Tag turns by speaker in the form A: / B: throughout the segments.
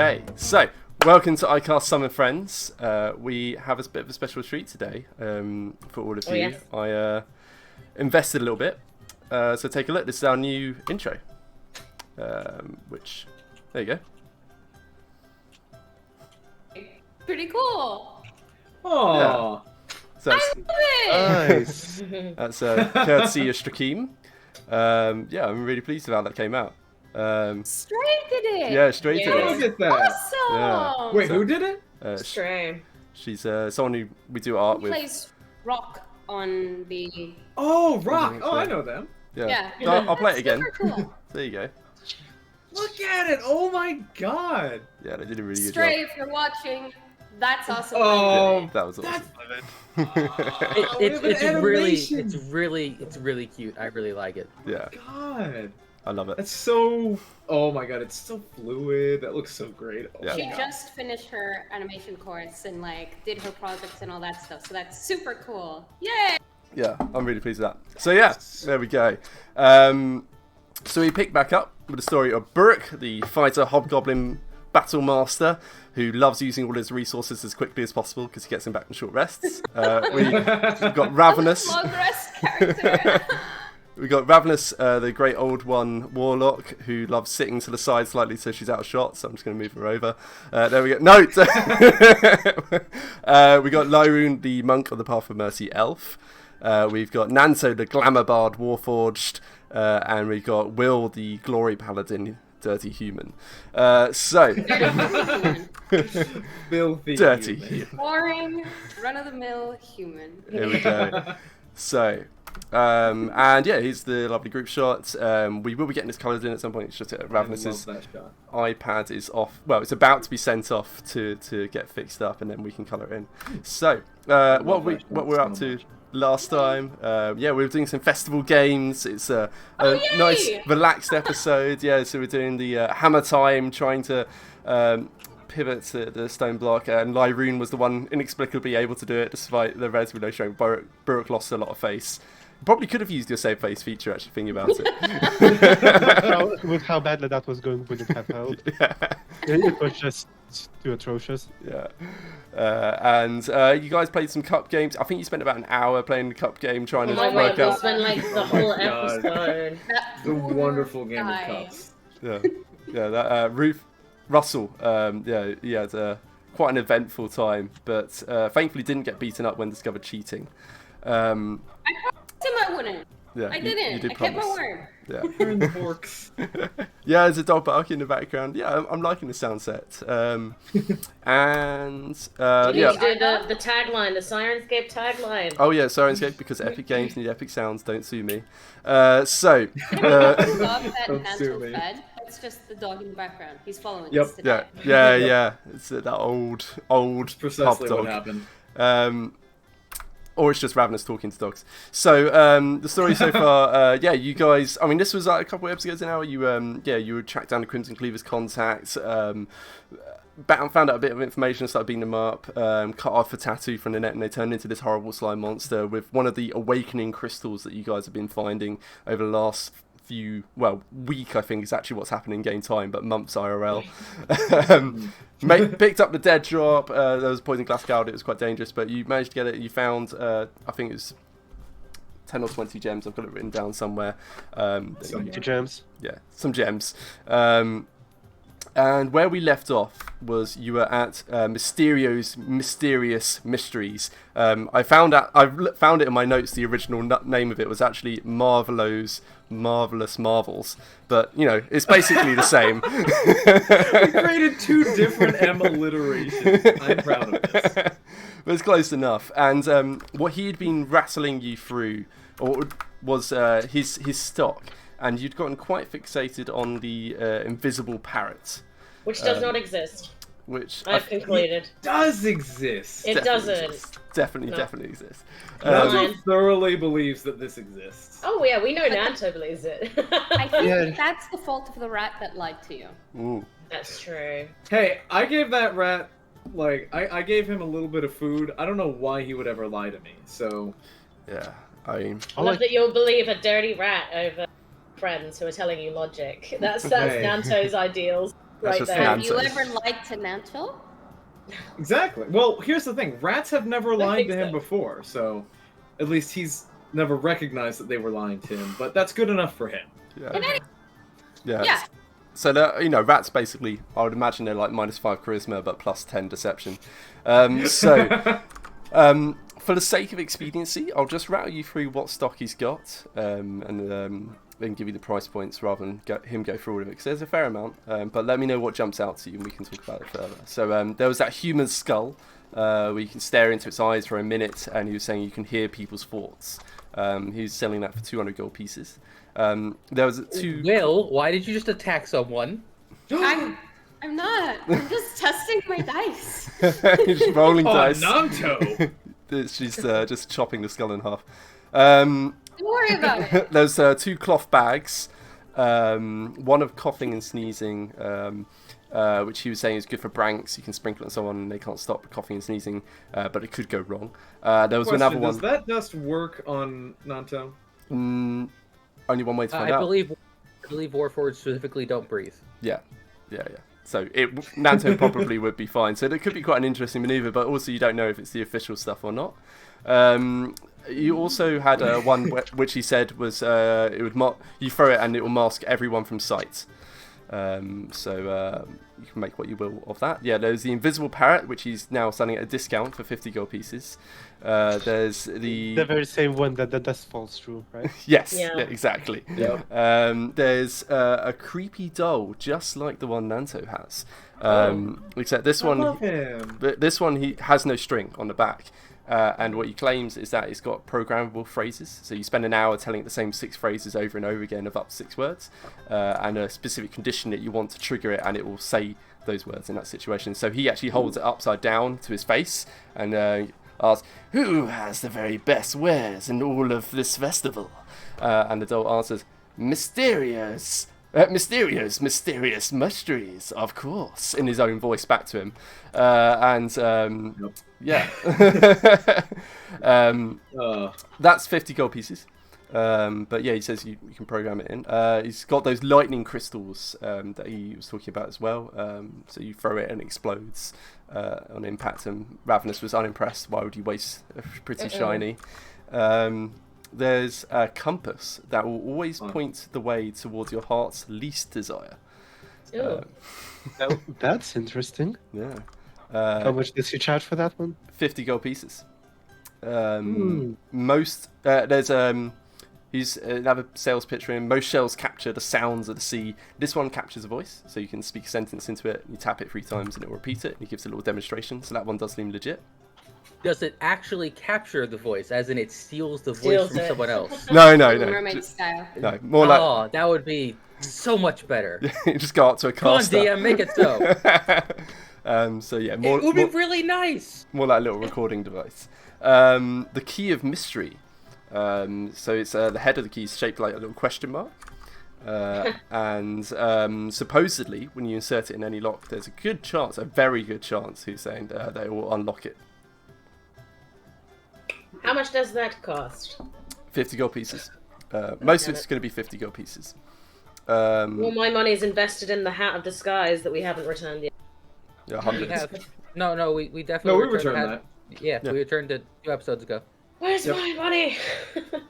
A: Okay, so welcome to iCast Summon Friends. We have a bit of a special treat today for all of you.
B: Yes.
A: I invested a little bit, so take a look. This is our new intro, which, there you go.
C: Pretty cool.
B: Oh,
A: Yeah. So
C: I love it.
D: Nice.
A: that's courtesy of Strakeem. Yeah, I'm really pleased with how that came out.
C: Straight did it.
A: Yeah, straight to
B: look
A: it.
B: at that.
C: Awesome.
A: Yeah.
B: Wait, who did it?
C: Stray.
A: She's someone who we do art
C: Who
A: with.
C: plays rock on the?
B: Oh, Rock. Oh, I know them.
A: Yeah,
C: Yeah.
A: I'll play it again.
C: Super cool.
A: There you go.
B: Look at it. Oh my God.
A: Yeah, they did a really good
C: Stray,
A: job.
C: if you're watching, that's awesome.
B: Oh,
A: That was awesome.
B: that's
E: It's really cute. I really like it.
A: Yeah,
B: God.
A: I love it.
B: That's so. Oh my God, it's so fluid. That looks so great. Oh
A: Yeah.
B: my
C: She
B: God.
C: just finished her animation course and like did her projects and all that stuff. So that's super cool. Yay!
A: Yeah, I'm really pleased with that. So yeah, there we go. So we pick back up with the story of Burke, the fighter hobgoblin battle master, who loves using all his resources as quickly as possible because he gets them back in short rests. We've got Ravenous.
C: Long rest character.
A: We got Ravenous, the great old one warlock, who loves sitting to the side slightly so she's out of shot. So I'm just going to move her over. There we go. No. We got Lyroon, the monk of the Path of Mercy elf. We've got Nanto, the glamour bard warforged, and we've got Will, the glory paladin dirty human.
B: Filthy.
A: Dirty
B: human.
A: human.
C: Boring, run-of-the-mill human.
A: Here we go. So, and yeah, here's the lovely group shot. We will be getting this coloured in at some point. It's just Ravenous's
B: I love that shot.
A: iPad is off. Well, it's about to be sent off to get fixed up, and then we can colour it in. So, what we're up to last time? Yeah, we were doing some festival games. It's a
C: yay!
A: nice, relaxed episode. Yeah, so we're doing the hammer time, trying to pivot to the stone block, and Lyroon was the one inexplicably able to do it despite the res window showing Burke lost a lot of face. You probably could have used your save face feature, actually, thinking about it.
D: With how badly that was going, wouldn't have helped.
A: Yeah.
D: It was just too atrocious.
A: Yeah. And you guys played some cup games. I think you spent about an hour playing the cup game trying to
B: Oh
A: work
B: my
A: out.
B: God.
C: spent
B: like the whole
C: episode.
B: The wonderful game of cups.
A: Yeah. That Russell. Yeah, he had quite an eventful time, but thankfully didn't get beaten up when discovered cheating.
C: I promised him I wouldn't.
A: Yeah,
C: I didn't.
A: You did
C: I kept my
A: promise.
C: word.
A: Yeah.
B: Turn the forks.
A: Yeah, there's a dog barking in the background. Yeah, I'm liking the sound set. And yeah.
F: You did the tagline, the Syrinscape tagline.
A: Oh yeah, Syrinscape, because Epic Games need epic sounds. Don't sue me. So.
C: The dog that
B: Don't sue
C: Nanto
B: me.
C: fed. It's just the dog in the background. He's following
B: Yep.
C: us today.
A: Yeah. It's that old
B: Precisely
A: pub
B: what
A: dog.
B: happened.
A: Or it's just Ravenous talking to dogs. So the story so far, yeah, you guys. I mean, this was like a couple of episodes now. You you tracked down the Crimson Cleaver's contacts. Found out a bit of information, started beating them up. Cut off a tattoo from the net, and they turned into this horrible slime monster with one of the awakening crystals that you guys have been finding over the last week, I think, is actually what's happening in game time, but months IRL. Picked up the dead drop. There was a poison glass guard. It was quite dangerous, but you managed to get it. You found, I think it was 10 or 20 gems. I've got it written down somewhere.
D: Some gems.
A: Yeah, some gems. And where we left off was you were at Mysterio's Mysterious Mysteries. I found it in my notes. The original name of it was actually Marvelous Marvels, but you know it's basically the same.
B: We created two different M alliterations. I'm proud of this.
A: But it's close enough. And what he'd been rattling you through was his stock, and you'd gotten quite fixated on the invisible parrot.
F: Which does not exist.
A: Which
F: I've concluded.
B: Does exist.
F: It doesn't.
A: Exists. Definitely
F: No.
A: exists.
B: Nanto thoroughly believes that this exists.
F: Oh yeah, we know Nanto believes it.
C: I think
D: Yeah.
C: that's the fault of the rat that lied to you.
A: Ooh.
F: That's true.
B: Hey, I gave that rat, I gave him a little bit of food. I don't know why he would ever lie to me, so...
A: Yeah, I mean...
F: I love that you'll believe a dirty rat over friends who are telling you logic. That's
B: Hey.
F: Nanto's ideals. Right
A: just
F: there.
C: Have you
A: Nanto.
C: ever lied to Nanto?
B: Exactly. Well, here's the thing. Rats have never lied
F: think
B: to him
F: so.
B: before, so at least he's never recognized that they were lying to him. But that's good enough for him.
A: Yeah. Yeah.
C: Yeah.
A: So rats basically, I would imagine they're like -5 charisma but +10 deception. For the sake of expediency, I'll just rattle you through what stock he's got, and then give you the price points rather than him go through all of it, because there's a fair amount. But let me know what jumps out to you, and we can talk about it further. So there was that human skull, where you can stare into its eyes for a minute, and he was saying you can hear people's thoughts. He was selling that for 200 gold pieces. There was two.
E: Will, why did you just attack someone?
C: I'm not. I'm just testing my dice.
A: He's rolling
B: Oh,
A: dice.
B: Nanto!
A: She's just chopping the skull in half.
C: Don't worry about it.
A: There's 2 cloth bags, one of coughing and sneezing, which he was saying is good for branks. You can sprinkle it on someone and they can't stop coughing and sneezing, but it could go wrong. There was another one.
B: Does that dust work on Nanto?
A: Only one way to find
E: I
A: out.
E: believe Warforged specifically don't breathe.
A: Yeah. So Nanto probably would be fine. So it could be quite an interesting maneuver, but also you don't know if it's the official stuff or not. You also had one which he said was it would you throw it and it will mask everyone from sight. You can make what you will of that. Yeah, there's the invisible parrot, which he's now selling at a discount for 50 gold pieces. There's the
D: very same one that the dust falls through, right?
A: Yes,
F: Yeah.
A: yeah, exactly.
B: Yep.
A: There's a creepy doll, just like the one Nanto has. Except this
B: I
A: one,
B: love him.
A: this one he has no string on the back. And what he claims is that it's got programmable phrases. So you spend an hour telling it the same 6 phrases over and over again of up to 6 words, and a specific condition that you want to trigger it, and it will say those words in that situation. So he actually holds it upside down to his face and asks, "Who has the very best wares in all of this festival?" And the doll answers, "Mysterious mysteries, of course," in his own voice back to him. Yeah. That's 50 gold pieces. But yeah, he says you can program it in. He's got those lightning crystals that he was talking about as well. So you throw it and it explodes on impact, and Ravenous was unimpressed. Why would you waste a pretty shiny? There's a compass that will always point the way towards your heart's least desire.
D: That's interesting.
A: Yeah.
D: How much does he charge for that one?
A: 50 gold pieces. Most there's he's another sales pitch for him. Most shells capture the sounds of the sea. This one captures a voice, so you can speak a sentence into it. You tap it 3 times and it will repeat it. And he gives a little demonstration, so that one does seem legit.
E: Does it actually capture the voice, as in it steals the voice from someone else?
A: No.
C: Mermaid style.
A: No, more like
E: Oh, that would be so much better.
A: you just go up to a
E: Come on,
A: caster.
E: DM, make it so.
A: So yeah,
E: It would be really nice.
A: more like a little recording device. The key of mystery. So it's the head of the key is shaped like a little question mark. And supposedly, when you insert it in any lock, there's a very good chance, he's saying, they will unlock it.
F: How much does that cost?
A: 50 gold pieces. Most of it's going to be 50 gold pieces.
F: Well, my money is invested in the Hat of Disguise that we haven't returned yet.
A: Yeah,
E: We
A: hundreds.
E: have, we definitely
B: No, we
E: returned
B: returned
E: that.
B: that.
E: Yeah,
A: Yeah.
E: we returned it 2 episodes ago.
F: Where's my money?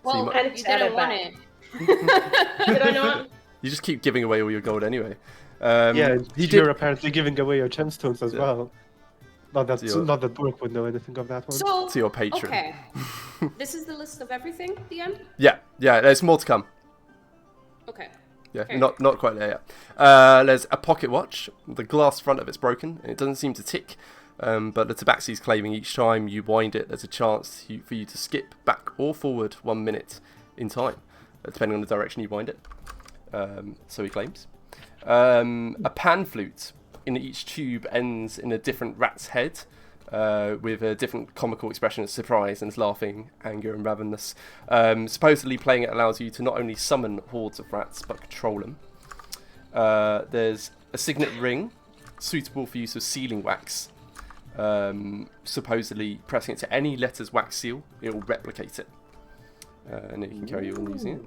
C: Well,
F: I
C: you
F: need to have
C: didn't
F: it
C: want
F: back.
C: it.
F: Did I not?
A: You just keep giving away all your gold anyway.
D: You're apparently giving away your gemstones as
A: Yeah.
D: well. Not that
A: So you're-
D: not that Brooke would know anything of that one.
C: So,
A: To your patron.
C: okay. This is the list of everything, DM?
A: Yeah, there's more to come.
C: Okay.
A: Yeah,
C: Okay.
A: not quite there yet. There's a pocket watch. The glass front of it's broken, and it doesn't seem to tick. But the Tabaxi's claiming each time you wind it, there's a chance for you to skip back or forward 1 minute in time, depending on the direction you wind it. So he claims. A pan flute in each tube ends in a different rat's head, with a different comical expression of surprise and laughing, anger and ravenness. Supposedly playing it allows you to not only summon hordes of rats, but control them. There's a signet ring, suitable for use of sealing wax. Supposedly pressing it to any letter's wax seal, it will replicate it. And then you can carry on using it.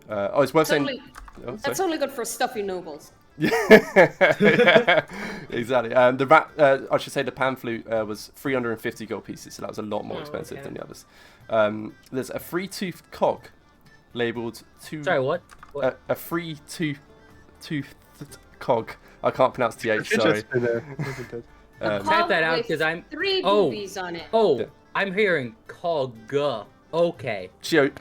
A: It's worth saying...
C: Only,
A: Oh,
C: that's
A: sorry.
C: only good for stuffy nobles.
A: Yeah, exactly. I should say the pan flute was 350 gold pieces, so that was a lot more expensive than the others. There's a free-toothed cog labelled
E: Sorry, what?
A: A free-toothed cog. I can't pronounce TH, sorry.
E: Type that out because I'm...
C: 3 boobies on it.
E: Oh, I'm hearing cog. Okay.
A: COG.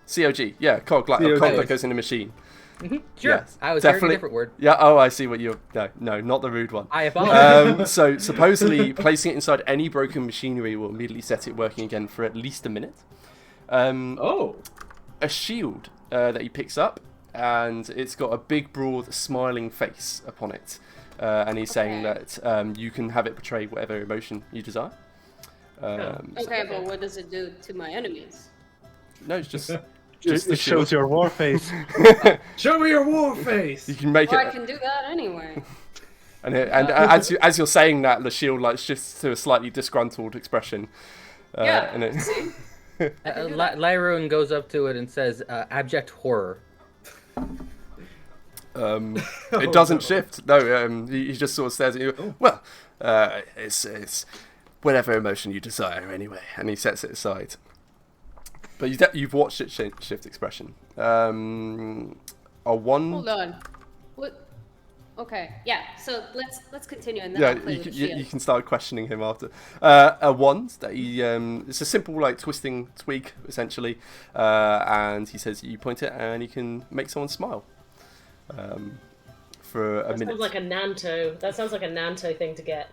A: COG. Yeah, cog, like a cog that goes in a machine.
E: Sure.
A: Yes,
E: I was
A: definitely.
E: hearing a different word.
A: Yeah, oh, I see what you're... No, not the rude one.
E: I apologize.
A: So, supposedly, placing it inside any broken machinery will immediately set it working again for at least a minute. A shield that he picks up, and it's got a big, broad, smiling face upon it. And he's saying that you can have it portray whatever emotion you desire.
C: But what does it do to my enemies?
A: No, it's just...
D: It shows your war face.
B: Show me your war face.
A: You can make
C: Or
A: it...
C: I can do that anyway.
A: And as you're saying that, the shield like shifts to a slightly disgruntled expression. And it...
C: see?
E: Lyroon goes up to it and says, abject horror.
A: It doesn't shift. No, he just sort of stares at you. Well, it's whatever emotion you desire anyway. And he sets it aside. But you've watched it shift expression. A 1.
C: Hold on. What? Okay. Yeah. So let's continue and then I'll play with the shield.
A: You can start questioning him after. A 1 that he it's a simple like twisting twig essentially, and he says you point it and you can make someone smile. For a minute.
F: Sounds like a Nanto. That sounds like a Nanto thing to get.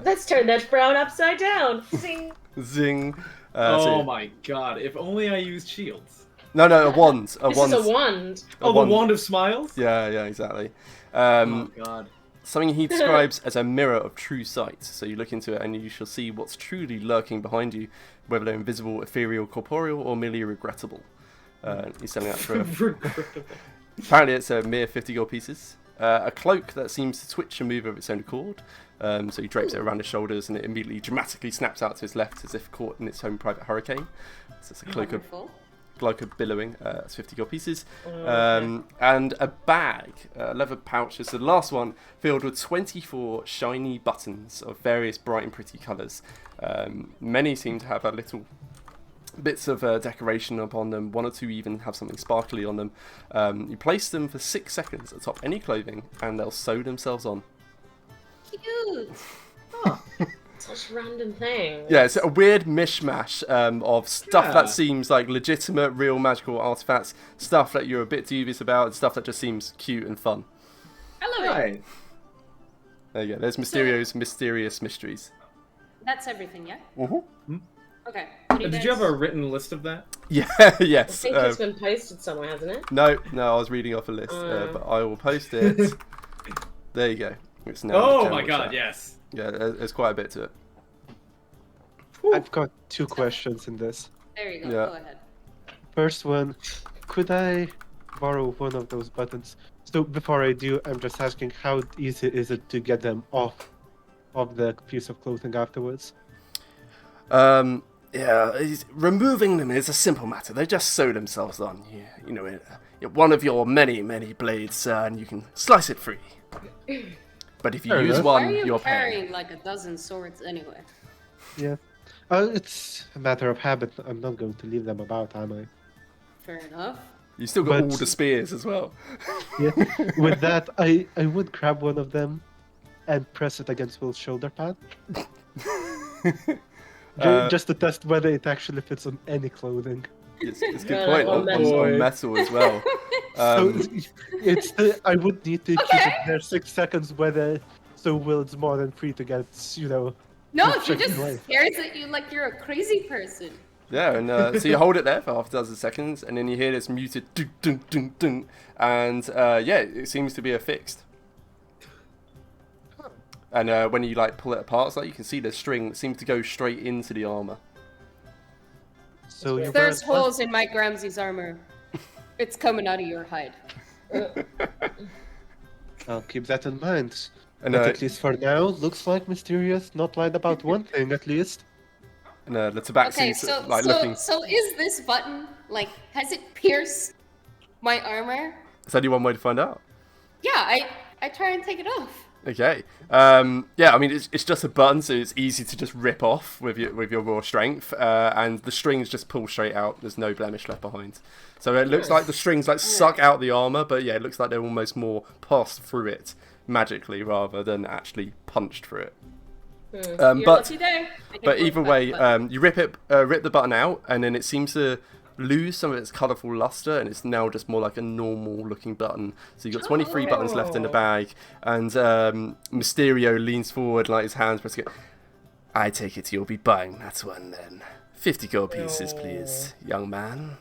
F: Let's turn that frown upside down. Zing.
A: Zing.
B: My god! If only I used shields.
A: No, a wand.
F: This is a wand.
B: The wand of smiles.
A: Yeah, exactly.
B: Oh god.
A: Something he describes as a mirror of true sight. So you look into it and you shall see what's truly lurking behind you, whether they're invisible, ethereal, corporeal, or merely regrettable. He's selling that for... Apparently it's a mere 50 gold pieces. A cloak that seems to twitch and move of its own accord. So he drapes it around his shoulders and it immediately dramatically snaps out to his left as if caught in its own private hurricane. So it's a cloak of billowing. That's 50 gold pieces. And a bag, a leather pouch, is the last one, filled with 24 shiny buttons of various bright and pretty colours. Many seem to have a little bits of decoration upon them. 1 or 2 even have something sparkly on them. You place them for 6 seconds atop any clothing and they'll sew themselves on.
C: Cute.
F: Such random things.
A: Yeah, it's a weird mishmash of stuff that seems like legitimate, real magical artifacts, stuff that you're a bit dubious about, and stuff that just seems cute and fun.
C: I love it.
A: There you go. There's mysterious mysteries.
C: That's everything, yeah?
A: Mm-hmm.
C: Okay.
B: Did you have a written list of that?
A: Yeah, yes.
F: I think it's been posted somewhere, hasn't it?
A: No, I was reading off a list, but I will post it. There you go. It's now
B: oh my god, chat. Yes.
A: Yeah, there's quite a bit to it.
D: I've got 2 questions in this.
C: There you go, go ahead.
D: First one, could I borrow one of those buttons? So before I do, I'm just asking how easy is it to get them off of the piece of clothing afterwards?
A: Removing them is a simple matter. They just sew themselves on. You know, one of your many blades, and you can slice it free. But if you use one, you're
C: carrying like a dozen swords anyway.
D: Yeah. It's a matter of habit. I'm not going to leave them about, am I?
C: Fair enough.
A: You still got all the spears as well.
D: Yeah. With that, I would grab one of them and press it against Will's shoulder pad. Just to test whether it actually fits on any clothing.
A: It's a good point. On metal as well.
D: I would need to keep it there 6 seconds, so Will's more than free to get,
C: No, she just stares at you like you're a crazy person.
A: Yeah, and so you hold it there for half a dozen seconds, and then you hear this muted dun dun dun dun, and it seems to be affixed. And when you pull it apart, you can see the string that seems to go straight into the armor.
D: So
C: there's holes in Mike Ramsey's armor. It's coming out of your hide.
D: I'll keep that in mind.
A: And,
D: but at least for now, looks like Mysterious not lied about one thing at least.
A: And the tabaxi's looking.
C: So is this button has it pierced my armor?
A: There's only one way to find out.
C: Yeah, I try and take it off.
A: Okay. Yeah, I mean it's just a button, so it's easy to just rip off with your raw strength, and the strings just pull straight out. There's no blemish left behind. So it looks like the strings like suck out the armor, but yeah, it looks like they're almost more passed through it magically rather than actually punched through it. But either way, you rip the button out, and then it seems to lose some of its colourful luster, and it's now just more like a normal looking button. So you've got 23 buttons left in the bag, and Mysterio leans forward, like his hands pressing it. I take it you'll be buying that one then. 50 gold pieces, please, young man.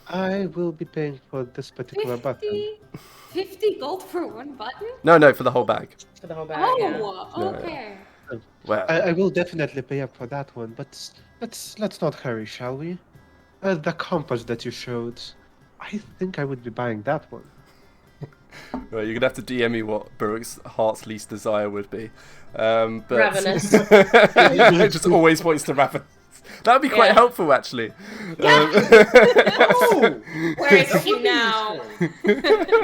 D: I will be paying for this particular button.
C: 50 gold for one button?
A: No, for the whole bag.
F: For the whole bag.
C: Okay.
A: Well,
D: I will definitely pay up for that one, but let's not hurry, shall we? The compass that you showed, I think I would be buying that one.
A: Well, you're gonna have to DM me what Burrick's heart's least desire would be. But
F: Ravenous.
A: It just always points to Ravenous. That would be quite helpful, actually.
F: Where is she now?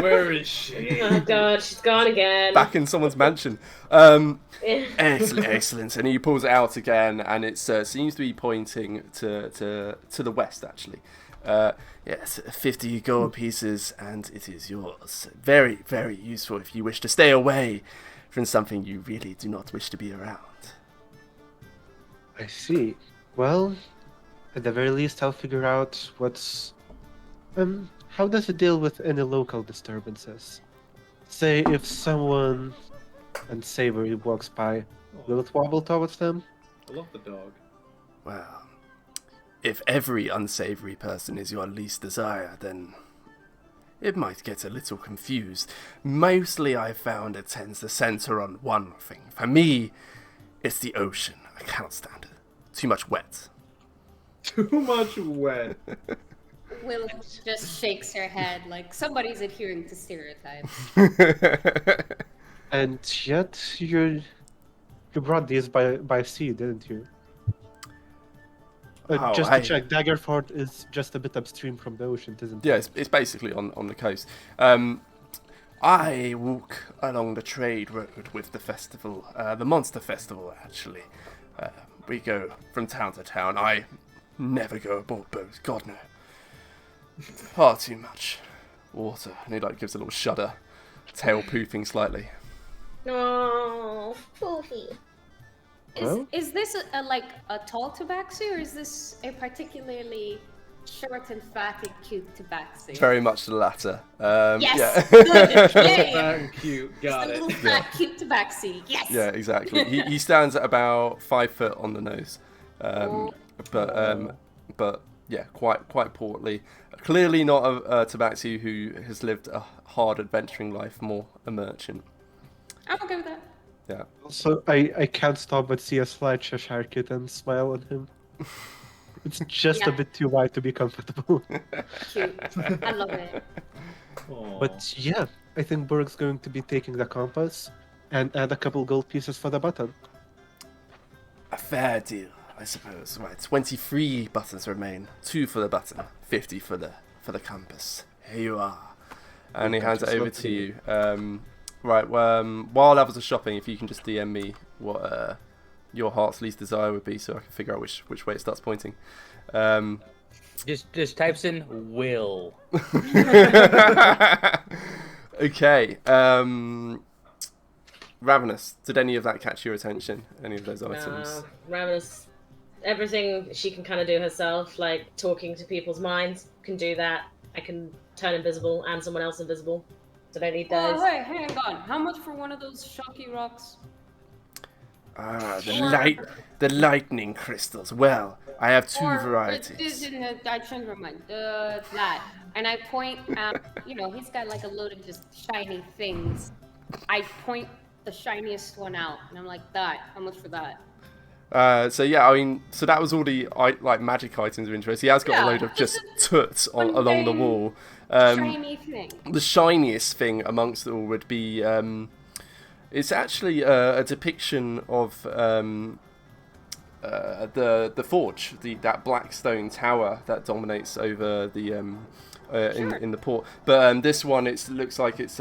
B: Where is she?
F: Oh god, she's gone again.
A: Back in someone's mansion. Excellent. And he pulls it out again, and it seems to be pointing to the west, actually. Yes, 50 gold pieces, and it is yours. Very, very useful if you wish to stay away from something you really do not wish to be around.
D: I see. Well, at the very least, I'll figure out what's... how does it deal with any local disturbances? Say, if someone unsavory walks by, will it wobble towards them?
B: I love the dog.
A: Well, if every unsavory person is your least desire, then it might get a little confused. Mostly I've found it tends to center on one thing. For me, it's the ocean. I cannot stand it. Too much wet.
B: Too much wet.
C: Will just shakes her head like somebody's adhering to stereotypes.
D: And yet, you brought these by sea, didn't you? Just to check, Daggerford is just a bit upstream from the ocean, isn't it?
A: Yeah, it's basically on the coast. I walk along the trade road with the festival, the Monster Festival, actually. We go from town to town. I never go aboard boats. God, no. Far too much water. And he gives a little shudder, tail poofing slightly.
F: Oh, poofy.
C: Is this a tall tabaxi, or is this a particularly short and fat and cute tabaxi?
A: Very much the latter.
C: Yes,
A: Yeah.
C: good.
B: Fat and cute. Got
C: Just a
B: it.
C: little fat, cute tabaxi. Yes.
A: Yeah, exactly. He stands at about 5 foot on the nose, but yeah, quite portly. Clearly not a tabaxi who has lived a hard adventuring life, more a merchant.
C: I'm okay with that.
A: Yeah.
D: Also, I can't stop but see a slight Cheshire kitten smile on him. It's just a bit too wide to be comfortable.
C: Cute. I love it.
B: Aww.
D: But yeah, I think Burg's going to be taking the compass and add a couple gold pieces for the button.
A: A fair deal, I suppose. Right, 23 buttons remain. 2 for the button, 50 for the compass. Here you are. And he hands it over to you. Right, while others are shopping, if you can just DM me what your heart's least desire would be, so I can figure out which way it starts pointing.
E: Just types in will.
A: Okay. Ravenous, did any of that catch your attention? Any of those items?
F: Ravenous, everything she can kind of do herself, like talking to people's minds, can do that. I can turn invisible and someone else invisible. So I don't need those.
C: Oh, hey, hang on. How much for one of those shocky rocks?
A: The lightning crystals. Well, I have 2 varieties.
C: I changed my mind. That. And I point at, he's got like a load of just shiny things. I point the shiniest one out, and I'm like, that. How much for that?
A: So yeah, I mean, so that was all the magic items of interest. He has got a load of just toots along the wall.
C: Shiny thing.
A: The shiniest thing amongst it all would be it's actually a depiction of the forge, that black stone tower that dominates over the in the port. But this one, it looks like it's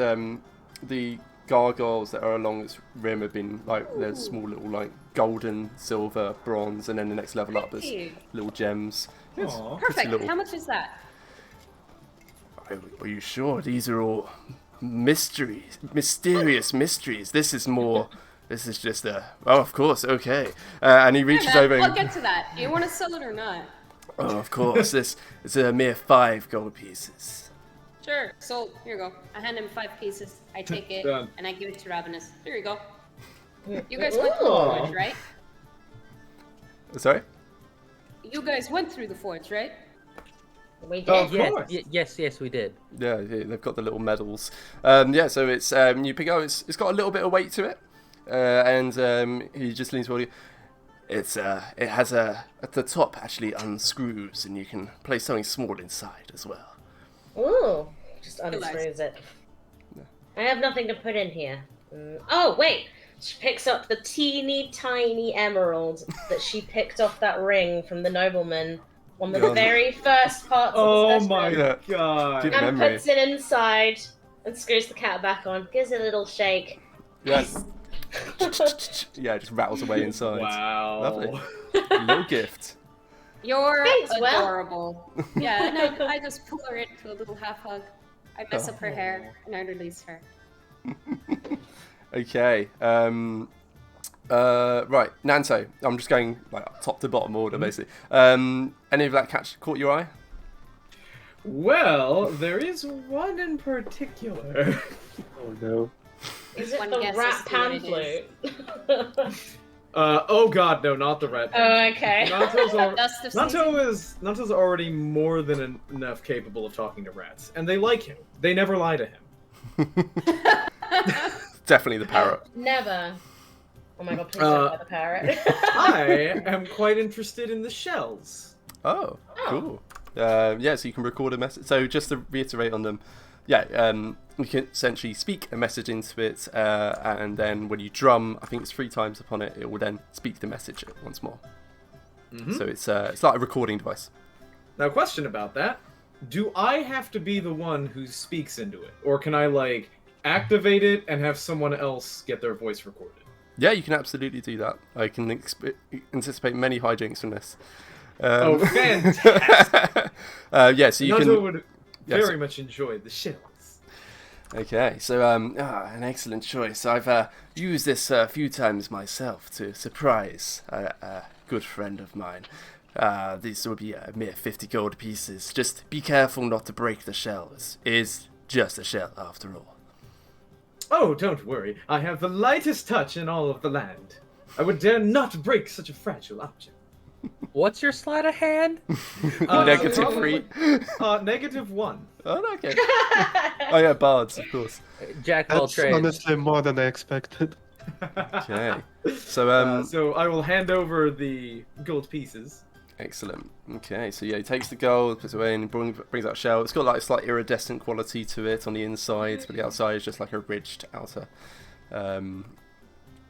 A: the gargoyles that are along its rim have been like there's small little like golden, silver, bronze, and then the next level up there's
C: Hey.
A: little gems. It's
B: Aw.
A: pretty
C: Perfect.
A: little.
C: How much is that?
A: Are you sure? These are all mysteries, mysterious mysteries. This is more. This is just a. Oh, of course. Okay. And he reaches
C: Hey,
A: over.
C: man,
A: And,
C: I'll get to that. Do you want to sell it or not?
A: oh, of course. This is a mere 5 gold pieces.
C: Sure. So here you go. I hand him 5 pieces. I take it
B: Done.
C: and I give it to Ravenous. Here you go. You guys went through the
F: Ooh.
C: forge, right?
A: Sorry.
C: You guys went through the forge, right?
F: We did.
B: Oh, of course.
E: Yes, we did.
A: Yeah, they've got the little medals. Yeah, so it's you pick up. It's got a little bit of weight to it, and he just leans forward. It has at the top actually unscrews, and you can place something small inside as well.
F: Ooh, just
C: Nice.
F: unscrews it. I have nothing to put in here. Oh, wait! She picks up the teeny tiny emerald that she picked off that ring from the nobleman on the
A: Yeah.
F: very first parts
B: Oh
F: of the
B: my
F: specimen.
A: Yeah.
B: god.
A: Good
F: And
A: memory.
F: puts it inside and screws the cat back on. Gives it a little shake.
A: Yes. Yeah, it just rattles away inside.
B: Wow.
A: Lovely. Little gift.
C: You're
F: Thanks, Will.
C: adorable. Yeah, and I just pull her into a little half hug. I mess up her hair and I release her.
A: Okay. Right, Nanto. I'm just going like top to bottom order, basically. Any of that caught your eye?
B: Well, there is one in particular.
D: Oh no.
F: Is it
C: One
F: the
C: guess
F: rat
C: as to
F: pan
C: what it
F: flute?
B: Oh god, no, not the red.
F: Oh, okay.
C: Dust of season.
B: Nanto's already more than enough capable of talking to rats, and they like him. They never lie to him.
A: Definitely the parrot.
F: Never. Oh my god, please don't buy the parrot.
B: I am quite interested in the shells.
A: Oh, cool. Yeah, so you can record a message. So just to reiterate on them, yeah, you can essentially speak a message into it, and then when you drum, I think it's 3 times upon it, it will then speak the message once more.
B: Mhm.
A: So it's like a recording device.
B: Now, question about that: do I have to be the one who speaks into it, or can I like activate it and have someone else get their voice recorded?
A: Yeah, you can absolutely do that. I can anticipate many hijinks from this.
B: Oh, fantastic!
A: Yeah, so you
B: Nanto
A: can.
B: would
A: Yes.
B: very much enjoy the shells.
A: Okay, so an excellent choice. I've used this a few times myself to surprise a good friend of mine. These will be mere 50 gold pieces. Just be careful not to break the shells. It is just a shell after all.
B: Oh, don't worry. I have the lightest touch in all of the land. I would dare not break such a fragile object.
E: What's your sleight of hand?
A: -3.
B: -1.
A: Oh, okay. Oh yeah, bards, of course.
E: Jack of all
D: That's
E: trades.
D: honestly more than I expected.
A: Okay. So
B: So I will hand over the gold pieces.
A: excellent. Okay, so yeah, he takes the gold, puts it away, and brings out a shell. It's got like a slight iridescent quality to it on the inside, but the outside is just like a ridged outer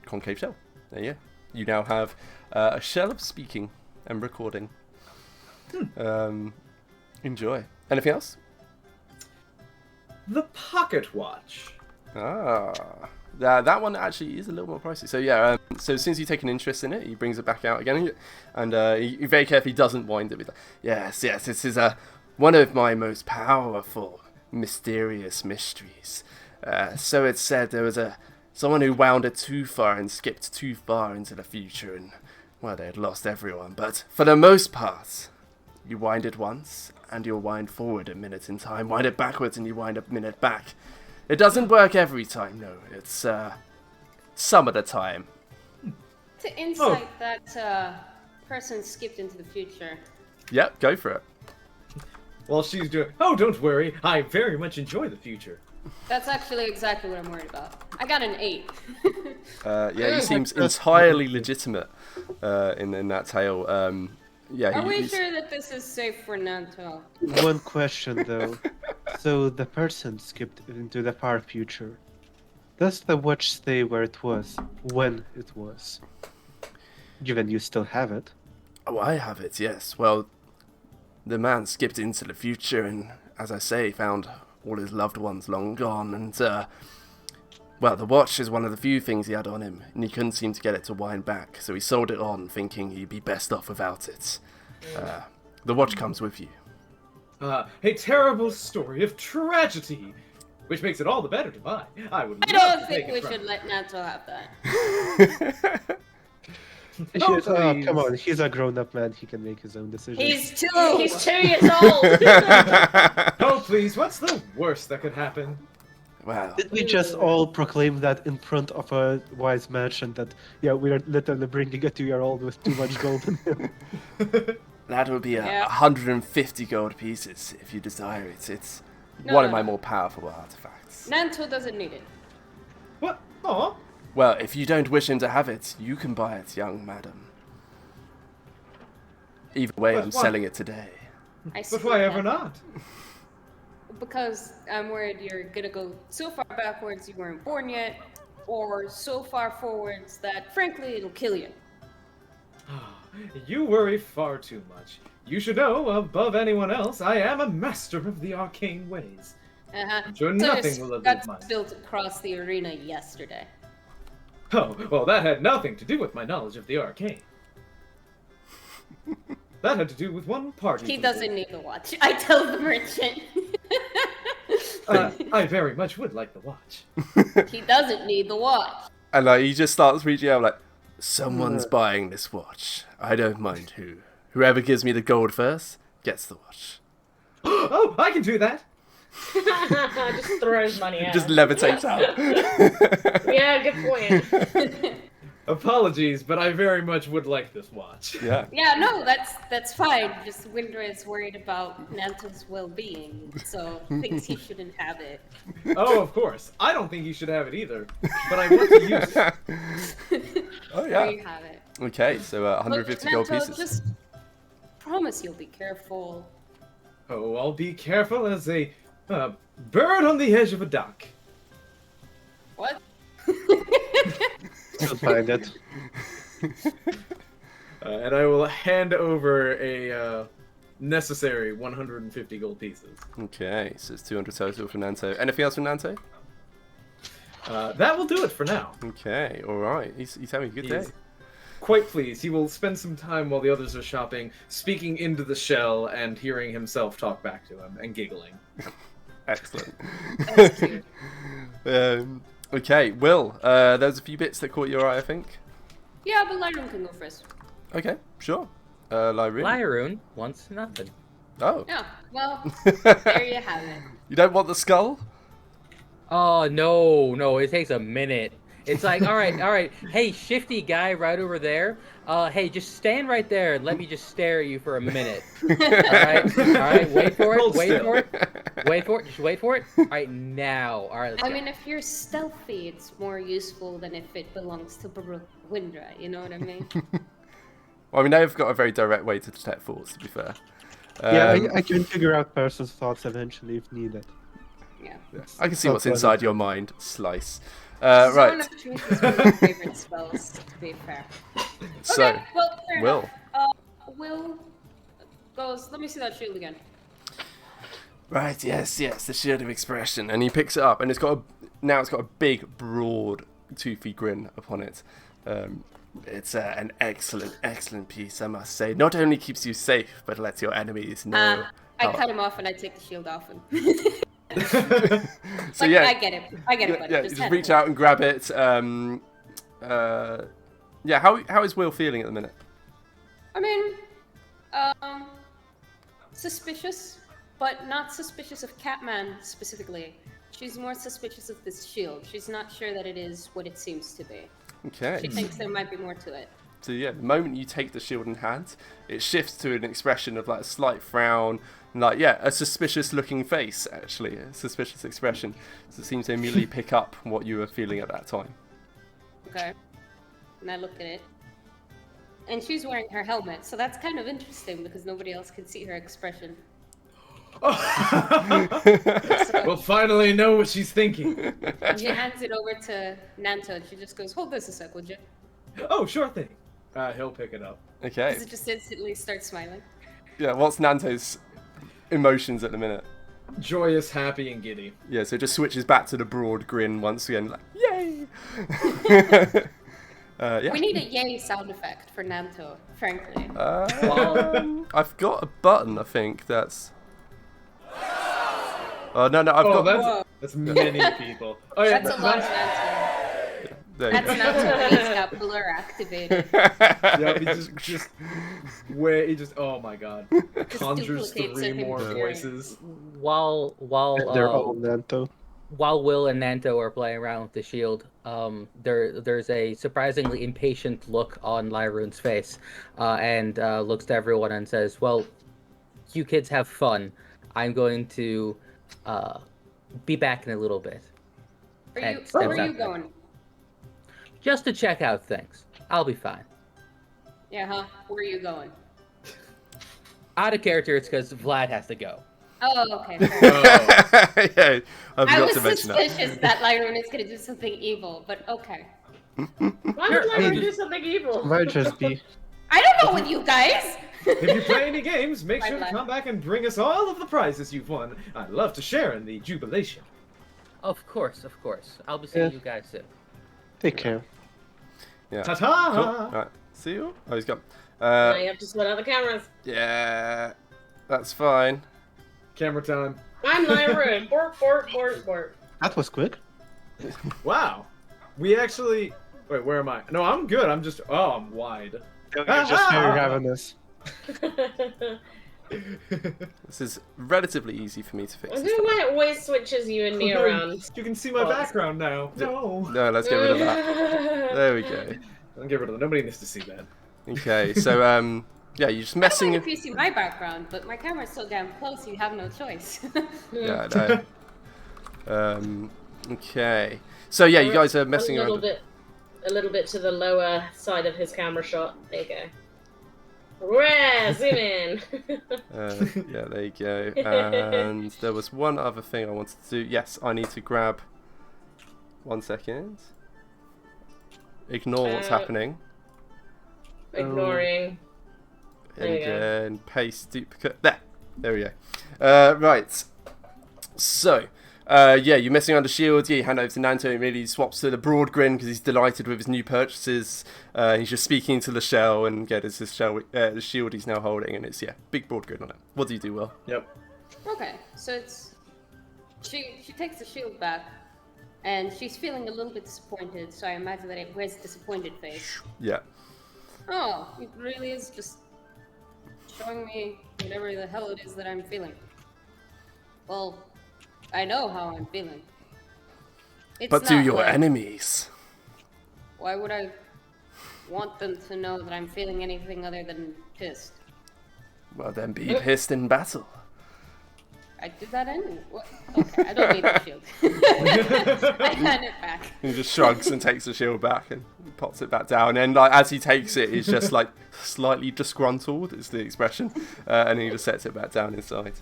A: concave shell. There you go. You now have a shell of speaking and recording. Enjoy. Anything else?
B: The pocket watch.
A: That one actually is a little more pricey. So yeah, so as soon as you take an interest in it, he brings it back out again, and he very carefully doesn't wind it with, yes, this is one of my most powerful, mysterious mysteries. So it's said there was someone who wound it too far and skipped too far into the future, and well, they had lost everyone. But for the most part, you wind it once, and you'll wind forward a minute in time. Wind it backwards, and you wind a minute back. It doesn't work every time, no. It's some of the time.
C: To insight that person skipped into the future.
A: Yep, go for it.
B: While she's doing, oh, don't worry. I very much enjoy the future.
C: That's actually exactly what I'm worried about. I got an 8.
A: Yeah, he seems entirely legitimate in that tale. Yeah,
C: Are we
A: he's-
C: sure that this is safe for Nanto?
D: One question though. So the person skipped into the far future. Does the watch stay where it was when it was? Given you still have it.
A: Oh, I have it, yes. Well, the man skipped into the future and, as I say, found all his loved ones long gone. And Well, the watch is one of the few things he had on him, and he couldn't seem to get it to wind back, so he sold it on, thinking he'd be best off without it. The watch comes with you.
B: A terrible story of tragedy, which makes it all the better to buy. I would.
C: I
B: love
C: don't
B: to
C: think
B: take
C: we
B: it from
C: should let Nato have that.
B: Oh,
D: Come
B: please.
D: on, he's a grown-up man. He can make his own decisions.
F: He's 2 years old.
B: Oh, please, what's the worst that could happen?
A: Well,
D: Did we just all proclaim that in front of a wise merchant that, yeah, we are literally bringing a 2-year-old with too much gold in him?
A: that would be
C: Yeah.
A: 150 gold pieces if you desire it. It's
C: No,
A: one
C: no,
A: of my
C: no.
A: more powerful artifacts.
C: Nanto doesn't need it.
B: What? Aw.
A: Well, if you don't wish him to have it, you can buy it, young madam. Either way,
B: But
A: I'm
B: why?
A: selling it today.
C: I
B: But why ever
C: that.
B: not?
C: Because I'm worried you're gonna go so far backwards you weren't born yet, or so far forwards that, frankly, it'll kill you.
B: You worry far too much. You should know, above anyone else, I am a master of the arcane ways. I'm sure
C: So
B: nothing
C: your
B: will elude
C: guts
B: mine.
C: spilled across the arena yesterday.
B: Oh, well, that had nothing to do with my knowledge of the arcane. That had to do with one party.
C: He doesn't need the watch. I tell the merchant.
B: I very much would like the watch.
C: He doesn't need the watch.
A: And like he just starts reaching out like, someone's buying this watch. I don't mind who. Whoever gives me the gold first gets the watch.
B: Oh, I can do that.
F: Just throws money at
A: Just
F: him.
A: levitates out.
F: Yeah, good point.
B: Apologies, but I very much would like this watch.
A: Yeah.
C: Yeah, no, that's fine. Just Windra is worried about Nanto's well-being, so thinks he shouldn't have it.
B: Oh, of course. I don't think you should have it either, but I want to use it.
A: Oh
C: There
A: yeah.
C: you have it.
A: Okay, so 150
C: Look,
A: gold
C: Nanto,
A: pieces.
C: just promise you'll be careful.
B: Oh, I'll be careful as a bird on the edge of a dock.
C: What?
D: You'll find it.
B: And I will hand over a necessary 150 gold pieces.
A: Okay, so it's 200 total for Nanto. Anything else from Nanto?
B: That will do it for now.
A: Okay, alright. He's having a good
B: He
A: day.
B: is quite pleased. He will spend some time while the others are shopping, speaking into the shell and hearing himself talk back to him and giggling.
A: Excellent.
C: That's cute.
A: Okay, Will, there's a few bits that caught your eye, I think.
C: Yeah, but Lyron can go first.
A: Okay, sure. Lyra.
E: Lyroon wants nothing.
A: Oh.
C: Yeah, well, there you have it.
A: You don't want the skull?
E: Oh, no, it takes a minute. It's like, all right, hey, shifty guy right over there. Hey, just stand right there and let me just stare at you for a minute. All right, wait for it,
B: Hold still.
E: just wait for it. All right, now. All right, let's
C: I
E: go.
C: mean, if you're stealthy, it's more useful than if it belongs to Windra, you know what I mean?
A: Well, I mean, they've got a very direct way to detect thoughts, to be fair.
D: Yeah, I can figure out person's thoughts eventually if needed.
C: Yeah.
A: I can see
D: So
A: what's
D: funny.
A: inside your mind. Slice.
C: Zone
A: Right,
C: of Truth is one of my favorite spells, to be fair.
A: so,
C: Okay, well, fair
A: Will.
C: enough. Will goes, let me see that shield again.
A: Right, yes, the shield of expression. And he picks it up, and it's got a big, broad, toothy grin upon it. It's an excellent piece, I must say. Not only keeps you safe, but lets your enemies know.
C: I
A: how-
C: cut him off and I take the shield off him.
A: So
C: Like,
A: yeah,
C: I get it, buddy.
A: yeah,
C: Just
A: just
C: head
A: reach
C: over.
A: out and grab it. Yeah, how is Will feeling at the minute?
C: I mean, suspicious, but not suspicious of Catman specifically. She's more suspicious of this shield. She's not sure that it is what it seems to be.
A: Okay.
C: She thinks there might be more to it.
A: So yeah, the moment you take the shield in hand, it shifts to an expression of like a slight frown, and like a suspicious looking face actually, a suspicious expression. So it seems to immediately pick up what you were feeling at that time.
C: Okay. And I look at it. And she's wearing her helmet, so that's kind of interesting because nobody else can see her expression.
B: We'll finally know what she's thinking.
C: And she hands it over to Nanto and she just goes, hold this a sec, would you?
B: Oh, sure thing. He'll pick it up.
A: Okay.
C: Does it just instantly start smiling?
A: Yeah. What's Nanto's emotions at the minute?
B: Joyous, happy, and giddy.
A: Yeah. So it just switches back to the broad grin once again. Like, yay! yay! Yeah.
C: We need a yay sound effect for Nanto, frankly.
A: I've got a button, I think, that's... Oh, no, I've got...
C: Whoa.
B: That's many people. Oh, yeah,
C: That's a lot of Nanto.
A: There you
C: That's
A: go.
C: Nanto when he's got blur activated.
B: Yeah, he just oh my god. Conjures
C: duplicates
B: 3
C: of him
B: more
C: appearing.
B: voices.
E: While
D: They're all Nanto.
E: while Will and Nanto are playing around with the shield, there's a surprisingly impatient look on Lyroon's face, and looks to everyone and says, "Well, you kids have fun. I'm going to be back in a little bit."
C: Where
E: And steps
C: are you
E: out.
C: going?
E: Just to check out things. I'll be fine.
C: Yeah, huh? Where are you going?
E: Out of character, it's because Vlad has to go.
C: Oh, okay. Fair.
A: Yeah, I
C: I
A: forgot
C: was
A: to mention that.
C: suspicious that Lyron is going to do something evil, but okay.
F: Why would Lyra
D: Maybe.
F: do something evil?
D: Might just be.
C: I don't know with you guys!
B: If you play any games, make
C: My
B: sure to
C: bad.
B: come back and bring us all of the prizes you've won. I'd love to share in the jubilation.
E: Of course. I'll be seeing
D: Yeah.
E: you guys soon.
D: Take care.
A: Yeah.
B: Ta-ta!
A: Cool. Right. See you? Oh, he's gone.
F: Now you have to sort out the cameras.
A: Yeah. That's fine.
B: Camera time.
F: I'm Lyra. Bork.
D: That was quick.
B: Wow. We actually... Wait, where am I? No, I'm good. I'm just... Oh, I'm wide.
D: You're just very ravenous.
A: This is relatively easy for me to
F: I
A: fix.
F: don't
A: This
F: know
A: time.
F: why it always switches you and me around.
B: You can see my background now. No.
A: No, let's get rid of that. There we go.
B: Don't get rid of it. Nobody needs to see that.
A: Okay, so yeah, you're just
C: I don't
A: messing.
C: mind if you see my background, but my camera's so damn close, you have no choice.
A: Yeah, I know. Okay, so yeah, you guys are messing
F: a
A: around.
F: little bit to the lower side of his camera shot. There you go. Rare, zoom in.
A: Yeah, there you go. And there was one other thing I wanted to do. Yes, I need to grab. 1 second. Ignore what's happening.
F: Ignoring. There
A: And
F: you go.
A: then paste duplicate. There we go. Right. So, yeah, you're messing around the shield. Yeah, you hand over to Nanto. He immediately swaps to the broad grin because he's delighted with his new purchases. He's just speaking to the shell, and yeah, there's this shell, the shield he's now holding, and it's big broad grin on it. What do you do, Will?
B: Yep.
C: Okay, so it's she takes the shield back, and she's feeling a little bit disappointed. So I imagine that it wears a disappointed face.
A: Yeah.
C: Oh, it really is just showing me whatever the hell it is that I'm feeling. Well, I know how I'm feeling. It's
A: But do
C: not
A: your
C: like-
A: enemies?
C: Why would I want them to know that I'm feeling anything other than pissed?
A: Well, then be pissed in battle.
C: I did that anyway. What? Okay, I don't need the shield. I hand it back.
A: He just shrugs and takes the shield back and pops it back down. And like as he takes it, he's just like slightly disgruntled, is the expression. And then he just sets it back down inside.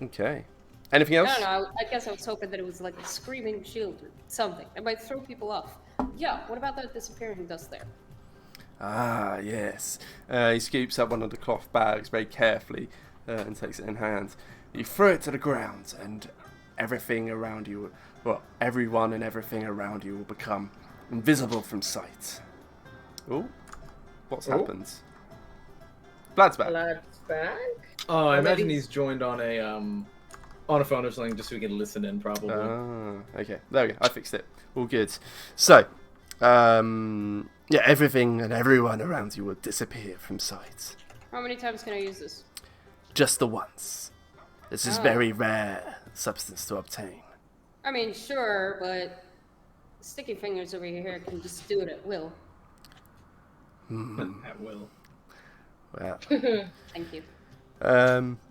A: Okay. Anything
C: I
A: else?
C: don't know. I guess I was hoping that it was like a screaming shield or something. It might throw people off. Yeah, what about that disappearing dust there?
A: Ah, yes. He scoops up one of the cloth bags very carefully and takes it in hand. You throw it to the ground, and everything around you, well, everyone and everything around you will become invisible from sight. Oh, what's happened? Vlad's back.
F: Blood's back.
B: Oh, I imagine
C: maybe-
B: he's joined on a phone or something just so we can listen in, probably.
A: Ah, okay. There we go. I fixed it. All good. So, yeah, everything and everyone around you will disappear from sight.
C: How many times can I use this?
A: Just the once. This is
C: Oh.
A: very rare substance to obtain.
C: I mean, sure, but sticky fingers over here can just do it at will.
B: At will.
A: Well,
C: Thank you.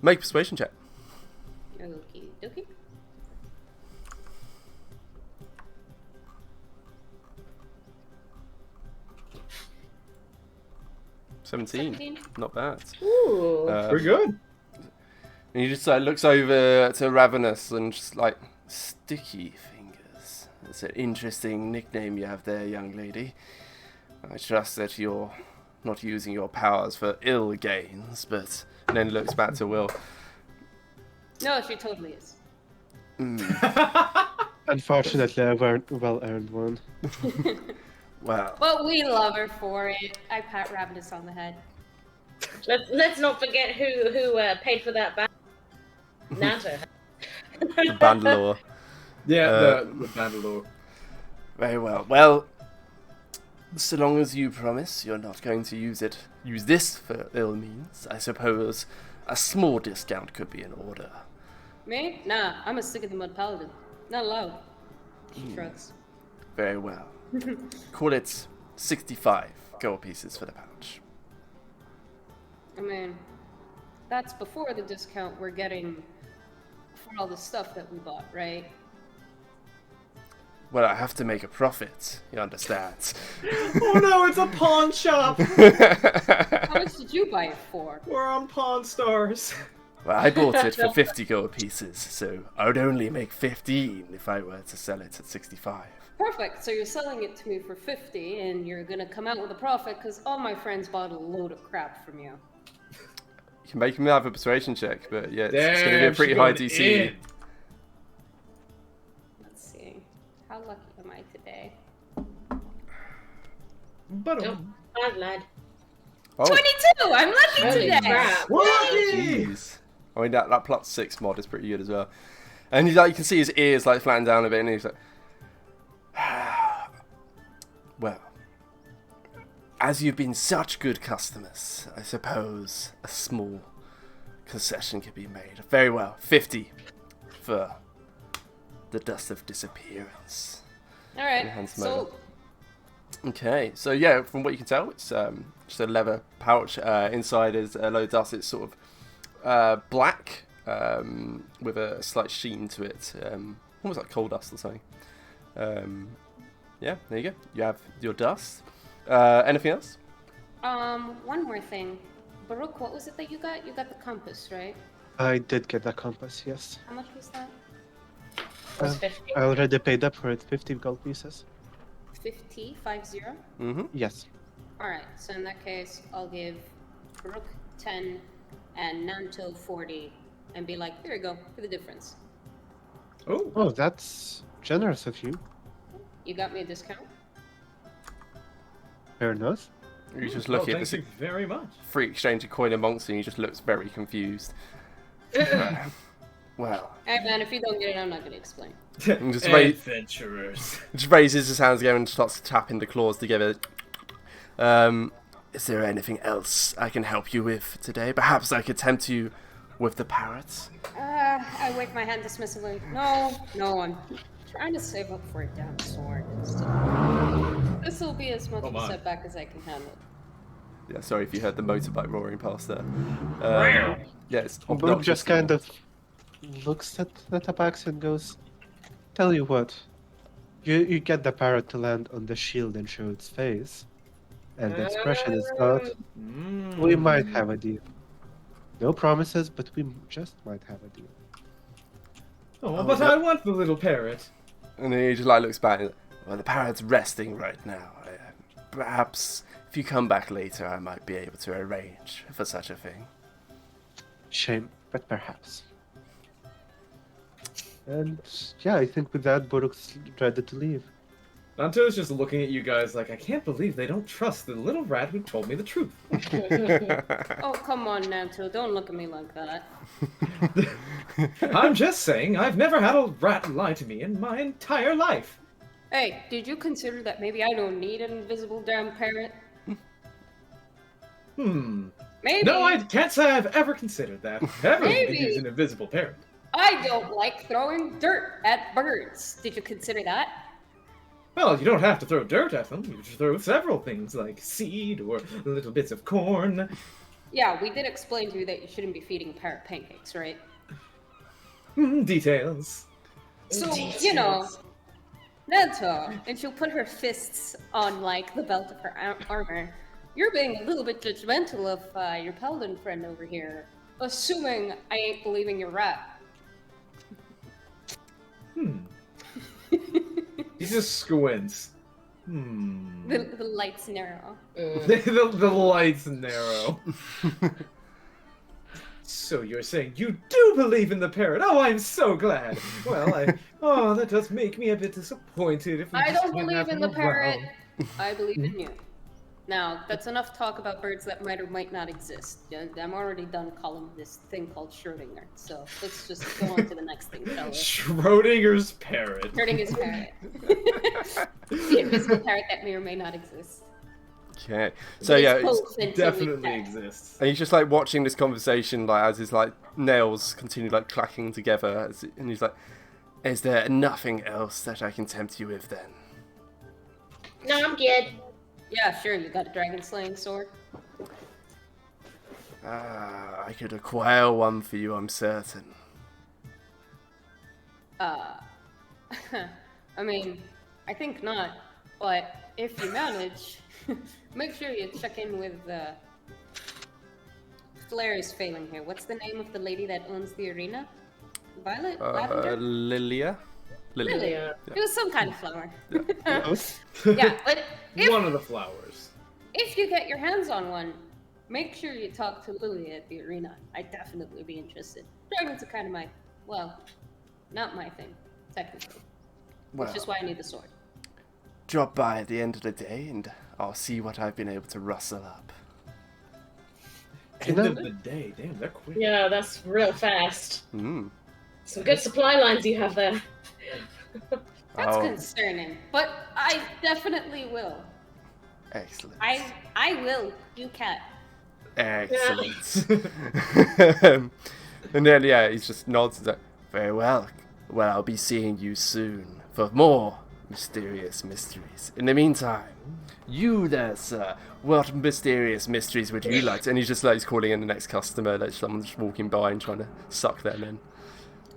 A: make a persuasion check.
C: Okie dokie.
A: Seventeen.
C: 17.
A: Not bad.
F: Ooh.
B: Pretty good.
A: And he just looks over to Ravenous and just like, sticky fingers. It's an interesting nickname you have there, young lady. I trust that you're not using your powers for ill gains, but... And then looks back to Will.
C: No, she totally is.
D: Unfortunately, a well-earned one.
A: Well,
C: But we love her for it. I pat Ravenous on the head.
F: Let's not forget who paid for that bag. Nato.
A: the Bandalore.
B: Yeah,
A: Uh,
B: the Bandalore.
A: Very well. Well, so long as you promise you're not going to use this for ill means, I suppose a small discount could be in order.
C: Me? Nah, I'm a sick of the mud paladin. Not allowed. She shrugs.
A: Very well. Call it 65 gold pieces for the pouch.
C: I mean, that's before the discount we're getting for all the stuff that we bought, right?
A: Well, I have to make a profit, you understand.
B: Oh no, it's a pawn shop!
C: How much did you buy it for?
B: We're on Pawn Stars.
A: Well, I bought it for 50 gold pieces, so I would only make 15 if I were to sell it at 65.
C: Perfect. So you're selling it to me for 50, and you're gonna come out with a profit because all my friends bought a load of crap from you.
A: You can make me have a persuasion check, but yeah, it's going to be a
B: Damn,
A: pretty
B: she
A: high
B: going
A: DC.
B: in.
C: Let's see. How lucky am I today?
B: But
F: Nope. Bad lad.
A: Oh,
C: 22! I'm lucky
F: Holy
C: today!
F: crap.
A: jeez. I mean, that plus 6 mod is pretty good as well. And you can see his ears like flatten down a bit, and he's like, well, as you've been such good customers, I suppose a small concession could be made. Very well, 50 for the dust of disappearance.
C: Alright,
A: Hands
C: so
A: Okay, so yeah, from what you can tell, it's just a leather pouch. Inside is a load of dust. It's sort of black with a slight sheen to it, almost like coal dust or something. Yeah, there you go. You have your dust. Anything else?
C: one more thing. Baruch, what was it that you got? You got the compass, right?
D: I did get a compass, yes.
C: How much was that?
F: Was 50.
D: I already paid up for it, 50 gold pieces.
C: 50?
A: Mm-hmm.
D: Yes.
C: Alright, so in that case, I'll give Baruch 10 and Nanto 40 and be like, there you go, for the difference.
B: Oh,
D: Oh, that's generous of you.
C: You got me a discount?
D: Fair enough.
A: You're just
B: well,
A: looking at
B: thank
A: this
B: you very much.
A: free exchange of coin amongst you, and he just looks very confused. Well,
C: Alright man, if you don't get it, I'm not gonna explain.
A: just wait.
B: Adventurers.
A: Just raises his hands again and starts tapping the claws together. Is there anything else I can help you with today? Perhaps I could tempt you with the parrots?
C: I wave my hand dismissively. No, I'm trying to save up for a damn sword. This will be as much
B: Oh
C: of a
B: my.
C: setback as I can handle.
A: Yeah, sorry if you heard the motorbike roaring past there. Yeah, it's
D: Bob
A: obnoxious.
D: just kind of looks at the tabax and goes, tell you what, you get the parrot to land on the shield and show its face, and the expression is not, we might have a deal. No promises, but we just might have a deal.
B: Oh,
A: Oh,
B: but
A: yep.
B: I want the little parrot.
A: And then he just like looks back and well, the parrot's resting right now. Perhaps if you come back later, I might be able to arrange for such a thing.
D: Shame, but perhaps. And yeah, I think with that, Boruk's ready to leave.
B: Nanto is just looking at you guys like, I can't believe they don't trust the little rat who told me the truth.
C: Oh, come on, Nanto, don't look at me like that.
B: I'm just saying, I've never had a rat lie to me in my entire life.
C: Hey, did you consider that maybe I don't need an invisible damn parrot? Maybe.
B: No, I can't say I've ever considered that. Ever
C: Maybe.
B: use an invisible parrot.
C: I don't like throwing dirt at birds. Did you consider that?
B: Well, you don't have to throw dirt at them. You can throw several things like seed or little bits of corn.
C: Yeah, we did explain to you that you shouldn't be feeding a parrot pancakes, right?
B: Details.
C: So, you know, Nanto, and she'll put her fists on, like, the belt of her armor. You're being a little bit judgmental of your paladin friend over here, assuming I ain't believing your rat.
B: He just squints.
C: The lights narrow.
B: the lights narrow. So you're saying you do believe in the parrot. Oh, I'm so glad. Well, that does make me a bit disappointed. If we
C: I
B: just
C: don't
B: can't
C: believe
B: have
C: in
B: him
C: the parrot.
B: around.
C: I believe in you. Now, that's enough talk about birds that might or might not exist. I'm already done calling this thing called Schrodinger. So let's just go on to the next thing, shall we?
B: Schrodinger's parrot.
C: Schrodinger's parrot. The invisible parrot that may or may not exist.
A: Okay. So
C: It is
A: yeah, it's,
C: both until we
B: Definitely
C: check.
B: exists.
A: and he's just like watching this conversation, like as his like nails continue like clacking together, and he's like, "Is there nothing else that I can tempt you with then?"
F: No, I'm good.
C: Yeah, sure. You got a dragon slaying sword.
A: I could acquire one for you, I'm certain.
C: I mean, I think not. But if you manage, make sure you check in with. Flair is failing here. What's the name of the lady that owns the arena? Violet? Lavender?
A: Lilia?
C: Lilia. It was some kind of flower.
D: Oh,
C: Yeah, but
B: One of the flowers.
C: if you get your hands on one, make sure you talk to Lily at the arena. I'd definitely be interested. Dragons are kind of my, well, not my thing, technically.
A: Well,
C: Which is why I need the sword.
A: drop by at the end of the day and I'll see what I've been able to rustle up.
B: End of the day. Damn, they're quick.
F: Yeah, that's real fast.
A: Mm.
F: Some good supply lines you have there.
C: That's
A: Oh,
C: concerning, but I definitely will.
A: excellent.
C: I will. You cat.
A: Excellent. And then, yeah, he just nods and says, "Very well. Well, I'll be seeing you soon for more mysterious mysteries. In the meantime, you there, sir, what mysterious mysteries would you like to..." And he's just like, he's calling in the next customer, like someone's just walking by and trying to suck them in.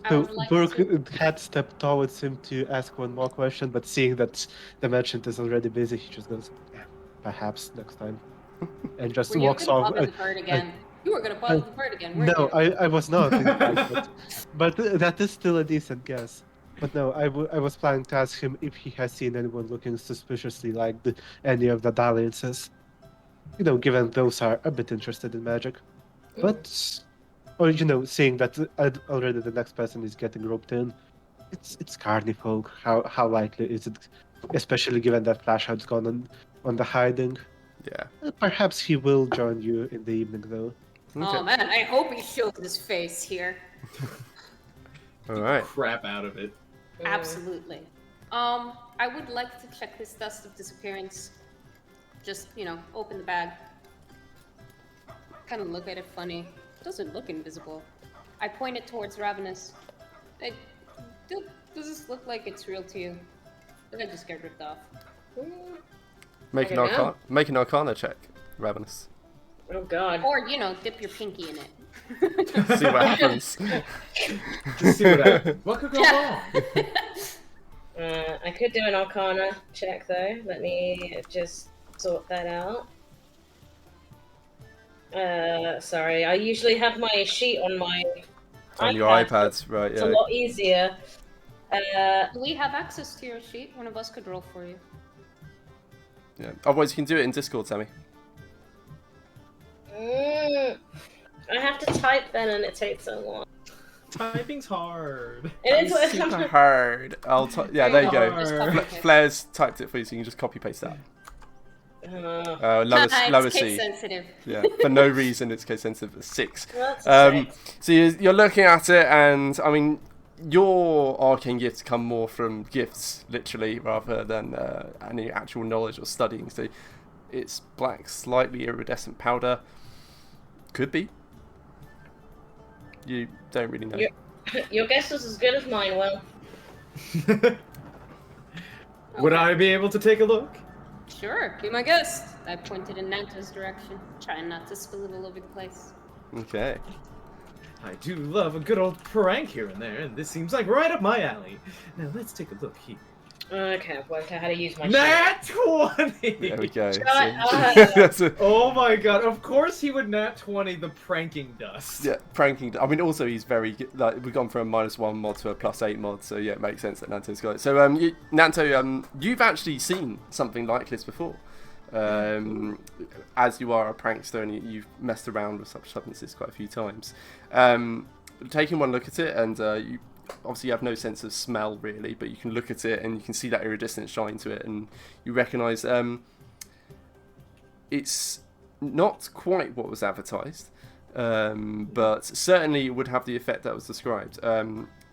C: I
D: So
C: would like
D: Burke
C: to.
D: had stepped towards him to ask one more question, but seeing that the merchant is already busy, he just goes, "Yeah, perhaps next time," and just
C: Were you
D: walks
C: gonna
D: off.
C: bother the bird again? You were gonna bother the bird again, weren't
D: No,
C: you?
D: I was not, in fact, but that is still a decent guess. But no, I was planning to ask him if he has seen anyone looking suspiciously like any of the dalliances. You know, given those are a bit interested in magic. But, or you know, seeing that already the next person is getting roped in, it's Carnifolk. How likely is it, especially given that Flashhead's gone on the hiding?
A: Yeah.
D: Perhaps he will join you in the evening, though.
C: Oh man, I hope he shows his face here.
A: Alright.
B: Crap out of it.
C: Absolutely. I would like to check his dust of disappearance. Just, you know, open the bag. Kind of look at it funny. Doesn't look invisible. I point it towards Ravenous. Does this look like it's real to you? Did I just get ripped off?
A: Make an
F: I don't know.
A: Arcana check, Ravenous.
F: Oh god.
C: Or, you know, dip your pinky in it.
A: See what happens.
B: Just see what happens. What could go wrong?
F: I could do an Arcana check though. Let me just sort that out. Sorry, I usually have my sheet on my
A: On your
F: iPad.
A: iPads, right,
F: It's
A: yeah.
F: a lot easier.
C: Do we have access to your sheet? One of us could roll for you.
A: Yeah. Otherwise, you can do it in Discord, Sammy.
F: I have to type then, and it takes so long.
B: Typing's hard.
F: It is what
A: Super hard. Yeah, there you go.
C: Just copy paste.
A: Flair's typed it for you, so you can just copy paste that. Lower
C: It's case
A: C.
C: sensitive.
A: Yeah, for no reason it's case sensitive. 6.
F: That's a six.
A: So you're looking at it, and I mean, your arcane gifts come more from gifts, literally, rather than any actual knowledge or studying. So it's black, slightly iridescent powder. Could be. You don't really know.
F: Your guess was as good as mine, Will.
B: Would I be able to take a look?
C: Sure, be my guest. I pointed in Nanta's direction, trying not to spill it all over the place.
A: Okay.
B: I do love a good old prank here and there, and this seems like right up my alley. Now let's take a look here.
F: Okay, I've worked out how to use my sheet.
B: Nat 20!
A: There we go.
F: Shut
A: See?
F: up.
A: That's a-
B: Oh my god, of course he would nat 20 the pranking dust.
A: yeah, pranking. I mean, also he's very like we've gone from a -1 mod to a +8 mod, so yeah, it makes sense that Nanto's got it. So Nanto, you've actually seen something like this before. As you are a prankster and you've messed around with such substances quite a few times. taking one look at it, and you obviously have no sense of smell really, but you can look at it and you can see that iridescent shine to it, and you recognise it's not quite what was advertised, but certainly it would have the effect that was described.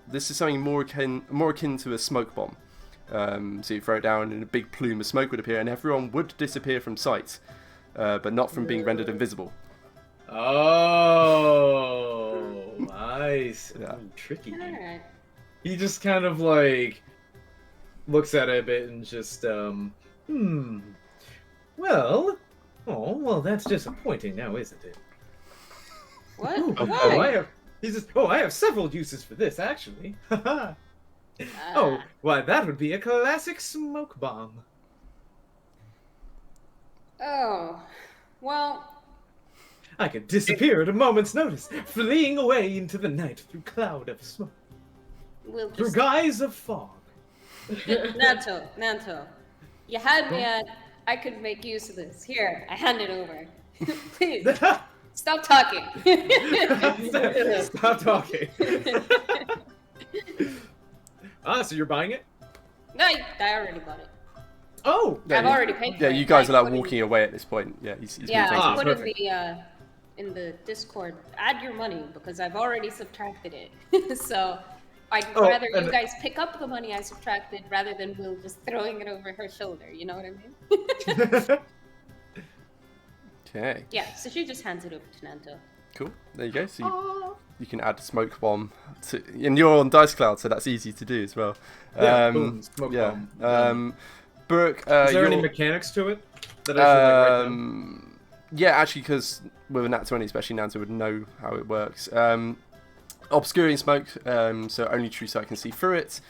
A: This is something more akin to a smoke bomb. So you throw it down and a big plume of smoke would appear and everyone would disappear from sight, but not from being rendered invisible.
B: Oh, nice.
A: Yeah.
B: Ooh, tricky.
C: Alright.
B: He just kind of like looks at it a bit and just well, that's disappointing now, isn't it?
C: What?
B: Ooh,
C: Why?
B: I have several uses for this actually. Oh, why that would be a classic smoke bomb.
C: Oh. Well,
B: I could disappear at a moment's notice, fleeing away into the night through cloud of smoke,
C: we'll
B: through
C: just...
B: guise of fog.
C: Nanto. You had me at, I could make use of this. Here, I hand it over. Please, stop talking.
B: Stop talking. So you're buying it?
C: No, I already bought it.
B: Oh!
A: Yeah,
C: I've already paid for
A: Yeah,
C: it.
A: you guys are like
C: put it-
A: walking away at this point. Yeah, he's
C: Yeah,
A: moved
C: I
A: on to
C: put
B: perfect.
C: in the Discord, add your money because I've already subtracted it. So I'd
B: Oh,
C: rather you
B: and-
C: guys pick up the money I subtracted rather than Will just throwing it over her shoulder. You know what I mean?
A: Okay,
C: Yeah. So she just hands it over to Nanto.
A: cool. There you go. So you can add smoke bomb to, and you're on Dice Cloud, so that's easy to do as well.
B: Yeah, boom, smoke
A: yeah.
B: bomb.
A: Brooke,
B: Is there any
A: you're-
B: mechanics to it? That I should like write down?
A: Yeah, actually, because with a Nat 20, especially Nanto would know how it works. Obscuring smoke, so only true sight can see through it,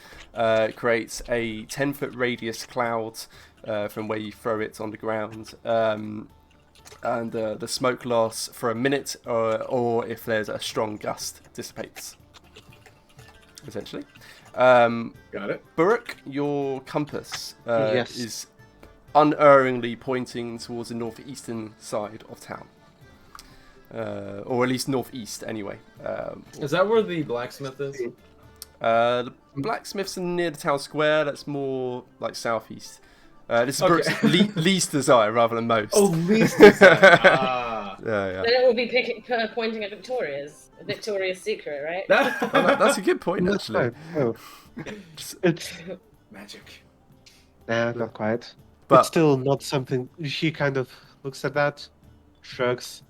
A: creates a 10-foot radius cloud from where you throw it on the ground. And the smoke lasts for a minute, or if there's a strong gust, dissipates. Essentially.
B: Got it.
A: Burke, your compass
D: Yes.
A: is unerringly pointing towards the northeastern side of town. Or at least northeast, anyway.
B: Is that where the blacksmith is?
A: The blacksmith's near the town square. That's more like southeast. This is
B: Okay.
A: Brooke's least desire rather than most.
B: Oh, least is that. Ah.
A: Yeah.
F: Then it will be pointing at Victoria's Secret, right?
A: That's a good point,
D: That's
A: actually.
D: fine. Oh, it's
B: Magic.
D: nah, not quite.
A: But-
D: It's still not something. She kind of looks at that, shrugs,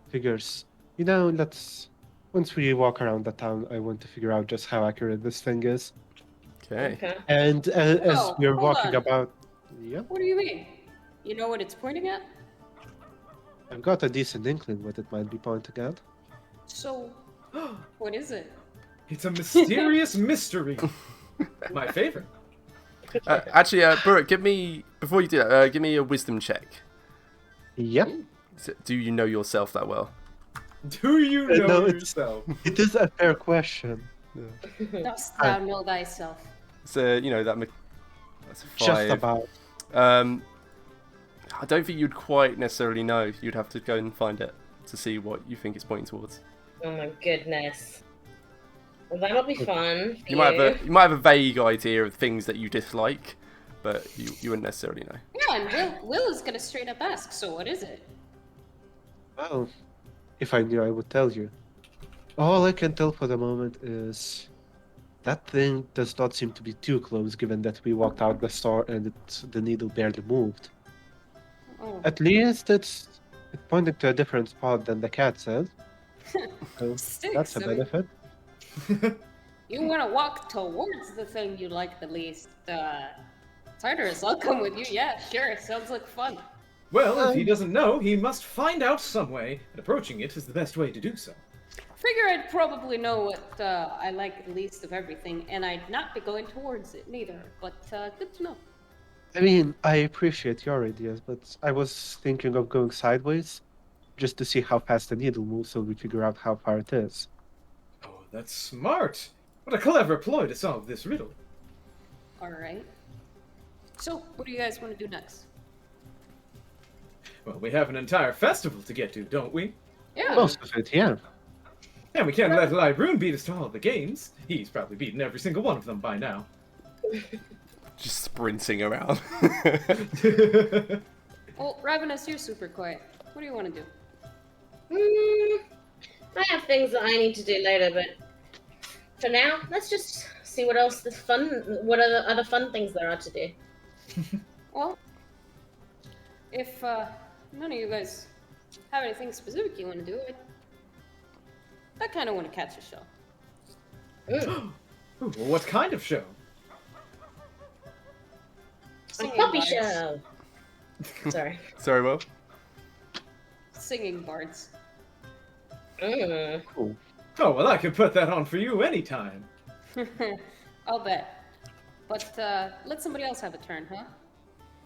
D: figures. You know, let's. Once we walk around the town, I want to figure out just how accurate this thing is.
A: Okay.
F: Okay.
D: And as
C: Oh,
D: we're
C: hold
D: walking
C: on.
D: about, yeah,
C: What do you mean? You know what it's pointing at?
D: I've got a decent inkling what it might be pointing at.
C: So, what is it?
B: It's a mysterious mystery. My favorite.
A: Actually, Burke, before you do that, give me a wisdom check.
D: Yep,
A: Do you know yourself that well?
B: Do you know
D: No, it's-
B: yourself?
D: it is a fair question.
C: Dost thou know thyself?
A: So that's a 5.
D: Just about.
A: I don't think you'd quite necessarily know. You'd have to go and find it to see what you think it's pointing towards.
F: Oh my goodness. Well, that'll be fun. For
A: You might have a vague idea of things that you dislike, but you wouldn't necessarily know.
C: Yeah, and Will is gonna straight up ask. So what is it?
D: Well, if I knew, I would tell you. All I can tell for the moment is that thing does not seem to be too close, given that we walked out the store and the needle barely moved.
C: Oh,
D: At least it's pointing to a different spot than the cat said. So
C: sticks.
D: that's a
C: I mean,
D: benefit.
C: you want to walk towards the thing you like the least. Tartarus, I'll come with you. Yeah, sure. Sounds like fun.
B: Well, if he doesn't know, he must find out some way, and approaching it is the best way to do so.
C: Figure I'd probably know what I like the least of everything, and I'd not be going towards it neither. But good to know.
D: I mean, I appreciate your ideas, but I was thinking of going sideways, just to see how fast the needle moves so we figure out how far it is.
B: Oh, that's smart. What a clever ploy to solve this riddle.
C: All right. So, what do you guys want to do next?
B: Well, we have an entire festival to get to, don't we?
C: Yeah.
D: Most of it, yeah.
B: And we can't let Lyroon beat us to all the games. He's probably beaten every single one of them by now.
A: Just sprinting around.
C: Well, Ravenous, you're super quiet. What do you want to do?
F: I have things that I need to do later, but for now, let's just see what else what other fun things there are to do.
C: Well, if none of you guys have anything specific you want to do, I kind of want to catch a show.
B: Ooh, what kind of show?
F: A
C: Singing
F: puppy
C: bards.
F: show. Sorry.
A: Sorry, Will.
C: Singing bards.
B: Oh, well, I could put that on for you anytime.
C: I'll bet. But let somebody else have a turn, huh?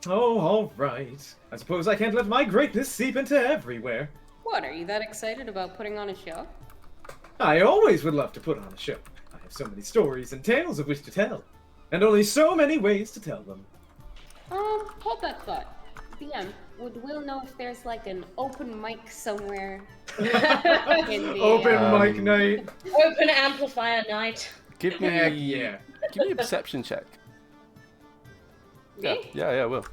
B: Oh, all right. I suppose I can't let my greatness seep into everywhere.
C: What, are you that excited about putting on a show?
B: I always would love to put on a show. I have so many stories and tales of which to tell, and only so many ways to tell them.
C: Hold that thought. DM, would Will know if there's like an open mic somewhere? In the,
B: Open mic night.
F: Open amplifier night.
A: Give me,
B: Heck yeah.
A: give me a perception check.
C: Me?
A: Yeah, Will.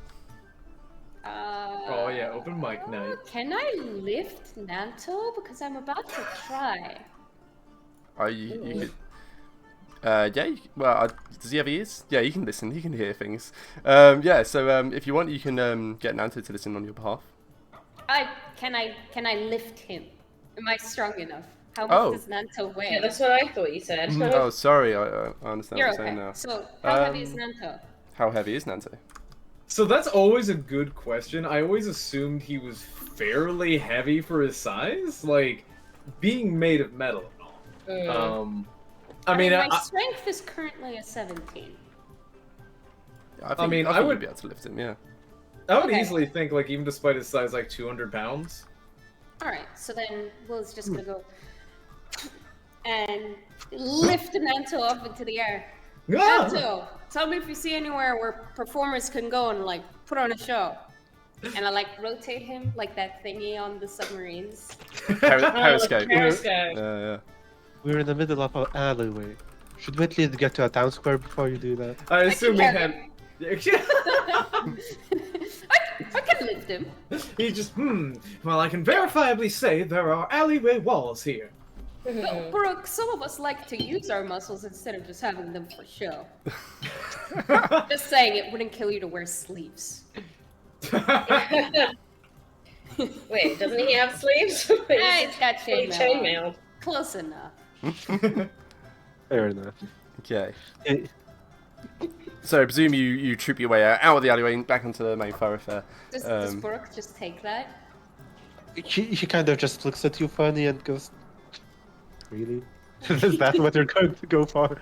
B: Oh yeah, open mic night.
C: Can I lift Nanto? Because I'm about to try.
A: Are you could. Yeah. Does he have ears? Yeah, you can listen. He can hear things. Yeah. So if you want, you can get Nanto to listen on your behalf.
C: Can I lift him? Am I strong enough? How
A: Oh.
C: much does Nanto weigh?
F: Yeah, that's what I thought you said.
A: Oh, sorry. I understand
C: You're
A: what you're saying
C: okay.
A: now.
C: So how heavy is
A: Um,
C: Nanto?
A: How heavy is Nanto?
B: So that's always a good question. I always assumed he was fairly heavy for his size, like being made of metal and all. I mean,
C: my strength is currently a 17.
A: I
B: I mean,
A: think
B: I
A: you'd
B: would-
A: be able to lift him. Yeah.
B: I would
C: Okay.
B: easily think, like, even despite his size, like 200 pounds.
C: Alright, so then Will's just gonna go and lift Nanto up into the air.
B: Ah!
C: Nanto, tell me if you see anywhere where performers can go and like put on a show. And I like rotate him like that thingy on the submarines.
A: Periscope.
F: Periscope.
A: Yeah.
D: We're in the middle of an alleyway. Should we at least get to a town square before you do that?
B: I assume he
C: carry
B: had.
C: I can lift him.
B: He just, well, I can verifiably say there are alleyway walls here.
C: No, Brooke, some of us like to use our muscles instead of just having them for show. Just saying, it wouldn't kill you to wear sleeves.
F: Wait, doesn't he have sleeves?
C: Hey, it's got
F: Fully
C: chainmail.
F: chainmailed.
C: Close enough.
D: Fair enough.
A: Okay.
D: Eh,
A: So I presume you troop your way out of the alleyway and back onto the main thoroughfare.
C: Does Brooke just take that?
D: He kind of just looks at you funny and goes, "Really? Is that what you're going to go for?"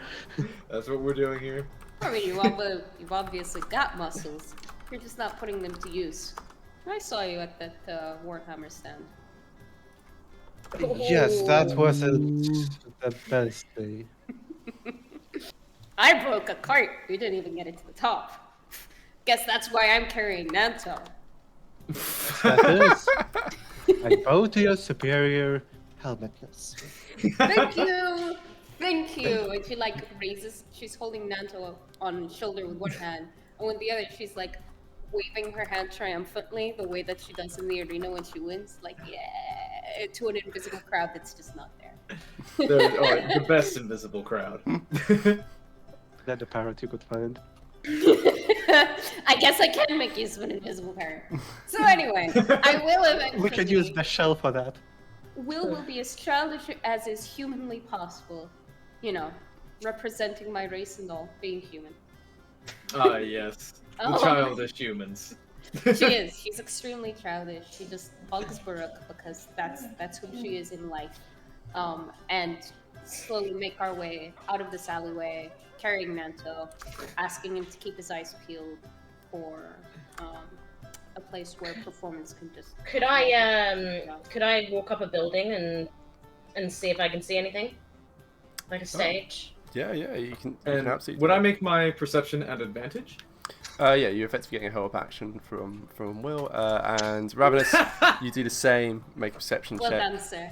B: That's what we're doing here.
C: I mean, you've obviously got muscles. You're just not putting them to use. I saw you at that Warhammer stand.
D: Yes, that wasn't the best day.
C: I broke a cart. We didn't even get it to the top. Guess that's why I'm carrying Nanto.
D: That is. I bow to your superior helmetness.
C: Thank you. Thank you. And she like raises. She's holding Nanto on his shoulder with one hand, and with the other, she's like waving her hand triumphantly, the way that she does in the arena when she wins. Like, yeah, to an invisible crowd that's just not there.
B: The best invisible crowd.
D: That the parrot you could find.
C: I guess I can make use of an invisible parrot. So anyway, I will eventually.
D: We could use the shell for that.
C: Will be as childish as is humanly possible. You know, representing my race and all, being human.
B: Ah, yes. The
C: Oh.
B: childish humans.
C: She is. She's extremely childish. She just bugs Baruch because that's who she is in life. And slowly make our way out of this alleyway, carrying Nanto, asking him to keep his eyes peeled for a place where performance can just.
F: Could I walk up a building and see if I can see anything? Like a stage?
A: Yeah, you can
B: And
A: absolutely.
B: would I make my perception at advantage?
A: Yeah, you're effectively getting a help action from Will, and Ravenous, you do the same. Make a perception
C: Well
A: check.
C: done, sir.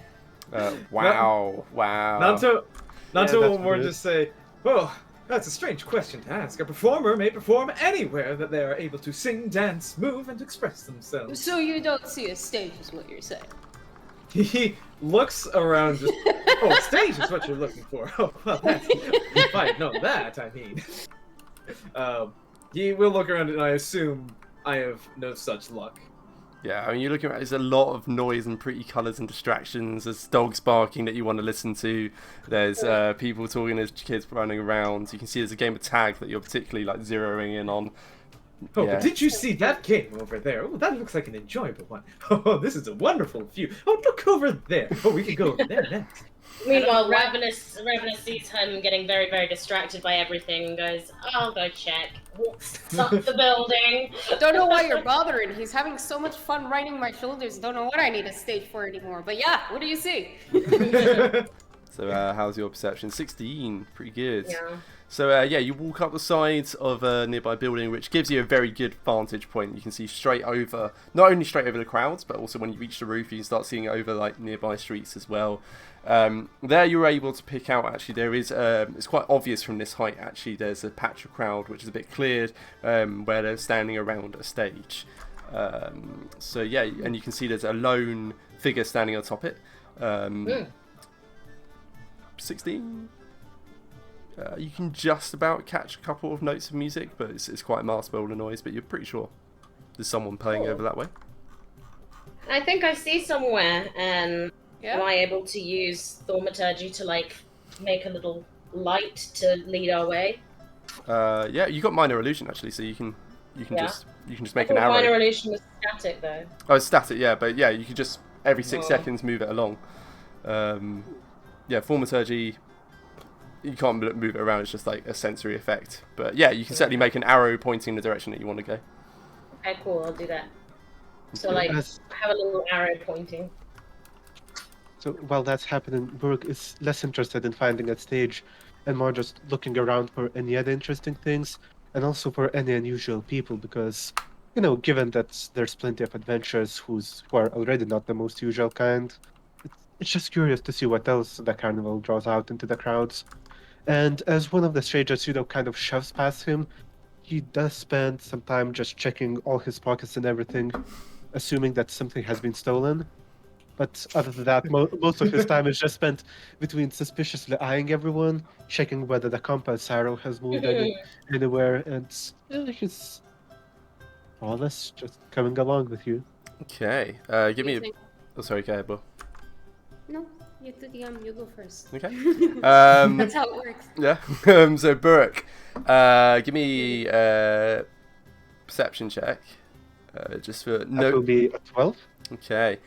A: Wow.
B: Not to
D: that's
B: more
D: good.
B: just say, oh, that's a strange question to ask. A performer may perform anywhere that they are able to sing, dance, move, and express themselves.
C: So you don't see a stage, is what you're saying.
B: He looks around just, oh, stage is what you're looking for. Oh, well, that's, if I know that, I mean. He will look around and I assume I have no such luck.
A: Yeah, I mean, you're looking at there's a lot of noise and pretty colours and distractions. There's dogs barking that you want to listen to. There's people talking. There's kids running around. You can see there's a game of tag that you're particularly like zeroing in on.
B: Oh,
A: Yeah.
B: but did you see that game over there? Oh, that looks like an enjoyable one. Oh, this is a wonderful view. Oh, look over there. Oh, we can go over there next.
F: Meanwhile, Ravenous sees him getting very, very distracted by everything and goes, I'll go check. Walks up the building.
C: Don't know why you're bothering. He's having so much fun riding my shoulders. Don't know what I need a stage for anymore. But yeah, what do you see?
A: So how's your perception? 16, pretty good.
F: Yeah.
A: So yeah, you walk up the sides of a nearby building, which gives you a very good vantage point. You can see straight over, not only straight over the crowds, but also when you reach the roof, you can start seeing over like nearby streets as well. There you're able to pick out, actually, there is, it's quite obvious from this height, actually, there's a patch of crowd which is a bit cleared, where they're standing around a stage. So yeah, and you can see there's a lone figure standing on top it. 16. You can just about catch a couple of notes of music, but it's quite masked by all the noise, but you're pretty sure there's someone playing over that way.
F: I think I see somewhere,
C: Yeah.
F: am I able to use thaumaturgy to, like, make a little light to lead our way?
A: Yeah, you got minor illusion actually, so you can
F: Yeah.
A: just make an
F: I thought
A: arrow.
F: minor illusion was static, though.
A: Oh, it's static, yeah, but yeah, you could just every 6
F: Oh.
A: seconds move it along. Yeah, thaumaturgy, you can't move it around. It's just like a sensory effect. But yeah, you can certainly make an arrow pointing the direction that you want to go.
F: Okay, cool, I'll do that. So,
A: Okay.
F: like,
D: As-
F: have a little arrow pointing.
D: So while that's happening, Burke is less interested in finding a stage and more just looking around for any other interesting things and also for any unusual people because, you know, given that there's plenty of adventurers who are already not the most usual kind, it's just curious to see what else the carnival draws out into the crowds. And as one of the strangers, you know, kind of shoves past him, he does spend some time just checking all his pockets and everything, assuming that something has been stolen. But other than that, most of his time is just spent between suspiciously eyeing everyone, checking whether the compass arrow has moved anywhere, and he's more or less just coming along with you.
A: Okay, give me. Oh, sorry, go ahead, Will.
C: No, you do you go first.
A: Okay.
C: That's how it works.
A: Yeah. So Burke, give me a perception check. Just for
D: That will be a 12.
A: Okay.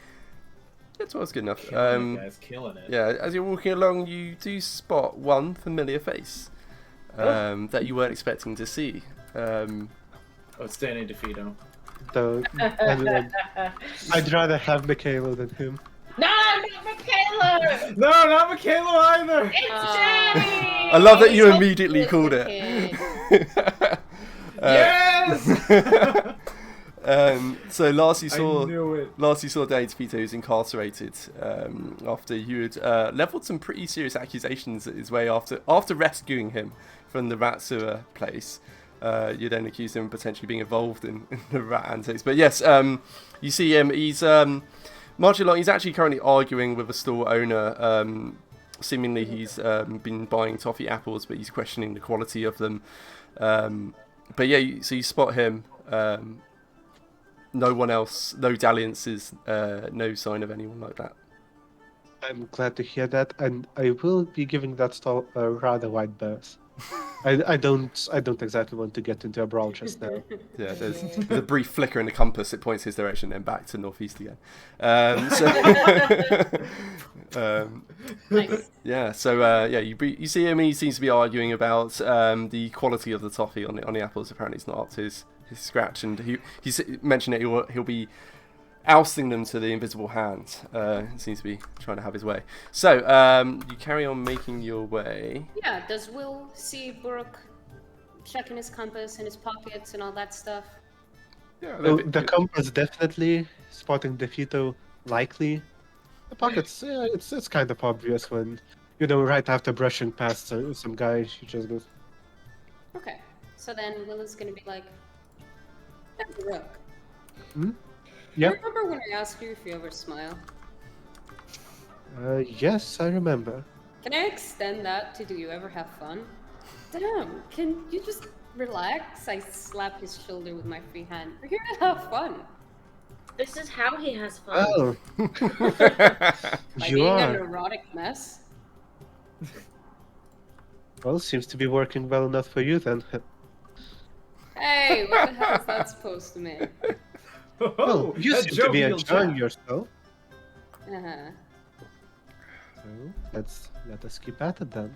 A: Yeah, 12's good enough.
B: Killing it, guys, killing it.
A: Yeah, as you're walking along, you do spot one familiar face that you weren't expecting to see.
B: Oh, it's Danny DeVito.
D: So, and, I'd rather have Michaela than him.
F: No, not Michaela!
B: No, not Michaela either!
F: It's Danny!
A: I love that you
C: He's
A: immediately called it.
B: Yes!
A: So last you
B: I
A: saw
B: knew it.
A: Danny DeVito was incarcerated after you had leveled some pretty serious accusations at his way after rescuing him from the rat sewer place. You then accused him of potentially being involved in the rat antics. But yes, you see him. He's marching along. He's actually currently arguing with a store owner. Seemingly he's been buying toffee apples, but he's questioning the quality of them. But yeah, so you spot him. No one else, no dalliances, no sign of anyone like that.
D: I'm glad to hear that, and I will be giving that stall a rather wide berth. I don't exactly want to get into a brawl just now.
A: Yeah, there's a brief flicker in the compass. It points his direction, then back to northeast again.
C: Nice.
A: Yeah, so yeah, you see him. He seems to be arguing about the quality of the toffee on the apples. Apparently, it's not up to his scratch, and he mentioned that he'll be ousting them to the invisible hand. Seems to be trying to have his way. So you carry on making your way.
C: Yeah, does Will see Brooke checking his compass and his pockets and all that stuff?
A: Yeah,
D: So the compass definitely, spotting DeVito likely. The pockets, yeah, it's kind of obvious when, you know, right after brushing past some guy, she just goes,
C: Okay. So then Willa's gonna be like, "Hey, Rook.
D: Yep.
C: Remember when I asked you if you ever smile?
D: Yes, I remember.
C: Can I extend that to do you ever have fun? Damn, can you just relax? I slap his shoulder with my free hand. We're here to have fun.
F: This is how he has fun.
D: Oh,
C: By
D: you
C: being a
D: are.
C: neurotic mess.
D: Well, seems to be working well enough for you then.
C: Hey, what the hell is that supposed to mean?
D: Well,
B: Oh,
D: you
B: a
D: seem to be
B: jovial
D: enjoying
B: chap.
D: yourself.
C: Uh-huh.
D: So let us keep at it then.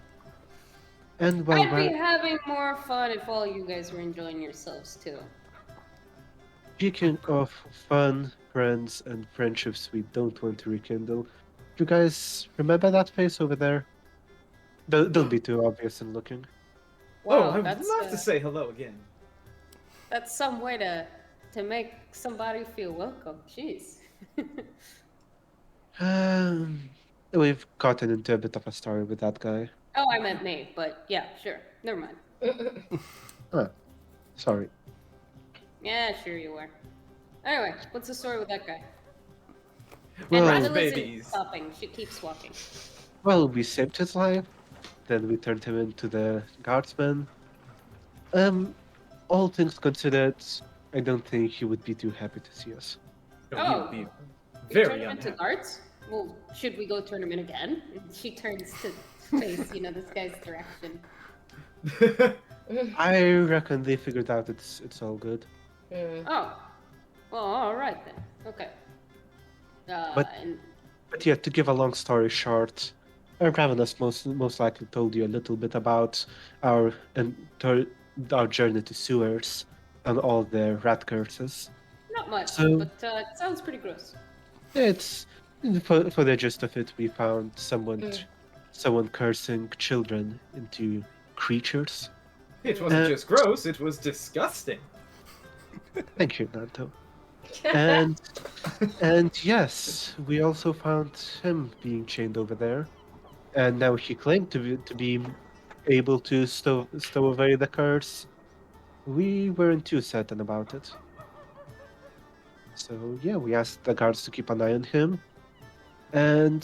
D: And well,
C: I'd be having more fun if all you guys were enjoying yourselves too.
D: speaking of fun, friends, and friendships we don't want to rekindle, you guys remember that face over there? Don't be too obvious in looking.
B: Oh,
C: Wow,
B: I would
C: that's
B: love to say hello again.
C: that's some way to make somebody feel welcome. Jeez.
D: We've gotten into a bit of a story with that guy.
C: Oh, I meant me, but yeah, sure. Never mind.
D: Sorry.
C: Yeah, sure you were. Anyway, what's the story with that guy?
D: Well,
C: and Willa's
B: babies.
C: stopping. She keeps walking.
D: well, we saved his life. Then we turned him into the guardsman. All things considered, I don't think he would be too happy to see us.
B: Oh, he'll be
C: You
B: very
C: turn him into
B: unhappy.
C: guards? Well, should we go turn him in again? And she turns to face, this guy's direction.
D: I reckon they figured out it's all good.
C: Oh. Well, alright then. Okay.
D: But-
C: and
D: But yeah, to give a long story short, Ravenous most likely told you a little bit about our our journey to sewers and all the rat curses.
C: not much,
D: So-
C: but it sounds pretty gross.
D: It's for the gist of it, we found someone cursing children into creatures.
B: It wasn't
D: Uh,
B: just gross, it was disgusting.
D: Thank you, Nanto. And yes, we also found him being chained over there, and now he claimed to be able to stow away the curse. We weren't too certain about it. So yeah, we asked the guards to keep an eye on him, and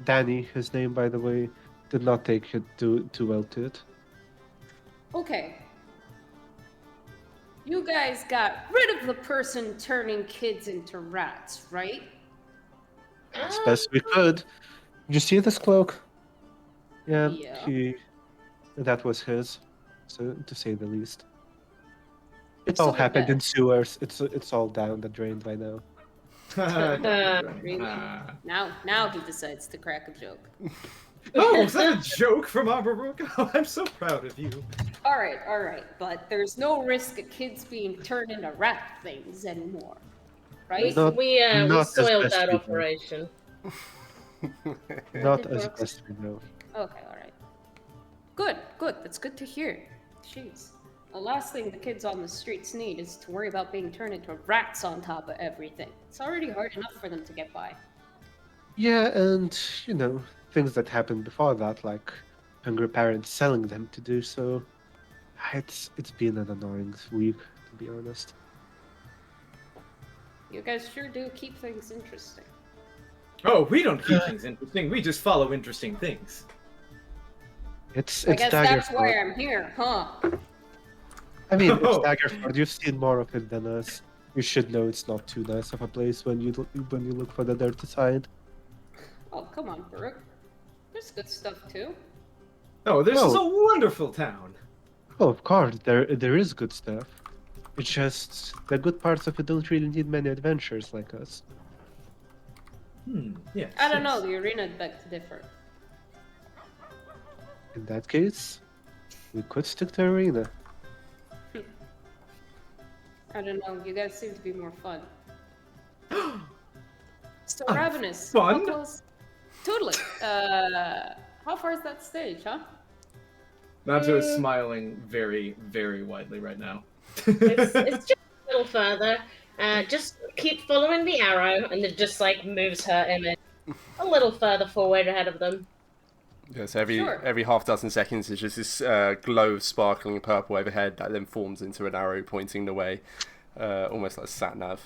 D: Danny, his name by the way, did not take it too well to it.
C: Okay. You guys got rid of the person turning kids into rats, right?
D: As best we could. Did you see this cloak? Yeah,
C: Yeah.
D: that was his, so to say the least. It
C: So
D: all
C: the
D: happened
C: bed.
D: in sewers. It's all down the drain by now.
C: Really?
B: Ah.
C: Now he decides to crack a joke.
B: Oh, was that a joke from Arborrook? Oh, I'm so proud of you.
C: Alright, but there's no risk of kids being turned into rat things anymore. Right?
D: Not-
F: we
D: not as
F: soiled
D: best
F: that
D: we know.
F: operation.
D: Not
C: did
D: as
C: Brooks-
D: best we know.
C: Okay, alright. Good. That's good to hear. Jeez. The last thing the kids on the streets need is to worry about being turned into rats on top of everything. It's already hard enough for them to get by.
D: Yeah, and things that happened before that, like hungry parents selling them to do so. It's been an annoying week, to be honest.
C: You guys sure do keep things interesting.
B: Oh, we don't keep things interesting, we just follow interesting things.
D: It's
C: I guess that's why
D: Daggerford.
C: I'm here, huh?
D: I mean, it's
B: Oh.
D: Daggerford. You've seen more of it than us. You should know it's not too nice of a place when you look for the dirty side.
C: Oh, come on, Baruch. There's good stuff too.
B: Oh, this is a
D: Oh.
B: wonderful town.
D: Oh, of course, there is good stuff. It's just the good parts of it don't really need many adventures like us.
B: Yes.
C: I don't know,
B: yes.
C: the arena begs to differ.
D: In that case, we could stick to arena.
C: I don't know, you guys seem to be more fun. So
B: I'm
C: Ravenous.
B: fun?
C: How close? Totally. How far is that stage, huh?
B: Nato is smiling very, very widely right now.
F: It's just a little further. Just keep following the arrow, and it just like moves her image a little further forward ahead of them.
A: Yeah, so
C: Sure.
A: every half dozen seconds, there's just this glow of sparkling purple overhead that then forms into an arrow pointing the way, almost like a sat nav.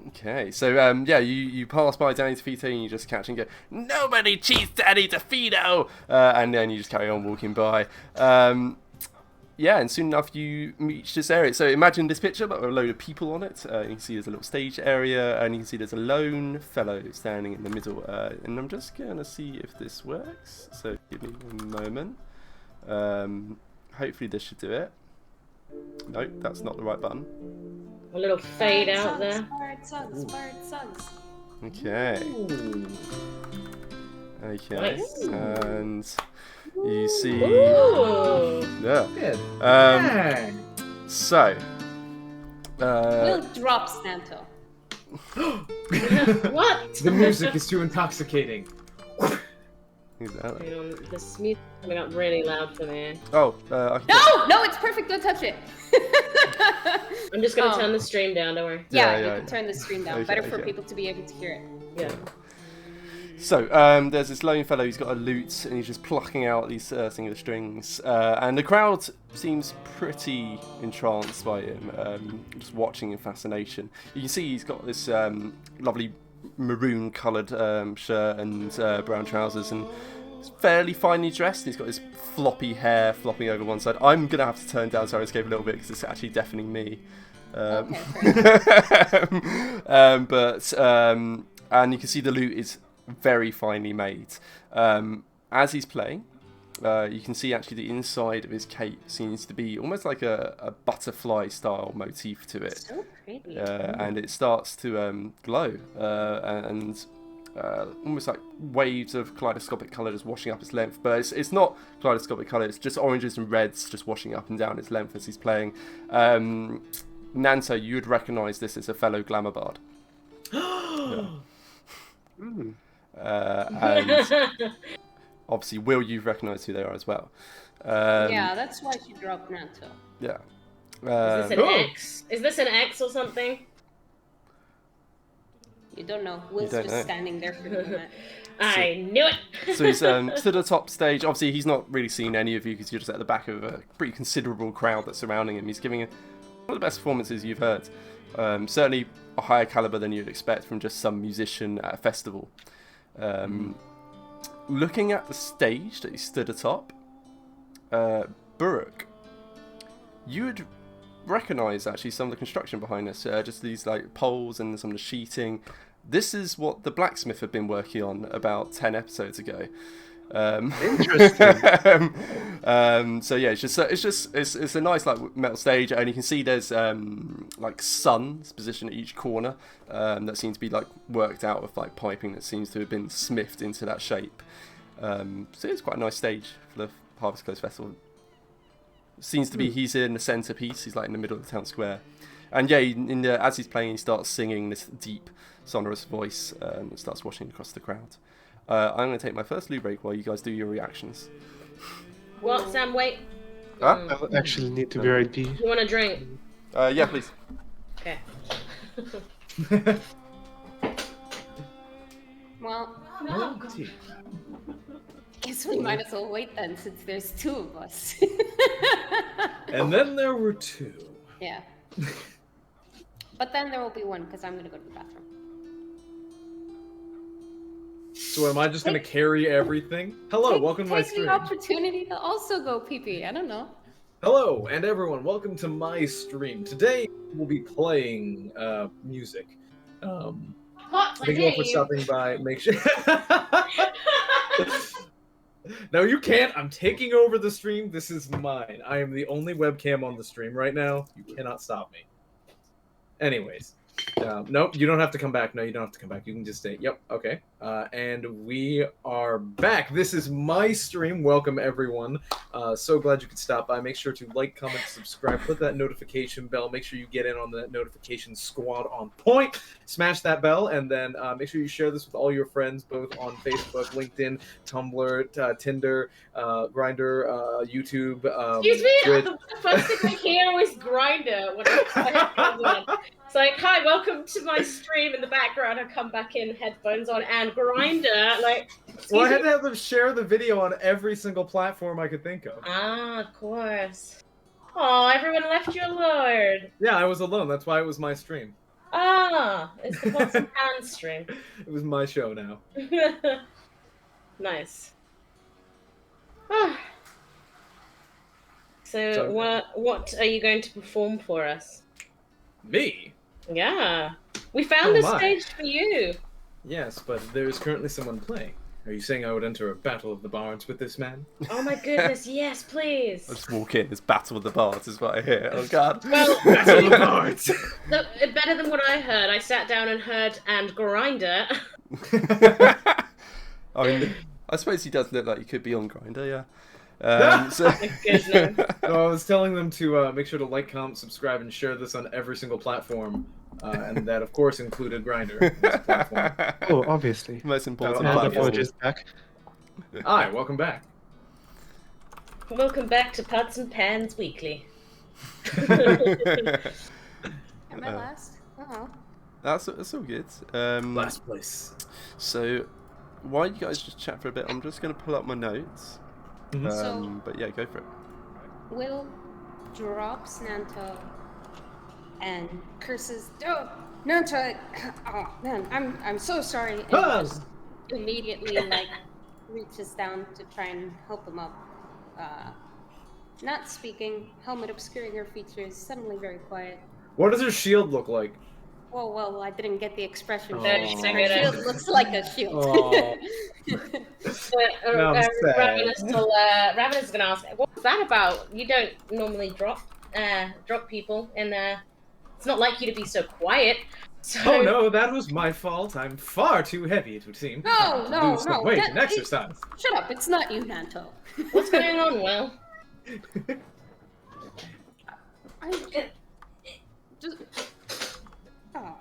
A: Okay, so yeah, you pass by Danny DeVito and you just catch and go, "Nobody cheats Danny DeVito!" And then you just carry on walking by. Yeah, and soon enough you reach this area. So imagine this picture, but with a load of people on it. You can see there's a little stage area, and you can see there's a lone fellow standing in the middle. And I'm just going to see if this works. So give me a moment. Hopefully this should do it. Nope, that's not the right button.
F: A little fade out there.
C: Bird sucks.
A: Okay.
B: Ooh.
A: Okay.
F: Nice.
A: And you see...
F: Ooh.
A: Yeah.
B: Good.
A: Um, so...
C: We'll drop Santo.
F: What?
B: The music is too intoxicating.
A: Exactly.
F: Hang on, this music's coming up really loud for me.
A: Oh, I can...
C: No, it's perfect. Don't touch it.
F: I'm just gonna turn the stream down, don't worry.
C: Yeah,
A: Yeah,
C: you can turn the screen down.
A: Okay,
C: Better for
A: okay.
C: people to be able to hear it.
F: Yeah.
A: So, there's this lone fellow who's got a lute, and he's just plucking out these singular strings, and the crowd seems pretty entranced by him, just watching in fascination. You can see he's got this lovely maroon-coloured shirt and brown trousers, and he's fairly finely dressed. He's got his floppy hair flopping over one side. I'm going to have to turn down Syrinscape a little bit, because it's actually deafening me.
C: Okay, fair enough.
A: And you can see the lute is very finely made. As he's playing, you can see actually the inside of his cape seems to be almost like a butterfly style motif to it,
C: So pretty.
A: and it starts to glow and almost like waves of kaleidoscopic colour just washing up its length, but it's not kaleidoscopic colour, it's just oranges and reds just washing up and down its length as he's playing. Nanto, you would recognise this as a fellow glamour bard. Yeah. And obviously, Will, you've recognised who they are as well.
C: Yeah, that's why she dropped Nanto.
A: Yeah.
F: Is this an X? Is this an X or something?
C: You don't know. Will's
A: don't
C: just
A: know.
C: standing there for the moment.
F: I knew it!
A: So he's to the top stage. Obviously, he's not really seen any of you because you're just at the back of a pretty considerable crowd that's surrounding him. He's giving one of the best performances you've heard. Certainly a higher caliber than you'd expect from just some musician at a festival. Looking at the stage that he stood atop, Buruk, you would recognise actually some of the construction behind us. Just these like poles and some of the sheeting. This is what the blacksmith had been working on about 10 episodes ago.
D: Interesting.
A: So yeah, it's a nice like metal stage, and you can see there's like suns positioned at each corner that seem to be like worked out with like piping that seems to have been smithed into that shape. So it's quite a nice stage for the Harvest Close Festival. Seems to be he's in the centerpiece. He's like in the middle of the town square, and yeah, as he's playing, he starts singing this deep, sonorous voice that starts washing across the crowd. I'm going to take my first loo break while you guys do your reactions.
F: What, Sam? Wait.
A: Huh?
D: I'll actually need to be right B.
F: You want a drink?
A: Yeah, please.
F: Okay.
C: Well,
B: Oh, gee.
C: guess we might as well wait then, since there's two of us.
B: And then there were two.
C: Yeah. But then there will be one, because I'm going to go to the bathroom.
B: So am I just gonna carry everything? Hello, welcome to my
C: Take
B: stream.
C: the opportunity to also go pee-pee. I don't know.
B: Hello, and everyone, welcome to my stream. Today we'll be playing music.
F: What?
B: Thank you all for stopping by. Make sure. No, you can't. I'm taking over the stream. This is mine. I am the only webcam on the stream right now. You cannot stop me. Anyways. Nope, you don't have to come back. No, you don't have to come back. You can just stay. Yep, okay. And we are back. This is my stream. Welcome, everyone. So glad you could stop by. Make sure to like, comment, subscribe, click that notification bell. Make sure you get in on the notification squad on point. Smash that bell, and then make sure you share this with all your friends, both on Facebook, LinkedIn, Tumblr, Tinder, Grindr, YouTube.
F: Excuse me?
B: Twitch.
F: The first thing I hear is Grinder when I It's like, hi, welcome to my stream. In the background, I come back in, headphones on, and Grinder. Like,
B: Well, I had to have them share the video on every single platform I could think of.
F: Ah, of course. Oh, everyone left you alone.
B: Yeah, I was alone. That's why it was my stream.
F: Ah, it's the Pots and Pans stream.
B: It was my show now.
F: Nice. Ah. So, what are you going to perform for us?
B: Me?
F: Yeah. We found
B: Oh
F: the
B: my.
F: stage for you.
B: Yes, but there is currently someone playing. Are you saying I would enter a battle of the bards with this man?
F: Oh my goodness, yes, please.
A: I just walk in. It's battle with the bards is what I hear. Oh god.
F: Well,
B: Battle of the bards!
F: better than what I heard. I sat down and heard and Grinder.
A: I mean, I suppose he does look like he could be on Grinder, yeah. So...
F: Goodness.
B: No, I was telling them to make sure to like, comment, subscribe, and share this on every single platform. And that, of course, included Grindr as a platform.
D: Oh, obviously.
A: Most important
B: Oh,
D: And the
A: platform.
D: Forge is back.
B: Hi, welcome back.
F: Welcome back to Pots and Pans Weekly.
C: Am I last? Uh-huh.
A: That's all good.
B: Last place.
A: So, while you guys just chat for a bit, I'm just going to pull up my notes.
B: Mhm.
A: But yeah, go for it.
C: Will drops Nanta and curses. Oh, Nanta! Oh man, I'm so sorry. And
B: Ah!
C: just immediately like reaches down to try and help him up. Not speaking, helmet obscuring her features. Suddenly very quiet.
B: What does her shield look like?
C: Well, I didn't get the expression.
B: Oh.
C: Her shield looks like a shield.
B: Oh. No, I'm sad.
F: Ravenous is gonna ask, what's that about? You don't normally drop people in there. It's not like you to be so quiet. So...
B: Oh no, that was my fault. I'm far too heavy, it would seem.
C: No,
B: To lose some weight
C: that-
B: and exercise.
C: Shut up! It's not you, Nanto.
F: What's going on, Will?
C: I just. Oh.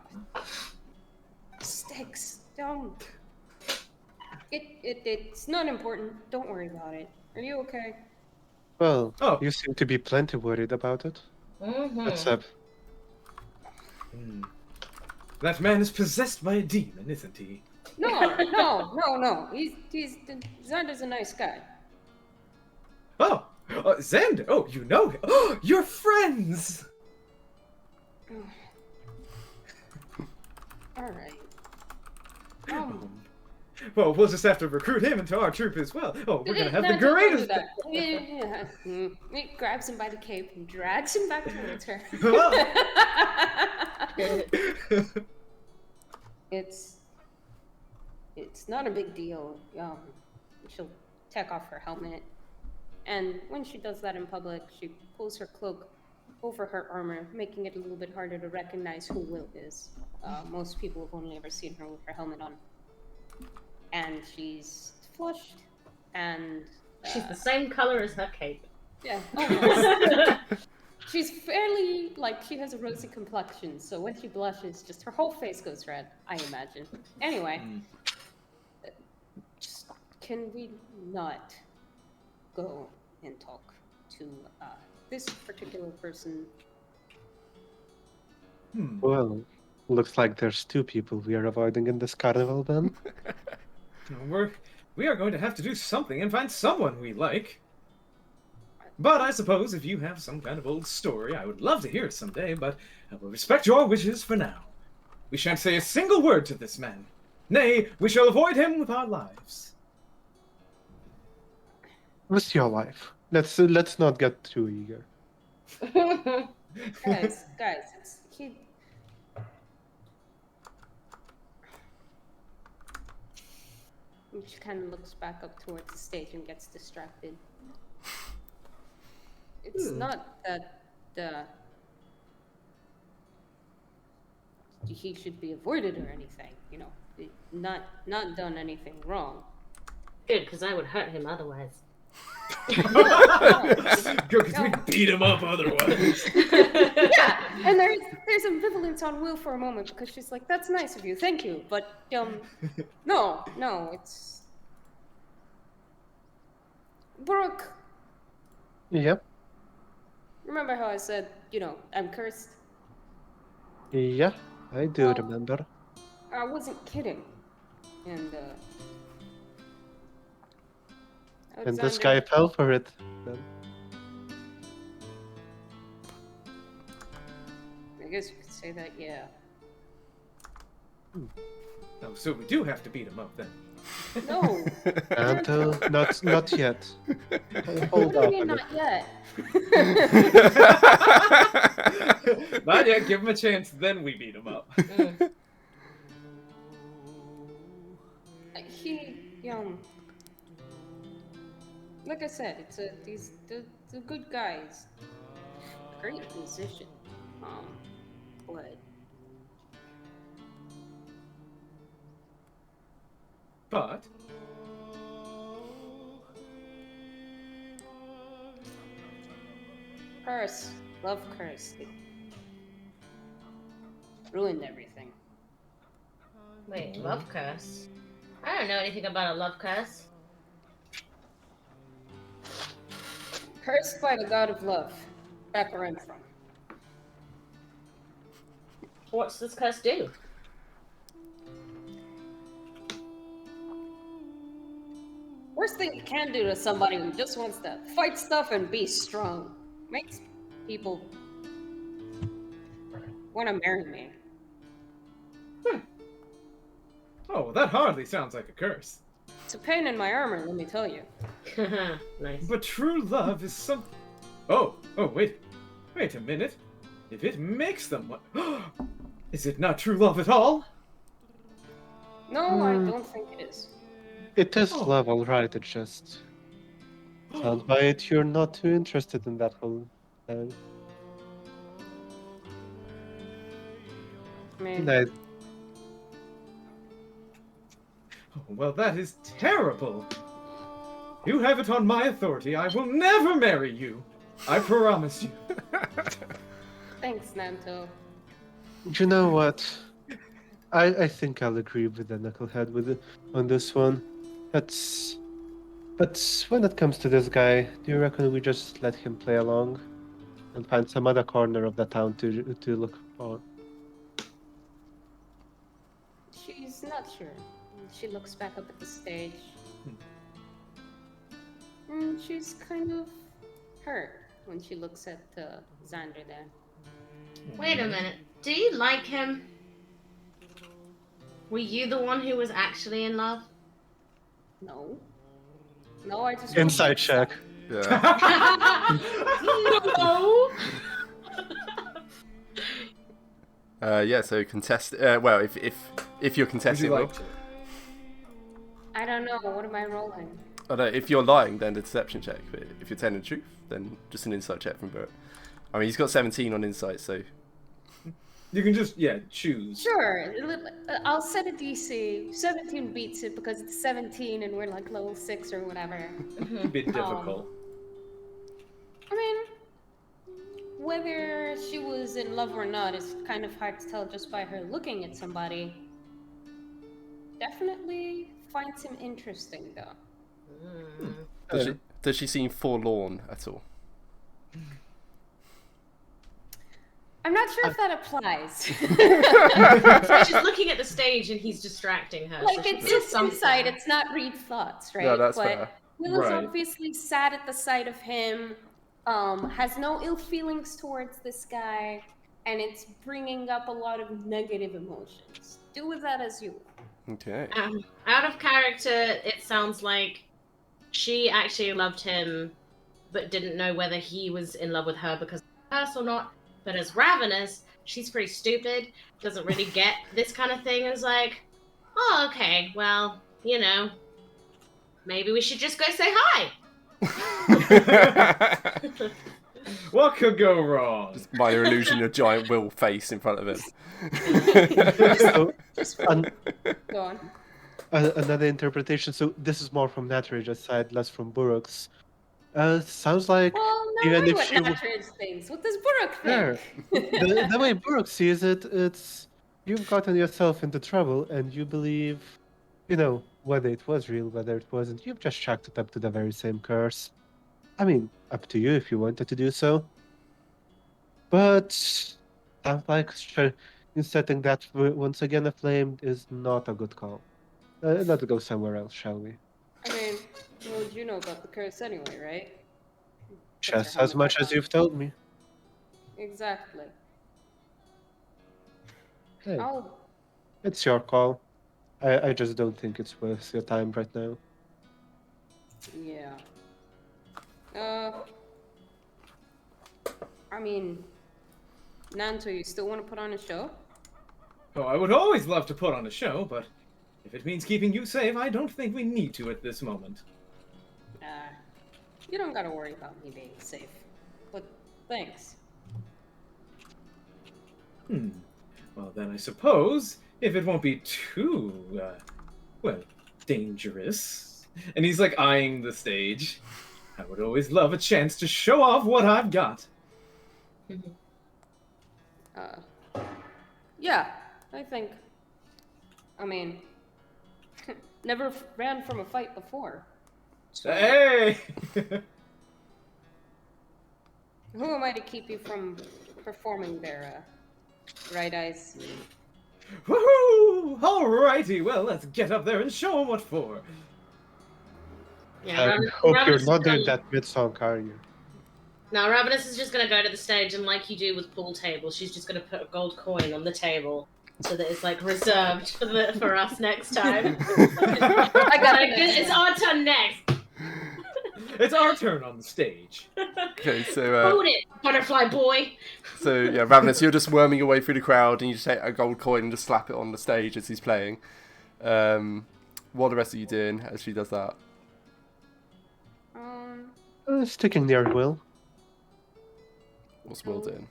C: Sticks. Don't. It's not important. Don't worry about it. Are you okay?
D: Well,
B: Oh.
D: you seem to be plenty worried about it. What's up?
B: That man is possessed by a demon, isn't he?
C: No. He's Xander's a nice guy.
B: Oh, Xander. Oh, you know him. Oh, you're friends.
C: All right.
B: Well, we'll just have to recruit him into our troop as well. Oh, we're gonna have the
C: Nanto, don't
B: greatest.
C: do that. Yeah. He grabs him by the cape and drags him back towards her. It's not a big deal. She'll take off her helmet, and when she does that in public, she pulls her cloak over her armor, making it a little bit harder to recognize who Will is. Most people have only ever seen her with her helmet on, and she's flushed, and
F: She's the same color as her cape.
C: yeah. Almost. She's fairly, she has a rosy complexion, so when she blushes, just her whole face goes red, I imagine. Anyway, just, can we not go and talk to this particular person?
D: Well, looks like there's two people we are avoiding in this carnival then.
B: We are going to have to do something and find someone we like. But I suppose if you have some kind of old story, I would love to hear it someday, but I will respect your wishes for now. We shan't say a single word to this man. Nay, we shall avoid him with our lives.
D: What's your life? Let's not get too eager.
C: Guys, he... She kind of looks back up towards the stage and gets distracted. It's not that he should be avoided or anything. You know, not done anything wrong.
F: Good, because I would hurt him otherwise.
B: Good, because we beat him up otherwise.
C: Yeah, and there's ambivalence on Will for a moment because she's like, "That's nice of you, thank you," but no, it's Brooke.
D: Yep.
C: Remember how I said, I'm cursed?
D: Yeah, I do
C: Well,
D: remember.
C: I wasn't kidding, and
D: And this
C: Alexander-
D: guy fell for it. Then.
C: I guess you could say that, yeah.
B: Oh, so we do have to beat him up then.
C: No.
D: Until not yet. Hold
C: What do
D: up
C: you
D: a
C: mean
D: bit.
C: not yet?
B: Not yet. Give him a chance, then we beat him up.
C: Like I said, the good guys. Great musician. But
B: But
C: love curse. It ruined everything.
F: Wait, love curse? I don't know anything about a love curse.
C: Cursed by the god of love. Back where I'm from.
F: What's this curse do?
C: Worst thing you can do to somebody who just wants to fight stuff and be strong. Makes people want to marry me.
B: oh, that hardly sounds like a curse.
C: It's a pain in my armor, let me tell you.
F: Nice.
B: But true love is some. Oh, wait a minute. If it makes them, is it not true love at all?
C: No, I don't think it is.
D: It is
B: Oh.
D: love, alright. It just sounds by it you're not too interested in that whole thing.
C: I mean,
D: Nice.
B: Oh, well, that is terrible. You have it on my authority. I will never marry you. I promise you.
C: thanks, Nanto.
D: You know what? I think I'll agree with the knucklehead on this one. But when it comes to this guy, do you reckon we just let him play along and find some other corner of the town to look for?
C: She's not sure. She looks back up at the stage. She's kind of hurt when she looks at Xander there.
F: Wait a minute. Do you like him? Were you the one who was actually in love?
C: No. No, I just...
D: Inside check.
A: Yeah.
F: No!
A: Yeah. So contest. Well, if you're
B: Would
A: contesting,
B: you like
A: Will,
B: to?
C: I don't know. What am I rolling?
A: I don't know, if you're lying, then the deception check. But if you're telling the truth, then just an insight check from Bert. I mean, he's got 17 on insight, so
B: You can just, choose.
C: Sure. I'll set a DC. 17 beats it because it's 17 and we're like level 6 or whatever.
B: A bit difficult.
C: I mean, whether she was in love or not is kind of hard to tell just by her looking at somebody. Definitely finds him interesting, though.
A: does she seem forlorn at all?
C: I'm not sure if that applies.
F: So she's looking at the stage and he's distracting her.
C: Like,
F: so she
C: it's
F: feels
C: just
F: something.
C: insight, it's not read thoughts, right?
A: No, that's
C: but
A: fair.
C: Will is
B: Right.
C: obviously sad at the sight of him, has no ill feelings towards this guy, and it's bringing up a lot of negative emotions. Do with that as you will.
A: Okay.
F: Out of character, it sounds like she actually loved him, but didn't know whether he was in love with her because of the curse or not. But as Ravenous, she's pretty stupid, doesn't really get this kind of thing, and is like, oh, okay, well, maybe we should just go say hi.
B: What could go wrong?
A: Just minor illusion, a giant Will face in front of him.
D: So,
C: Go on.
D: another interpretation. So this is more from Natteridge's side, less from Burrock's. Sounds like
C: Well, no,
D: even
C: I
D: if
C: what
D: she
C: Natridge thinks. What does Burrock
D: Sure.
C: think?
D: the way Burrock sees it, it's you've gotten yourself into trouble and you believe, whether it was real, whether it wasn't, you've just chalked it up to the very same curse. I mean, up to you if you wanted to do so. But sounds like setting that once again aflame is not a good call. Let's go somewhere else, shall we?
C: I mean, what would you know about the curse anyway, right?
D: Just as much as you've told me.
C: Exactly.
D: Hey,
C: Oh,
D: it's your call. I just don't think it's worth your time right now.
C: yeah. I mean, Nanto, you still want to put on a show?
B: Oh, I would always love to put on a show, but if it means keeping you safe, I don't think we need to at this moment.
C: You don't gotta worry about me being safe. But thanks.
B: Well, then I suppose, if it won't be too, dangerous. And he's like eyeing the stage. I would always love a chance to show off what I've got.
C: Yeah, I mean, never ran from a fight before. So
B: Hey!
C: who am I to keep you from performing there, Right Eyes?
B: Woohoo! Alrighty, well, let's get up there and show him what for.
F: Yeah,
D: I hope you're
F: Ravenous
D: not
F: is
D: doing
F: gonna-
D: that mid-song, are you?
F: No, Ravenous is just gonna go to the stage and, like you do with pool tables, she's just gonna put a gold coin on the table so that it's like reserved for us next time.
C: I got it.
F: It's our turn next.
B: It's our turn on the stage.
A: Okay, so
F: Hold it, butterfly boy.
A: yeah, Ravenous, you're just worming your way through the crowd, and you just take a gold coin and just slap it on the stage as he's playing. What are the rest of you doing as she does that?
D: Sticking near Will.
A: What's Will doing?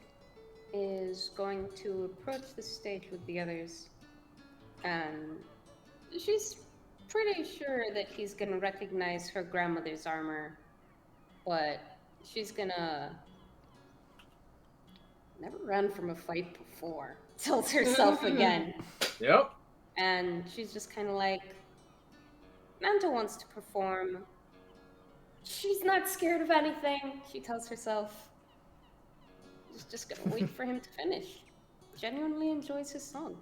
C: Is going to approach the stage with the others, and she's pretty sure that he's gonna recognize her grandmother's armor, but she's gonna never run from a fight before. Tells herself again,
B: Yep.
C: and she's just kind of like, Manta wants to perform. She's not scared of anything. She tells herself. She's just gonna wait for him to finish. Genuinely enjoys his song.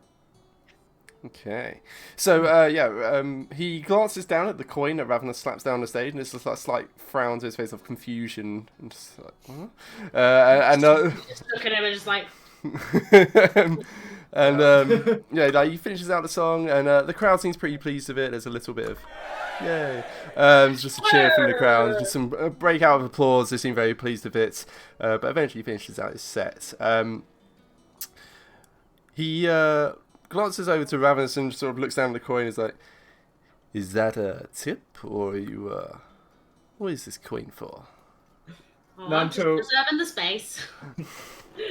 A: Okay. So, he glances down at the coin that Ravenous slaps down the stage, and it's just like a slight frown to his face of confusion. And just like, what?
F: Just look at him and just like,
A: he finishes out the song, and the crowd seems pretty pleased with it. There's a little bit of yay. It's just a cheer from the crowd, just some breakout of applause. They seem very pleased with it, but eventually finishes out his set. He glances over to Ravenous and sort of looks down at the coin and is like, is that a tip, or are you, what is this coin for?
F: oh, I'm just
B: Nanto-
F: preserving the space.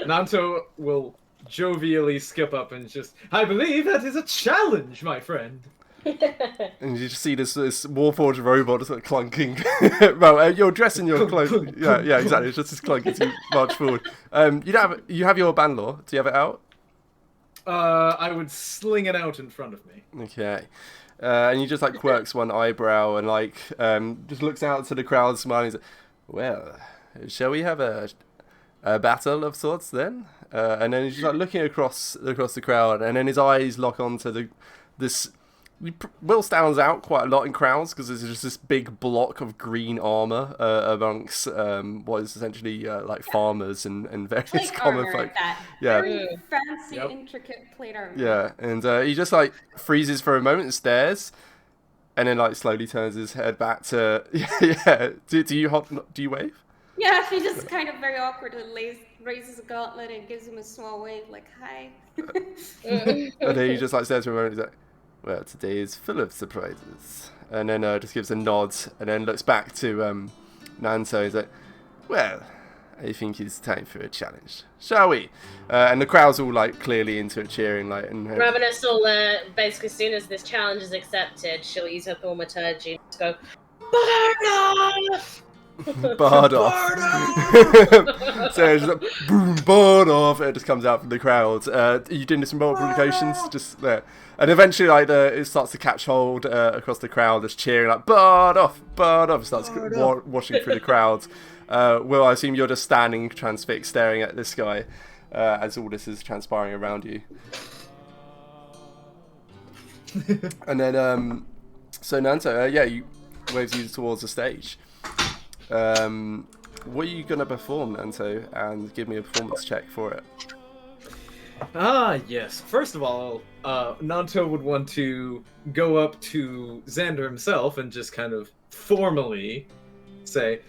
B: Nanto will jovially skip up and just, I believe that is a challenge, my friend.
A: And you just see this Warforged robot just like clunking. Well, you're dressed in your clothes. Yeah, exactly. It's just this clunk as you march forward. You have your Banlore. Do you have it out?
B: I would sling it out in front of me.
A: Okay. And he just like quirks one eyebrow and like just looks out to the crowd smiling. He's like, well, shall we have a battle of sorts then? And then he's just like looking across the crowd, and then his eyes lock onto this. Will stands out quite a lot in crowds because there's just this big block of green armor amongst what is essentially like farmers and various
C: Plate
A: common
C: armor
A: folk.
C: at that.
A: Yeah.
C: Very fancy,
B: Yep.
C: intricate plate armor.
A: Yeah, and he just like freezes for a moment and stares, and then like slowly turns his head back to yeah. Do you wave?
C: Yeah, she just kind of very awkwardly raises a gauntlet and gives him a small wave, like, hi.
A: And then he just like stares for a moment. He's like, well, today is full of surprises, and then just gives a nod, and then looks back to Nanto. He's like, well, I think it's time for a challenge. Shall we? And the crowd's all like clearly into it, cheering like. And
F: Ravenous will basically, as soon as this challenge is accepted, she'll use her thaumaturgy and just go, burn off!
A: Barred off. So it's just like, boom, barred off. It just comes out from the crowd. Are you doing this in multiple locations? Just there. And eventually, like it starts to catch hold across the crowd, just cheering like barred off, barred off. It starts washing through the crowd. Will, I assume you're just standing transfixed, staring at this guy as all this is transpiring around you. And then, so Nanto, you waves you towards the stage. What are you gonna perform, Nanto? And give me a performance check for it.
B: Ah, yes. First of all, Nanto would want to go up to Xander himself and just kind of formally say,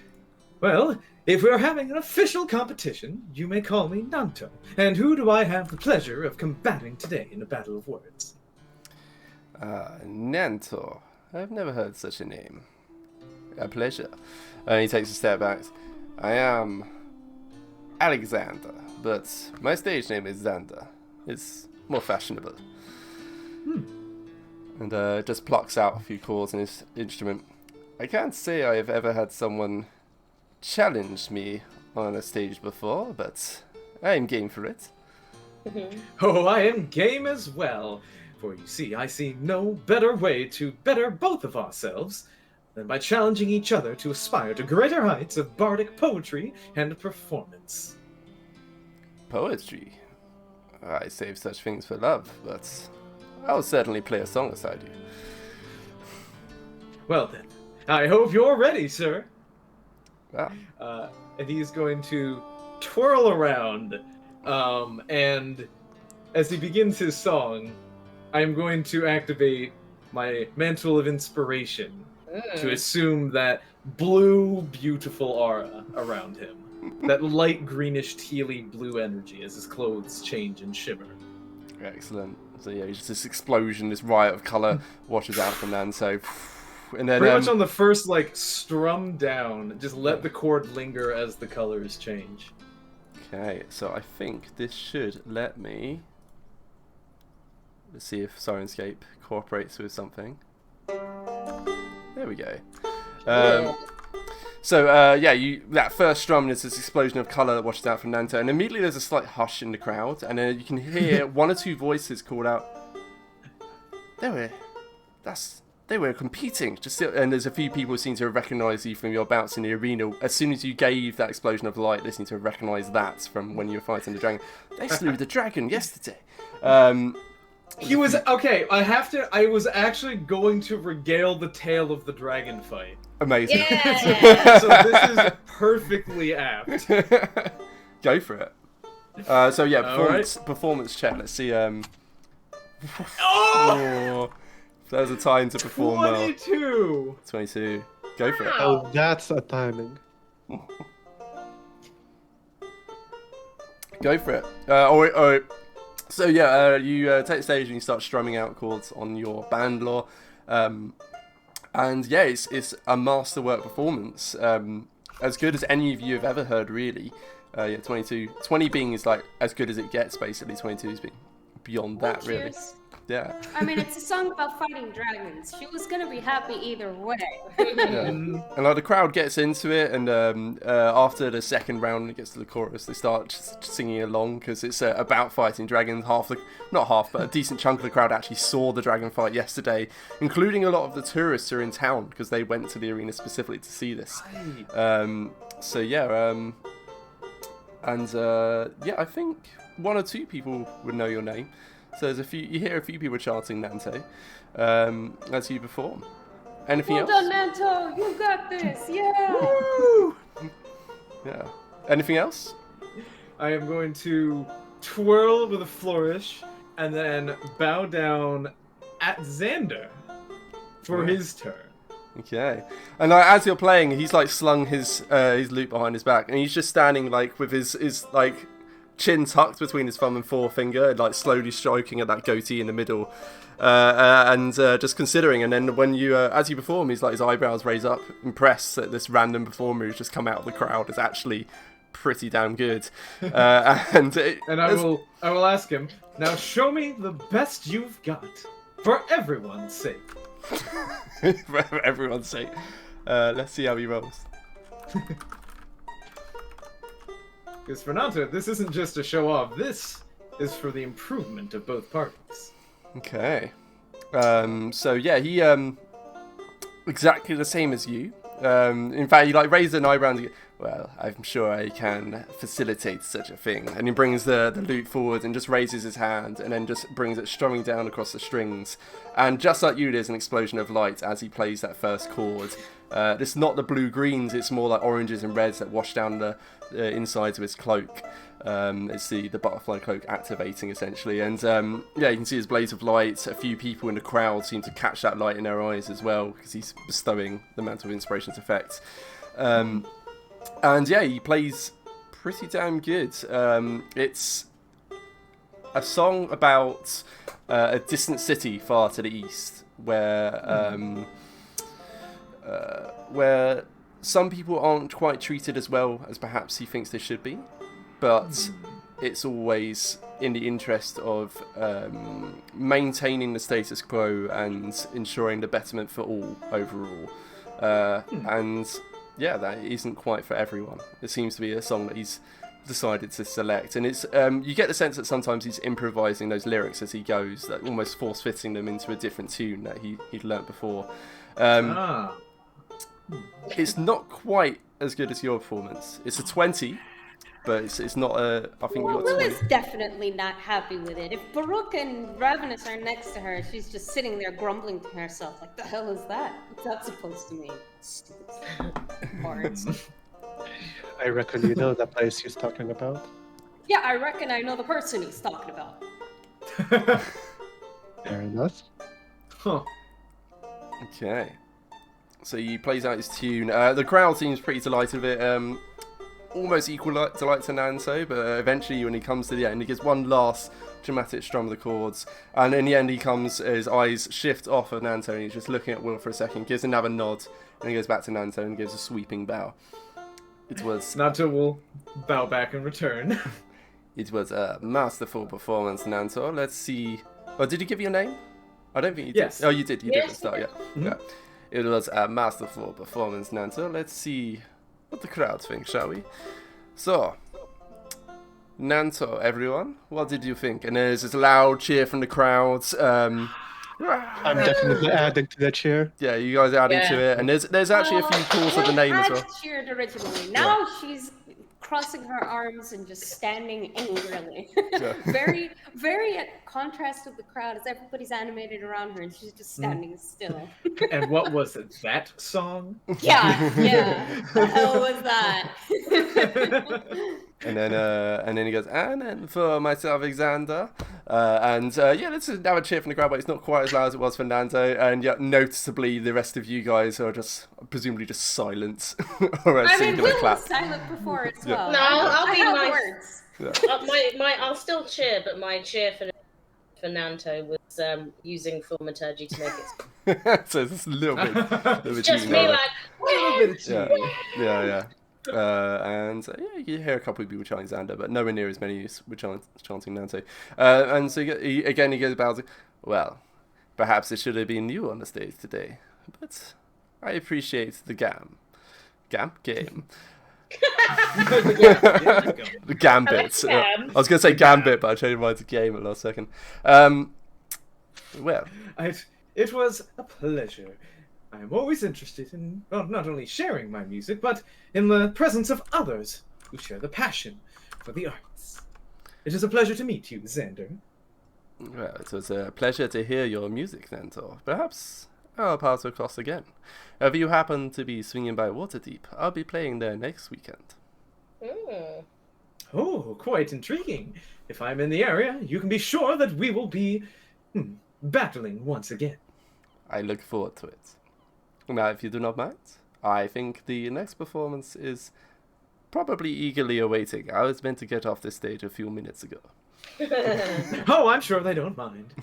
B: well, if we're having an official competition, you may call me Nanto. And who do I have the pleasure of combating today in a battle of words?
A: Nanto. I've never heard such a name. A pleasure. And he takes a step back. I am Alexander, but my stage name is Xander. It's more fashionable. And just plucks out a few chords in his instrument. I can't say I have ever had someone challenge me on a stage before, but I am game for it.
B: Oh, I am game as well. For you see, I see no better way to better both of ourselves than by challenging each other to aspire to greater heights of bardic poetry and performance.
A: Poetry? I save such things for love, but I'll certainly play a song aside you.
B: Well then, I hope you're ready, sir.
A: Ah.
B: And he's going to twirl around, and as he begins his song, I'm going to activate my Mantle of Inspiration to assume that blue, beautiful aura around him. That light greenish, tealy blue energy as his clothes change and shimmer.
A: Excellent. So yeah, just this explosion, this riot of colour washes out from Nanto. And then
B: pretty much on the first strum down, just let the chord linger as the colors change.
A: Okay, so I think this should let me. Let's see if Syrinscape cooperates with something. There we go. So that first strum, there's this explosion of colour that washes out from Nanto, and immediately there's a slight hush in the crowd, and then you can hear one or two voices called out. They were competing. And there's a few people who seem to recognise you from your bouts in the arena. As soon as you gave that explosion of light, they seem to recognise that from when you were fighting the dragon. They slew the dragon yesterday.
B: He was okay. I was actually going to regale the tale of the dragon fight.
A: Amazing.
F: Yeah!
B: So this is perfectly apt.
A: Go for it. Performance check. Let's see. Oh! There's a time to perform
B: 22.
A: Well. 22. Go for it.
D: Oh, that's a timing.
A: Go for it. So you take the stage and you start strumming out chords on your band law, and yeah, it's a masterwork performance, as good as any of you have ever heard, really. 22, 20 being is like as good as it gets, basically. 22 is being beyond that, really. Yeah.
C: I mean, it's a song about fighting dragons. She was gonna be happy either way.
A: Yeah. And the crowd gets into it, and after the second round, it gets to the chorus, they start just singing along because it's about fighting dragons. Not half, but a decent chunk of the crowd actually saw the dragon fight yesterday, including a lot of the tourists who are in town because they went to the arena specifically to see this. I think one or two people would know your name. So you hear a few people chanting Nanto as you perform. Anything else?
C: Well done, Nanto! You got this! Yeah!
A: Woo! Yeah. Anything else?
B: I am going to twirl with a flourish and then bow down at Xander for his turn.
A: Okay. And as you're playing, he's slung his lute behind his back, and he's just standing with his chin tucked between his thumb and forefinger, slowly stroking at that goatee in the middle, and just considering. And then when you, as you perform, his eyebrows raise up, impressed that this random performer who's just come out of the crowd is actually pretty damn good. And
B: I will ask him, now show me the best you've got, for everyone's sake.
A: For everyone's sake. Let's see how he rolls.
B: Because Fernando, this isn't just a show off, this is for the improvement of both parties.
A: Okay. So yeah, he exactly the same as you. In fact, he like raised an eyebrow and well, I'm sure I can facilitate such a thing. And he brings the lute forward and just raises his hand and then just brings it strumming down across the strings. And just like you, there's an explosion of light as he plays that first chord. It's not the blue-greens, it's more like oranges and reds that wash down the insides of his cloak. It's the butterfly cloak activating, essentially. And yeah, you can see his blaze of light. A few people in the crowd seem to catch that light in their eyes as well, because he's bestowing the Mantle of Inspiration's effect. And yeah, he plays pretty damn good. It's a song about a distant city far to the east, where some people aren't quite treated as well as perhaps he thinks they should be, but it's always in the interest of maintaining the status quo and ensuring the betterment for all overall. And yeah, that isn't quite for everyone. It seems to be a song that he's decided to select, and it's you get the sense that sometimes he's improvising those lyrics as he goes, that almost force-fitting them into a different tune that he'd learnt before. It's not quite as good as your performance. It's a 20, but it's not a. I think
C: Well,
A: you got
C: Will
A: 20.
C: is definitely not happy with it. If Baruch and Ravenous are next to her, she's just sitting there grumbling to herself, like, the hell is that? What's that supposed to mean? Stupid words.
D: I reckon you know the place he's talking about.
C: Yeah, I reckon I know the person he's talking about.
D: Fair enough.
B: Huh.
A: Okay. So he plays out his tune. The crowd seems pretty delighted with it. Almost equal delight to Nanto, but eventually when he comes to the end, he gives one last dramatic strum of the chords, and in the end his eyes shift off of Nanto and he's just looking at Will for a second, gives another nod, and he goes back to Nanto and gives a sweeping bow. It was
B: Nanto will bow back in return.
A: It was a masterful performance, Nanto. Let's see. Oh, did he give you a name? I don't think you did.
B: Yes.
A: Oh, you did. You did at the
F: Yes,
A: start, yeah.
B: Mhm.
A: Yeah. It was a masterful performance, Nanto. Let's see what the crowd think, shall we? So, Nanto, everyone, what did you think? And there's this loud cheer from the crowds.
D: I'm definitely adding to that cheer.
A: Yeah, you guys are adding to
F: Yeah.
A: it, and there's actually a few calls of the name as well.
C: Cheered originally. Now she's crossing her arms and just standing angrily.
A: Yeah.
C: Very, very at contrast with the crowd as everybody's animated around her and she's just standing still.
B: And what was it? That song?
C: Yeah. The hell was that?
A: And then he goes, and then for myself, Xander. Yeah, let's have a cheer from the crowd, but it's not quite as loud as it was for Nando. And yet, noticeably, the rest of you guys are presumably just silent. Or
C: I
A: singing
C: mean,
A: a
C: Will
A: clap.
C: was silent before as
A: Yeah.
C: well.
F: No, I'll
C: I
F: be
C: have
F: nice.
C: words.
A: Yeah.
F: I'll still cheer, but my cheer for Nanto was using thaumaturgy to make it.
A: So it's a little bit. Little bit
F: Just
A: cheating
F: me
A: there.
F: like,
B: A little bit of
A: Yeah,
B: cheating.
A: yeah. Yeah, you hear a couple of people chanting Xander, but nowhere near as many as were chanting Nanto. And so he goes about, well, perhaps it should have been you on the stage today, but I appreciate the game. The gambit.
F: I like
A: I was going to say gambit, but I changed mine to game at the last second. Well,
B: It was a pleasure. I am always interested in not only sharing my music, but in the presence of others who share the passion for the arts. It is a pleasure to meet you, Xander.
A: well, it was a pleasure to hear your music, Nantor. Perhaps our paths will cross again. If you happen to be swinging by Waterdeep, I'll be playing there next weekend.
F: mm.
B: Oh, quite intriguing. If I'm in the area, you can be sure that we will be battling once again.
A: I look forward to it. Now, if you do not mind, I think the next performance is probably eagerly awaiting. I was meant to get off this stage a few minutes ago.
B: Oh, I'm sure they don't mind.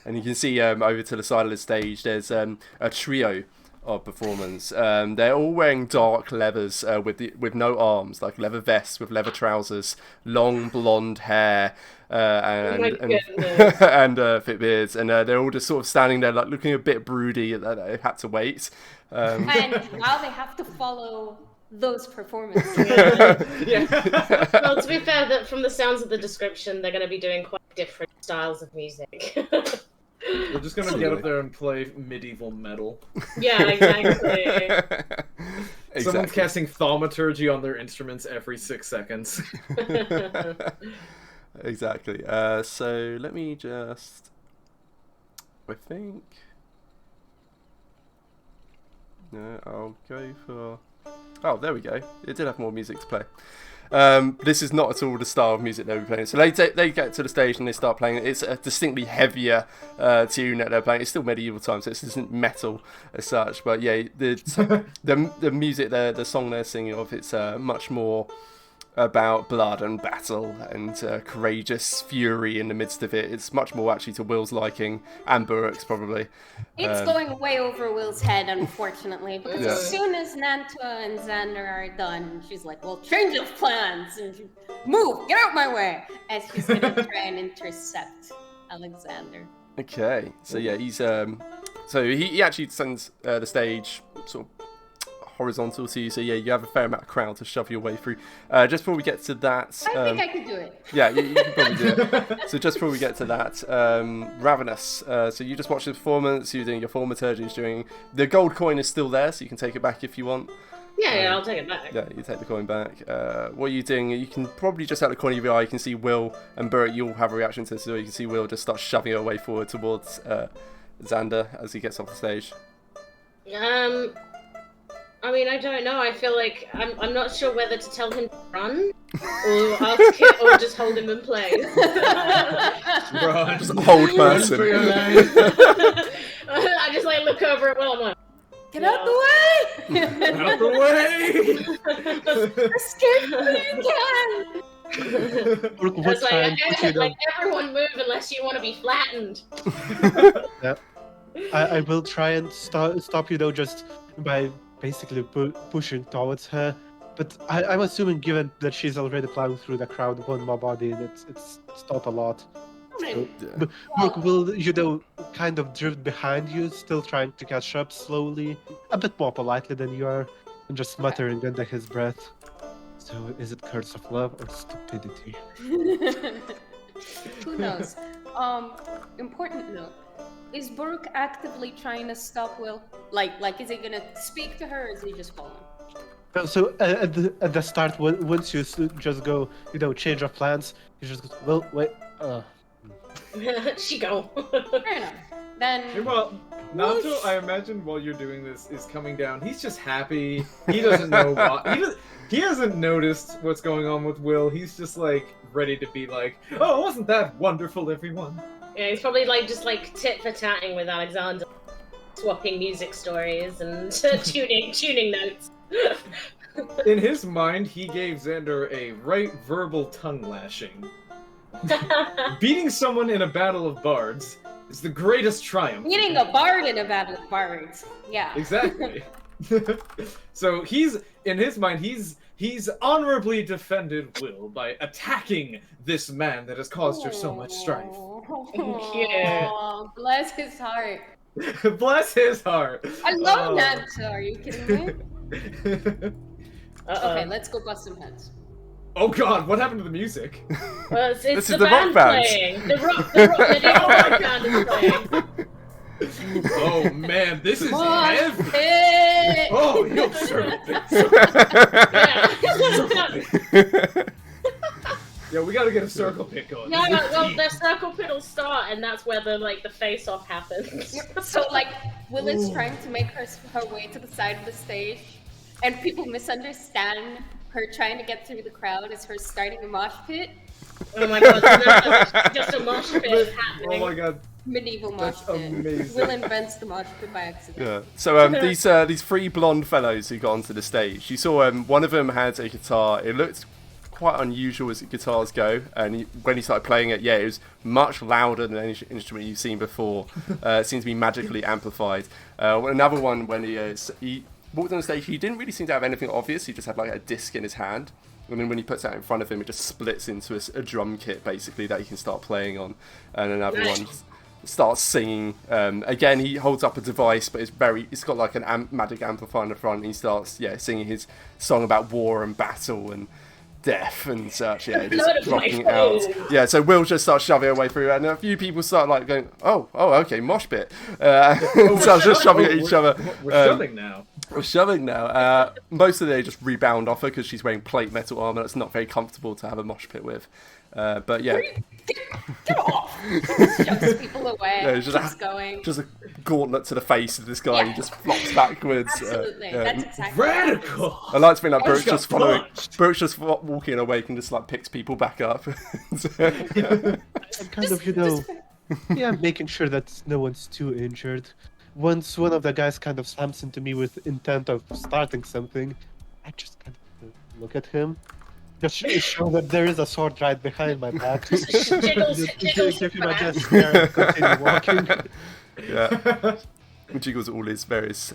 A: And you can see over to the side of the stage, there's a trio of performance. They're all wearing dark leathers with no arms, like leather vests with leather trousers, long blonde hair, and thick beards, and they're all just sort of standing there, like looking a bit broody that they had to wait.
C: And now they have to follow those performances.
F: Yeah. Well, to be fair, that from the sounds of the description, they're going to be doing quite different styles of music.
B: We're just gonna get up there and play medieval metal.
F: Yeah, exactly.
B: Someone's casting thaumaturgy on their instruments every 6 seconds.
A: Exactly. So let me just. I think. No, I'll go for. Oh, there we go. It did have more music to play. This is not at all the style of music they'll be playing. So they get to the stage and they start playing. It's a distinctly heavier tune that they're playing. It's still medieval times, so this isn't metal as such. But yeah, the music, the song they're singing of, it's much more about blood and battle and courageous fury in the midst of it. It's much more actually to Will's liking, and Burke's probably.
C: It's going way over Will's head, unfortunately, because as soon as Nantua and Xander are done, she's like, well, change of plans, and she, move, get out my way, as she's going to try and intercept Alexander.
A: Okay, so yeah, he's so he actually sends the stage sort of horizontal to you, so yeah, you have a fair amount of crowd to shove your way through. Just before we get to that,
C: I think I could do it.
A: Yeah, you can probably do it. So just before we get to that, Ravenous. So you just watched the performance. You're doing your thaumaturgy. Doing the gold coin is still there, so you can take it back if you want.
F: Yeah, I'll take it back.
A: Yeah, you take the coin back. What are you doing? You can probably just out the corner of your eye, you can see Will and Burke. You'll have a reaction to this. So you can see Will just start shoving her way forward towards Xander as he gets off the stage.
F: I mean, I don't know. I feel like I'm not sure whether to tell him to run or ask him, or just hold him in place.
B: Run.
A: Just hold person.
F: I just like look over at Will. I'm like,
C: Get out the way!
B: Get out the way!
C: Escape when you can!
D: What time?
F: like everyone move unless you want to be flattened.
D: Yeah. I will try and stop you though, just by basically pushing towards her. But I'm assuming, given that she's already plowing through the crowd, one more body, it's not a lot. So, but Brooke, will you though kind of drift behind you, still trying to catch up slowly, a bit more politely than you are, and just muttering under his breath. So is it curse of love or stupidity?
C: Who knows? Important note. Is Burke actively trying to stop Will? Like, is he gonna speak to her, or is he just following?
D: So at the start, once you just go, change of plans, you just go, well, wait,
F: She go.
C: Fair enough. Then.
B: Well, Nacho, I imagine while you're doing this, is coming down. He's just happy. He doesn't know what. He hasn't noticed what's going on with Will. He's just like ready to be like, oh, wasn't that wonderful, everyone?
F: Yeah, he's probably just tit for tatting with Alexander, swapping music stories and tuning notes.
B: In his mind, he gave Xander a right verbal tongue lashing. Beating someone in a battle of bards is the greatest triumph.
C: Beating a bard in a battle of bards. Yeah.
B: Exactly. So in his mind, he's honorably defended Will by attacking this man that has caused her so much strife.
F: Yeah.
C: Aww, bless his heart.
B: Bless his heart.
C: I love Nanta. Are you kidding me?
F: Uh-oh.
C: Okay, let's go bust some heads.
B: Oh God, what happened to the music?
F: Well, it's
A: This
F: the
A: is the
F: band
A: rock band.
F: playing. The rock band is playing.
B: Oh man, this is
C: Mosh
B: heavy.
C: pit!
B: Oh, you sure.
F: Yeah.
B: Yeah, we gotta get a circle pit going.
F: Yeah, well, the circle pit will start, and that's where the face-off happens.
C: So, Will is trying to make her way to the side of the stage, and people misunderstand her trying to get through the crowd as her starting a mosh pit.
F: Oh my god, just a mosh pit happening.
B: Oh my god.
C: Medieval mosh
B: That's
C: pit.
B: amazing.
C: Will invents the mosh pit by accident.
A: Yeah. So these three blonde fellows who got onto the stage, you saw one of them had a guitar. It looked quite unusual as guitars go, and when he started playing it, it was much louder than any instrument you've seen before. It seemed to be magically amplified. Another one, when he walked on the stage, he didn't really seem to have anything obvious. He just had like a disc in his hand, and then when he puts that in front of him, it just splits into a drum kit basically that he can start playing on. And another one starts singing. Again, he holds up a device, but it's got like an magic amplifier in the front. And he starts singing his song about war and battle and death and such. Just rocking it out. So Will just starts shoving it away through, and a few people start like going, oh, okay, mosh pit. So just shoving at each other.
B: We're shoving now.
A: We're shoving now. Most of them just rebound off her because she's wearing plate metal armor. That's not very comfortable to have a mosh pit with. But yeah.
C: Get off! Shoves people away. Keeps going.
A: Just a gauntlet to the face of this guy. He just flops backwards.
C: Absolutely. That's exactly
B: radical.
A: I like to think that Brooke's just following. Brooke's just walking awake and just like picks people back up.
D: I'm kind of, making sure that no one's too injured. Once one of the guys kind of slams into me with intent of starting something, I just kind of look at him. Just show that there is a sword right behind my back.
F: Jiggles
D: Give him a death stare and continue walking.
A: Yeah. Jiggles all his various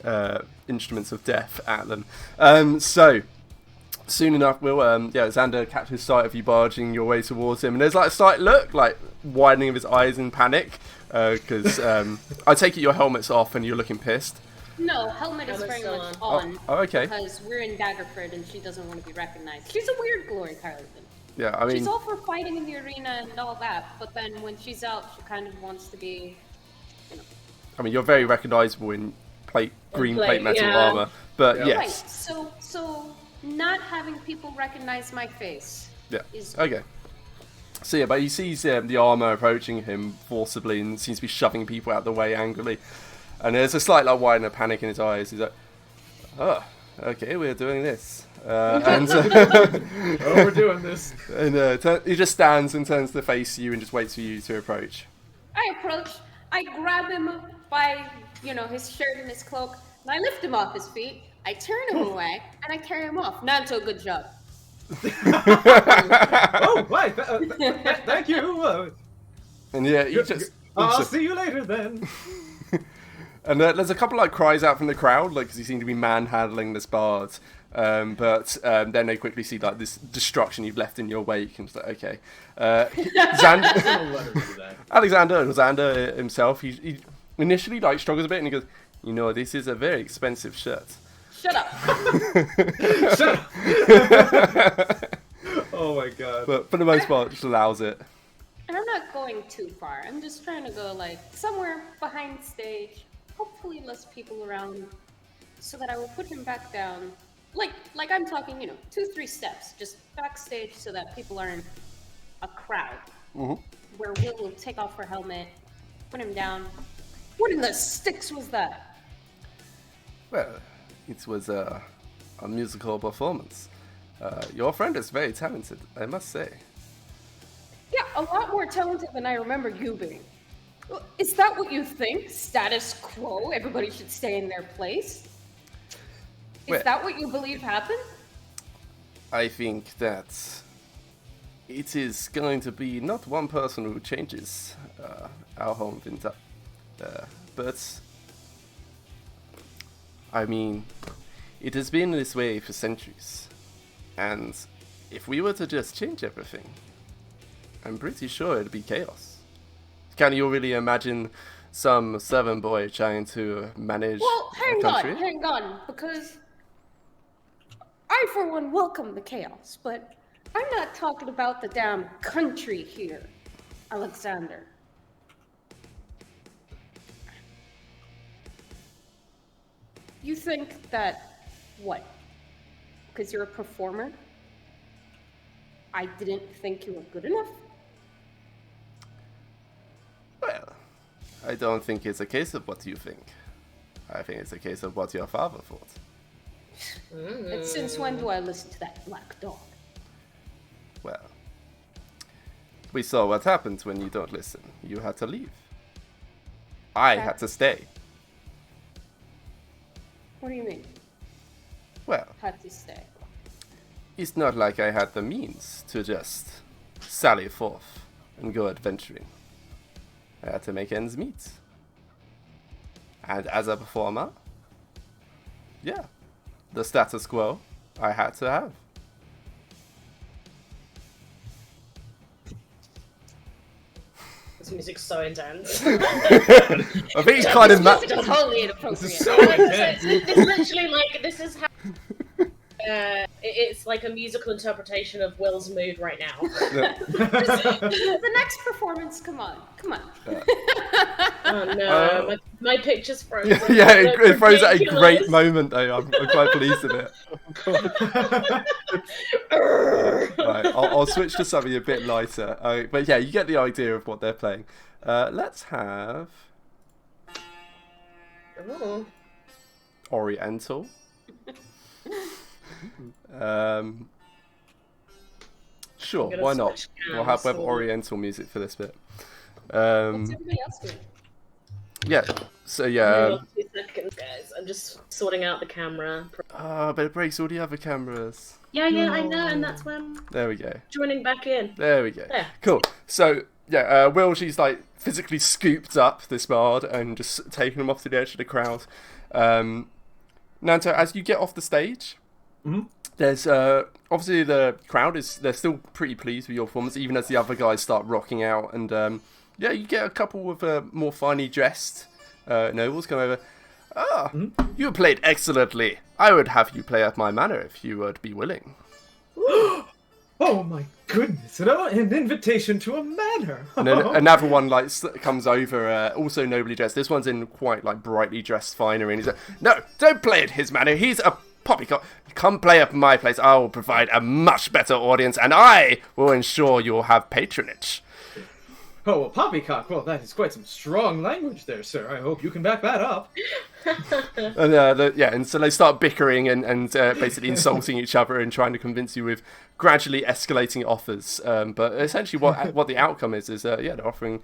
A: instruments of death at them. So, soon enough, Xander catches sight of you barging your way towards him, and there's like a slight look, like widening of his eyes in panic, because I take it your helmet's off and you're looking pissed.
C: No, helmet is very much on.
A: Oh, okay.
C: Because we're in Daggerford and she doesn't want to be recognized. She's a weird Glory Carlton.
A: Yeah, I mean...
C: She's all for fighting in the arena and all that, but then when she's out, she kind of wants to be,
A: I mean, you're very recognizable in green plate metal armor, but yes.
C: Right, so not having people recognize my face is...
A: Okay. So but he sees the armor approaching him forcibly and seems to be shoving people out of the way angrily. And there's a slight whine of panic in his eyes. He's like, oh, okay, we're doing this.
B: We're doing this.
A: And he just stands and turns to face you and just waits for you to approach.
C: I approach, I grab him by, his shirt and his cloak, and I lift him off his feet, I turn him away, and I carry him off. Not until a good job.
B: Oh, right, thank you.
A: And you just...
B: I'll see you later then.
A: And there's a couple cries out from the crowd, because he seemed to be manhandling this bard. But then they quickly see this destruction you've left in your wake, and it's like, okay. Xander himself, he initially struggles a bit, and he goes, this is a very expensive shirt.
C: Shut up.
B: Shut up. Oh my god.
A: But for the most part, just allows it.
C: And I'm not going too far. I'm just trying to go somewhere behind stage. Hopefully less people around, so that I will put him back down. Like I'm talking, 2-3 steps, just backstage, so that people aren't a crowd.
A: Mm-hmm.
C: Where will take off her helmet, put him down. What in the sticks was that?
A: Well, it was a musical performance. Your friend is very talented, I must say.
C: Yeah, a lot more talented than I remember you being. Is that what you think? Status quo? Everybody should stay in their place? Is that what you believe happened?
A: I think that it is going to be not one person who changes our home Vinta. But, I mean, it has been this way for centuries. And if we were to just change everything, I'm pretty sure it'd be chaos. Can you really imagine some servant boy trying to manage a country?
C: Hang on, because I, for one, welcome the chaos, but I'm not talking about the damn country here, Alexander. You think that, what? Because you're a performer, I didn't think you were good enough?
A: Well, I don't think it's a case of what you think. I think it's a case of what your father thought.
C: And since when do I listen to that black dog?
A: Well, we saw what happens when you don't listen. You had to leave. I had to stay.
C: What do you mean?
A: Well,
C: Had to stay.
A: it's not like I had the means to just sally forth and go adventuring. I had to make ends meet. And as a performer, yeah, the status quo I had to have.
F: This music's so intense.
A: I think it's kind of
C: Totally inappropriate.
B: This is so
F: It's literally like this is how. It's like a musical interpretation of Will's mood right now.
C: The next performance, come on.
F: Oh no, my picture's frozen.
A: yeah, it froze at a
F: Ridiculous.
A: great moment though. I'm quite pleased with it. Right, I'll switch to something a bit lighter. But yeah, you get the idea of what they're playing. Let's have
F: Ooh.
A: Oriental. Sure,
F: I'm gonna
A: why not?
F: switch
A: We'll have
F: cams, so-
A: Oriental music for this bit.
C: What's everybody else doing?
A: Yeah, so
F: Hang
A: yeah.
F: on 2 seconds, guys. I'm just sorting out the camera.
A: But it breaks all the other cameras.
F: Yeah, I know, and that's why I'm
A: There we go.
F: joining back in.
A: There we go.
F: There.
A: Cool. So yeah, Will, she's like physically scooped up this bard and just taken him off to the edge of the crowd. Nanto, as you get off the stage, there's obviously the crowd they're still pretty pleased with your performance, even as the other guys start rocking out. And yeah, you get a couple of more finely dressed nobles come over. You played excellently. I would have you play at my manor if you would be willing.
B: Oh my goodness! An invitation to a manor.
A: And then another one like comes over, also nobly dressed. This one's in quite like brightly dressed finery, and he's like, "No, don't play at his manor. He's a poppycock. Come play at my place. I will provide a much better audience, and I will ensure you'll have patronage."
B: Oh, well, poppycock. Well, that is quite some strong language there, sir. I hope you can back that up.
A: And and so they start bickering and basically insulting each other and trying to convince you with gradually escalating offers. But essentially, what the outcome is they're offering,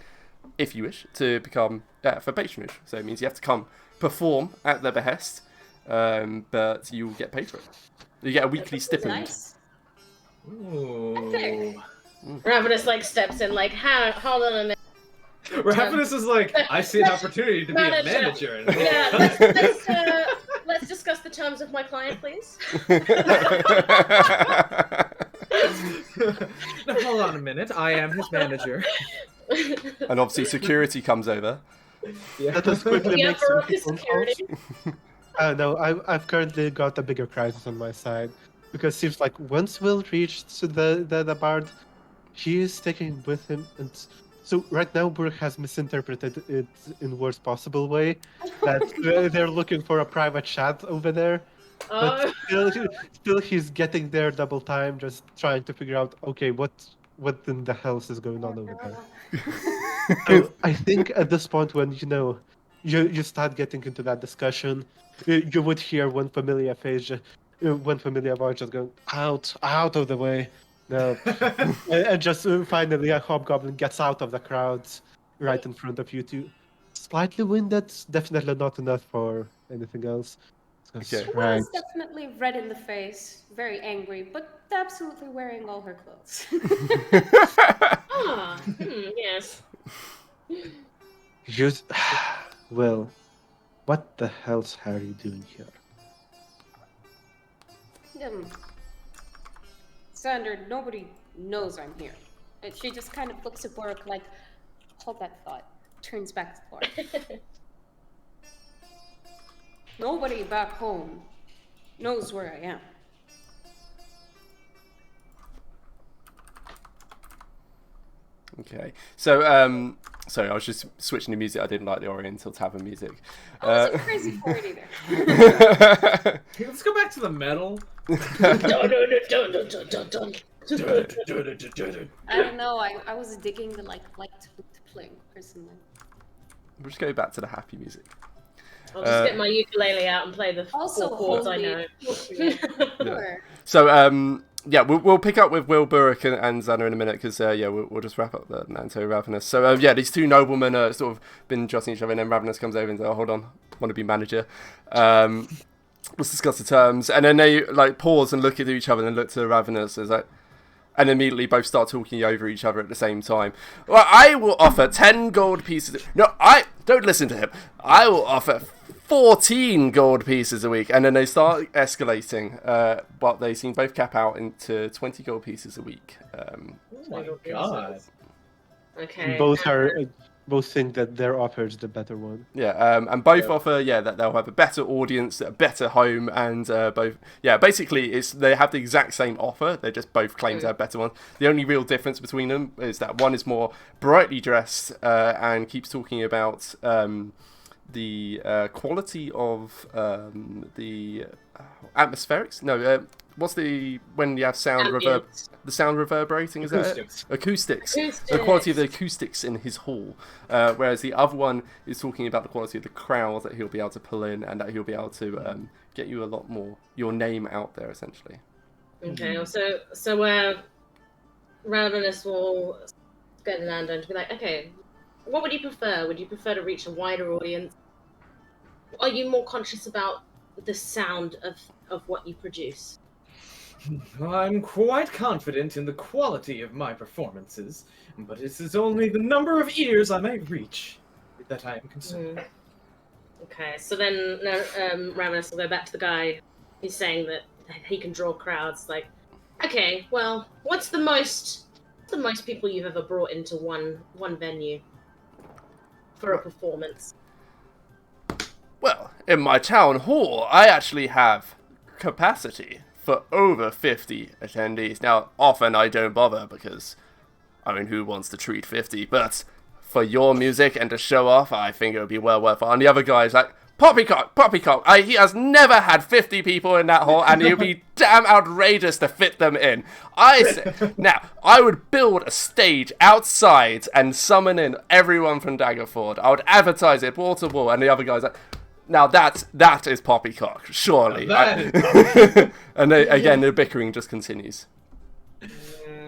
A: if you wish, to become for patronage. So it means you have to come perform at their behest, but you get paid for it. You get a weekly stipend.
C: Nice.
B: Ooh.
F: Ravenous like steps in, like, hold on a minute.
B: Ravenous is like, I see an opportunity to be a
F: Manager.
B: manager.
F: Yeah, let's discuss the terms of my client, please.
B: Now, hold on a minute. I am his manager.
A: And obviously security comes over.
B: Yeah.
D: Let us quickly
F: Yeah,
D: make
F: for
D: some
F: office
D: phone
F: security.
D: calls. No, I've currently got a bigger crisis on my side. Because it seems like once Will reached the bard, he is taking with him, and so right now Burke has misinterpreted it in the worst possible way, that they're looking for a private chat over there. But still he's getting there double time, just trying to figure out, okay, what in the hell is going on over there. So I think at this point when you start getting into that discussion, you would hear one familiar face, one familiar voice just going, out of the way. No. And just finally a hobgoblin gets out of the crowds right in front of you two. Slightly winded, definitely not enough for anything else. So,
A: Okay.
C: Well,
D: right.
C: is definitely red in the face, very angry, but absolutely wearing all her clothes.
F: Yes.
D: You, well, what the hell's Harry doing here?
C: Xander, nobody knows I'm here. And she just kind of looks at Bork like, hold that thought. Turns back to Bork. Nobody back home knows where I am.
A: Okay. So sorry, I was just switching the music. I didn't like the Oriental Tavern music.
C: I wasn't crazy for it either.
B: Hey, let's go back to the metal.
C: I don't know, I was digging the like to playing personally.
A: We'll just go back to the happy music.
F: I'll just get my ukulele out and play the
C: Also,
F: four chords I
C: holy
F: know.
C: Sure.
A: So yeah, we'll pick up with Will Burke and Xander in a minute because yeah, we'll just wrap up the Nanto Ravenous. So yeah, these two noblemen sort of been jostling each other, and then Ravenous comes over and says, "Oh, hold on, want to be manager." let's discuss the terms. And then they like pause and look at each other and look to Ravenous. It's like, and immediately both start talking over each other at the same time. Well, I will offer 10 gold pieces. No, I don't listen to him. I will offer 14 gold pieces a week. And then they start escalating, but they seem both cap out into 20 gold pieces a week.
B: Oh my god.
F: Okay.
D: Both think that their offer is the better one.
A: Yeah, and both offer, that they'll have a better audience, a better home, and both, basically they have the exact same offer. They just both claim to have better ones. The only real difference between them is that one is more brightly dressed and keeps talking about the quality of the atmospherics. No, what's when you have sound reverb? The sound reverberating, is that it? Acoustics. The quality of the acoustics in his hall. Whereas the other one is talking about the quality of the crowd that he'll be able to pull in, and that he'll be able to get you a lot more, your name out there, essentially.
F: Okay, so Ravenous will get Xander and be like, okay, what would you prefer? Would you prefer to reach a wider audience? Are you more conscious about the sound of what you produce?
B: I'm quite confident in the quality of my performances, but it is only the number of ears I may reach that I am concerned.
F: Okay, so then Ravenous will go back to the guy who's saying that he can draw crowds. Like, okay, well, what's the most people you've ever brought into one venue for a performance?
A: Well, in my town hall, I actually have capacity for over 50 attendees. Now, often I don't bother because, who wants to treat 50? But for your music and to show off, I think it would be well worth it. And the other guy's like, Poppycock! He has never had 50 people in that hall, and it would be damn outrageous to fit them in. Now, I would build a stage outside and summon in everyone from Daggerford. I would advertise it wall to wall, and the other guy's like, now that is poppycock, surely. And again, the bickering just continues.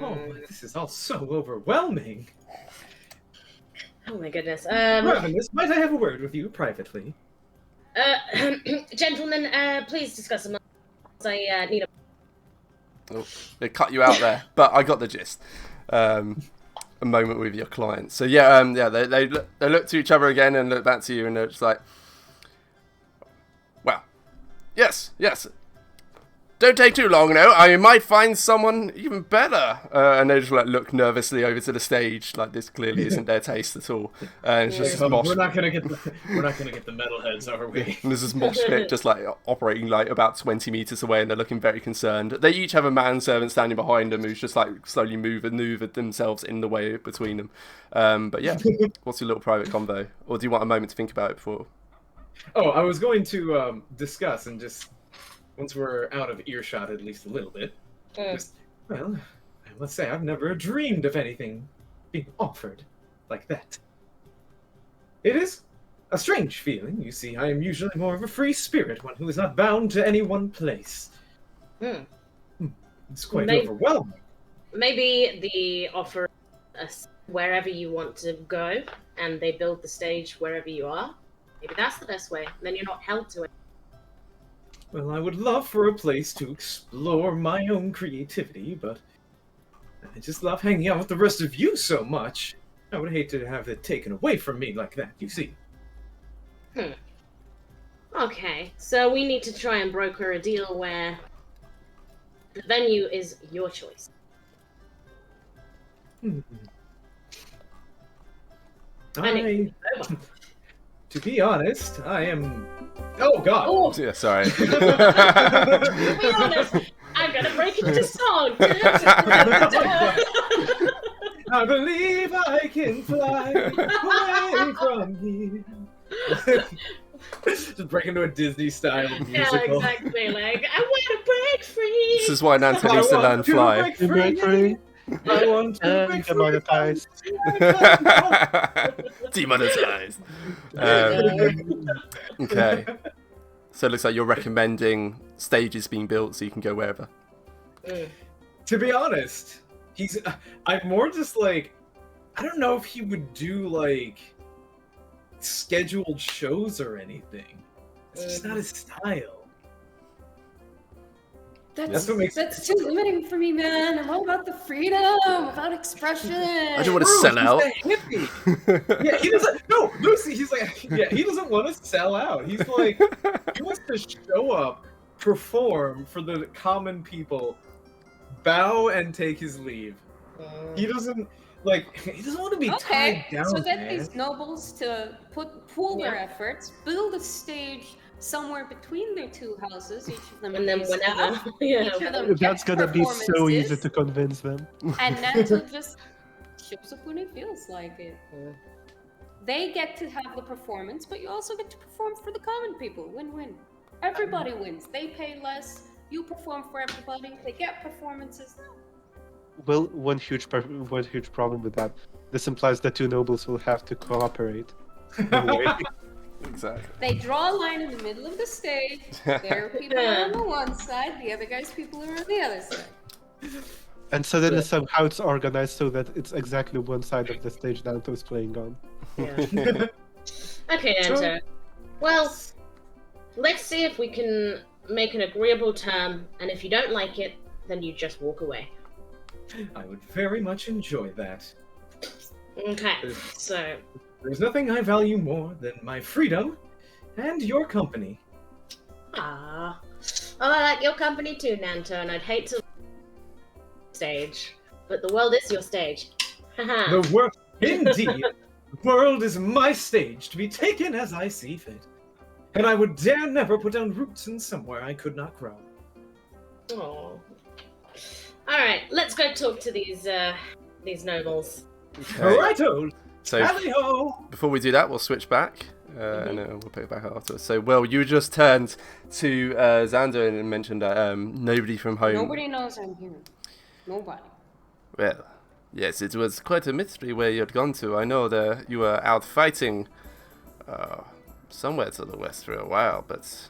B: Oh, this is all so overwhelming.
F: Oh my goodness.
B: Ravenous, might I have a word with you privately?
F: Gentlemen, please discuss amongst. I need a.
A: Oh, they cut you out there, but I got the gist. A moment with your client. So they look to each other again and look back to you, and they're just like, well, yes. Don't take too long, no. I might find someone even better. And they just look nervously over to the stage, like this clearly isn't their taste at all. And it's just mosh.
B: We're not gonna get the metalheads, are we?
A: And there's this mosh pit just operating about 20 meters away, and they're looking very concerned. They each have a manservant standing behind them who's just slowly maneuvered themselves in the way between them. But yeah, what's your little private convo? Or do you want a moment to think about it before?
B: Oh, I was going to discuss and just. Once we're out of earshot, at least a little bit. Well, I must say I've never dreamed of anything being offered like that. It is a strange feeling. You see, I am usually more of a free spirit, one who is not bound to any one place. It's quite overwhelming.
F: Maybe the offer wherever you want to go, and they build the stage wherever you are. Maybe that's the best way. Then you're not held to it.
B: Well, I would love for a place to explore my own creativity, but I just love hanging out with the rest of you so much. I would hate to have it taken away from me like that, you see.
F: Okay, so we need to try and broker a deal where the venue is your choice.
B: To be honest, I am... Oh, God!
F: Oh.
A: Yeah, sorry.
F: To be honest, I'm gonna break into song!
B: I believe I can fly away from here. Just break into a Disney-style musical.
F: Yeah, exactly. Like, I want to break free!
A: This is why Nanta needs to learn fly.
D: Break free.
B: I want to break free.
D: Demonetized.
A: Demonetized. Okay. So it looks like you're recommending stages being built so you can go wherever.
B: To be honest, I'm more just like, I don't know if he would do like scheduled shows or anything. It's just not his style. That's what makes
C: That's too limiting for me, man. I'm all about the freedom, about expression.
A: I don't want to
B: Bruce,
A: sell out.
B: He's a hippie. Yeah, he doesn't. No, Lucy. He's like, yeah, he doesn't want to sell out. He's like, he wants to show up, perform for the common people, bow and take his leave. He doesn't want to be
C: Okay,
B: tied down.
C: so get
B: man.
C: these nobles to pool their efforts, build a stage somewhere between their two houses, each of them
F: And then
C: pays
F: whenever,
C: staff,
F: yeah.
C: each of them
D: That's
C: gets
D: gonna be so easy
C: performances,
D: to convince them.
C: and Nanto just shows up when it feels like it. They get to have the performance, but you also get to perform for the common people. Win-win. Everybody wins. They pay less. You perform for everybody. They get performances.
D: Well, one huge problem with that. This implies that two nobles will have to cooperate. No way.
A: Exactly.
C: They draw a line in the middle of the stage. There are people on the one side, the other guy's people are on the other side.
D: And suddenly somehow it's organized so that it's exactly one side of the stage Danto's playing on.
F: Yeah. Okay, Enter. Well, let's see if we can make an agreeable term, and if you don't like it, then you just walk away.
B: I would very much enjoy that.
F: Okay, so
B: There's nothing I value more than my freedom and your company.
F: well, I like your company too, Nanto, and I'd hate to stage, but the world is your stage. Haha.
B: The world, indeed, the world is my stage to be taken as I see fit. And I would dare never put down roots in somewhere I could not grow.
F: Aw. Alright, let's go talk to these nobles.
B: Righto!
A: So
B: Tally-ho!
A: before we do that, we'll switch back, and then we'll pick it back afterwards. So, well, you just turned to Xander and mentioned that nobody from home.
C: Nobody knows I'm here. Nobody.
A: Well, yes, it was quite a mystery where you had gone to. I know that you were out fighting somewhere to the west for a while, but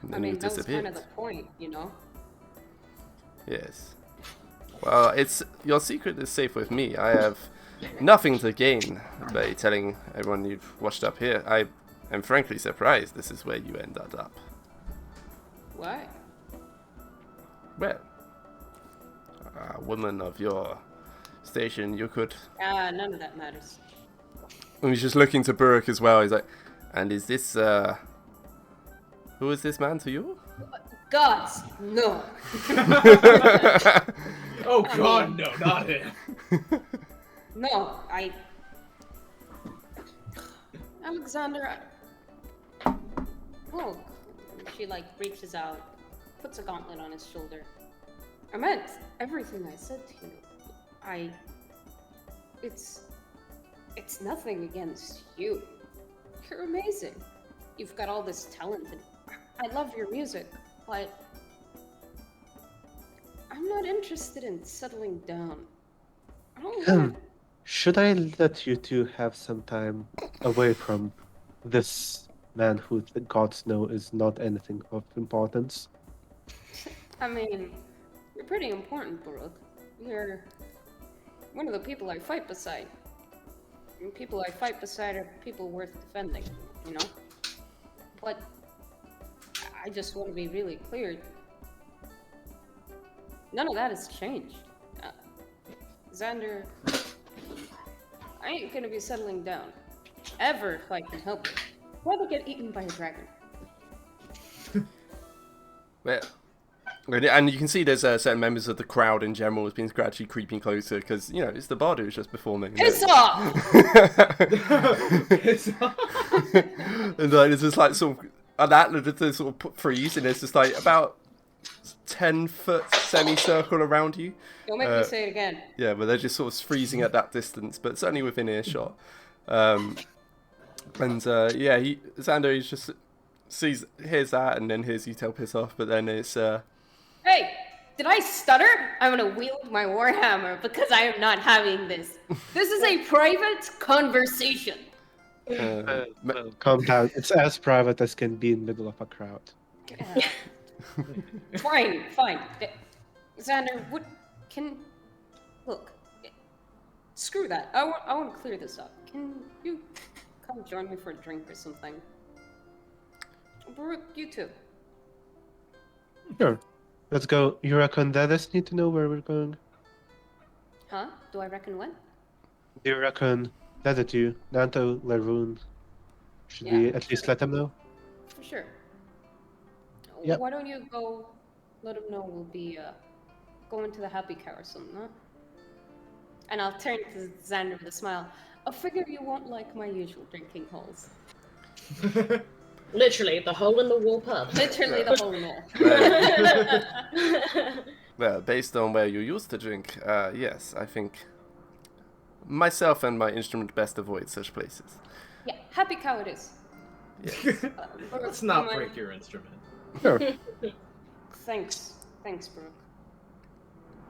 A: then
C: I mean,
A: you
C: that was
A: disappeared.
C: kind of the point, you know?
A: Yes. Well, it's your secret is safe with me. I have nothing to gain by telling everyone you've washed up here. I am frankly surprised this is where you ended up.
C: Why?
A: Well, a woman of your station, you could...
C: None of that matters.
A: And he's just looking to Burke as well. He's like, and is this, who is this man to you?
C: Gods, no.
B: Oh god, no, not him.
C: No, Alexander, oh, she like reaches out, puts a gauntlet on his shoulder. I meant everything I said to you. It's nothing against you. You're amazing. You've got all this talent and I love your music, but I'm not interested in settling down. I don't want
D: Should I let you two have some time away from this man who the gods know is not anything of importance?
C: I mean, you're pretty important, Baruch. You're one of the people I fight beside. And people I fight beside are people worth defending, you know? But I just want to be really clear. None of that has changed. Xander, I ain't gonna be settling down. Ever if I can help it. I'd rather get eaten by a dragon.
A: Well, and you can see there's certain members of the crowd in general has been gradually creeping closer because, you know, it's the bard who's just performing.
C: Piss off!
A: And like, it's just like sort of, at that, they sort of put freeze, and it's just like about 10-foot semicircle around you.
C: Don't make me say it again.
A: Yeah, but they're just sort of freezing at that distance, but certainly within earshot. Yeah, Xander, he just hears that, and then hears you tell piss off, but then it's
C: Hey, did I stutter? I'm gonna wield my warhammer because I am not having this. This is a private conversation.
D: Calm down. It's as private as can be in the middle of a crowd.
C: Fine. Xander, look, screw that. I want to clear this up. Can you come join me for a drink or something? Baruch, you too.
D: Sure. Let's go. You reckon Dennis need to know where we're going?
C: Huh? Do I reckon what?
D: Do you reckon that you, Nanto, Laroon, should
C: Yeah,
D: we at least let them know?
C: For sure.
D: Yep.
C: Why don't you go let him know we'll be going to the happy cow or something, huh? And I'll turn to Xander with a smile. I figure you won't like my usual drinking holes.
F: Literally, the hole in the wall pub.
C: Literally the whole wall.
A: Well, based on where you used to drink, yes, I think myself and my instrument best avoid such places.
C: Yeah, happy cow it is.
A: Yes.
B: Let's not break your instrument.
D: Sure.
C: Thanks, Brooke.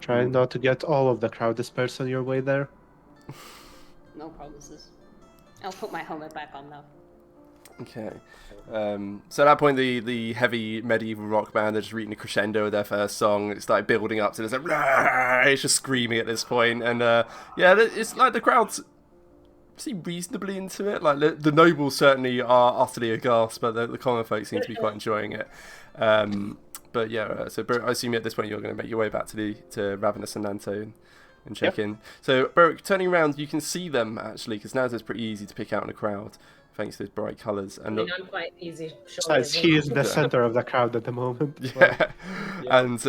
D: Try not to get all of the crowd dispersed on your way there.
C: No promises. I'll put my helmet back on now.
A: Okay. So at that point, the heavy medieval rock band, they're just reaching a crescendo of their first song. It's like building up to this, like, it's just screaming at this point. And yeah, it's like the crowd's seem reasonably into it. Like the nobles certainly are utterly aghast, but the common folk seem to be quite enjoying it. But yeah, so I assume at this point you're going to make your way back to Ravenous and Nanto and check in. So Baruch, turning around, you can see them actually, because Nanto's pretty easy to pick out in a crowd, thanks to his bright colours. And
F: I mean, I'm quite easy.
D: Besides, he is the center of the crowd at the moment.
A: yeah. And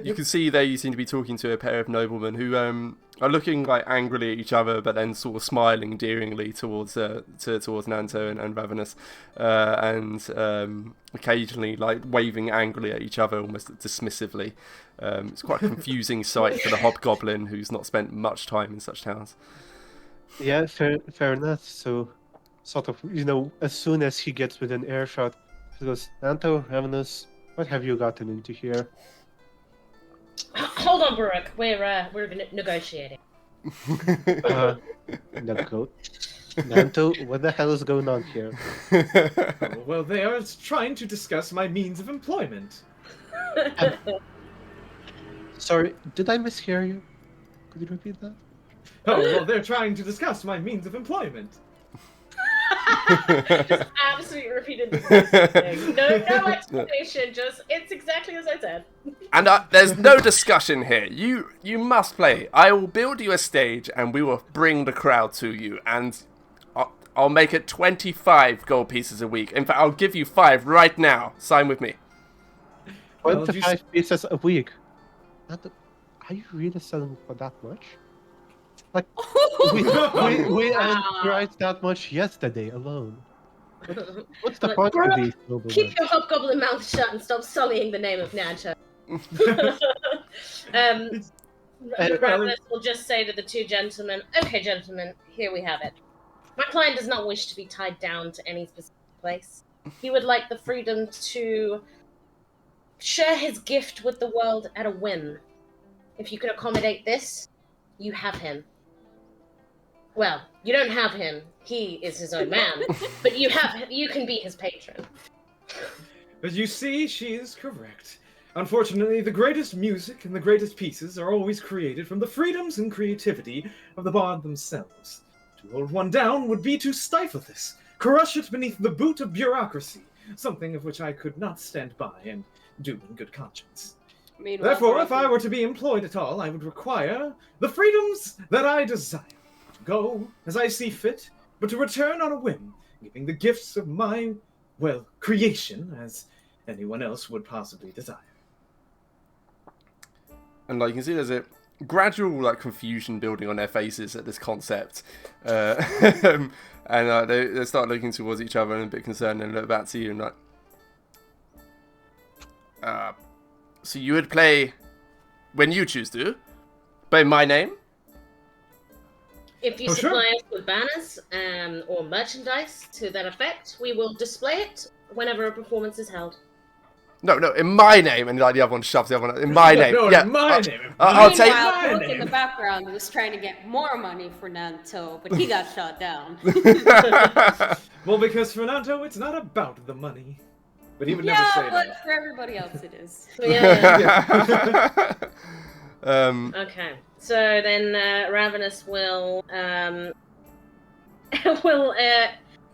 A: you can see they seem to be talking to a pair of noblemen who are looking like angrily at each other, but then sort of smiling endearingly towards Nanto and Ravenous, and occasionally like waving angrily at each other, almost dismissively. It's quite a confusing sight for the hobgoblin who's not spent much time in such towns.
D: Yeah, fair enough. So, sort of, as soon as he gets within earshot, he goes, Nanto, Ravenous, what have you gotten into here?
F: Hold on, Baruch. We're negotiating.
D: Nanto, what the hell is going on here?
B: Well, they are trying to discuss my means of employment.
D: Sorry, did I mishear you? Could you repeat that?
B: Oh, well, they're trying to discuss my means of employment.
F: Just absolutely repeated the same thing. No explanation, just it's exactly as I said.
A: And there's no discussion here. You must play. I will build you a stage, and we will bring the crowd to you. And I'll make it 25 gold pieces a week. In fact, I'll give you 5 right now. Sign with me.
D: 25 pieces a week. Are you really selling for that much? Like, we earned right that much yesterday alone. What's the point of these noblemen?
F: Keep your hobgoblin mouth shut and stop sullying the name of Nanto. Ravenous will just say to the two gentlemen, okay, gentlemen, here we have it. My client does not wish to be tied down to any specific place. He would like the freedom to share his gift with the world at a whim. If you can accommodate this, you have him. Well, you don't have him. He is his own man. But you can be his patron.
B: But you see, she is correct. Unfortunately, the greatest music and the greatest pieces are always created from the freedoms and creativity of the bard themselves. To hold one down would be to stifle this, crush it beneath the boot of bureaucracy, something of which I could not stand by and do in good conscience.
C: Meanwhile,
B: Therefore, if I were to be employed at all, I would require the freedoms that I desire. To go as I see fit, but to return on a whim, giving the gifts of my, creation as anyone else would possibly desire.
A: And like you can see, there's a gradual confusion building on their faces at this concept, and they start looking towards each other and a bit concerned, and look back to you and like, so you would play when you choose to, by my name.
F: If you supply us with banners or merchandise to that effect, we will display it whenever a performance is held.
A: No, in my name, and like the other one shoves the other one in my name.
B: No,
A: yeah,
B: in my name.
A: I'll take.
C: Meanwhile, Brooke in the background was trying to get more money for Nanto, but he got shot down.
B: Well, because for Nanto, it's not about the money. But he would never say that.
C: Yeah, but for everybody else it is.
F: Yeah. Okay, so then Ravenous will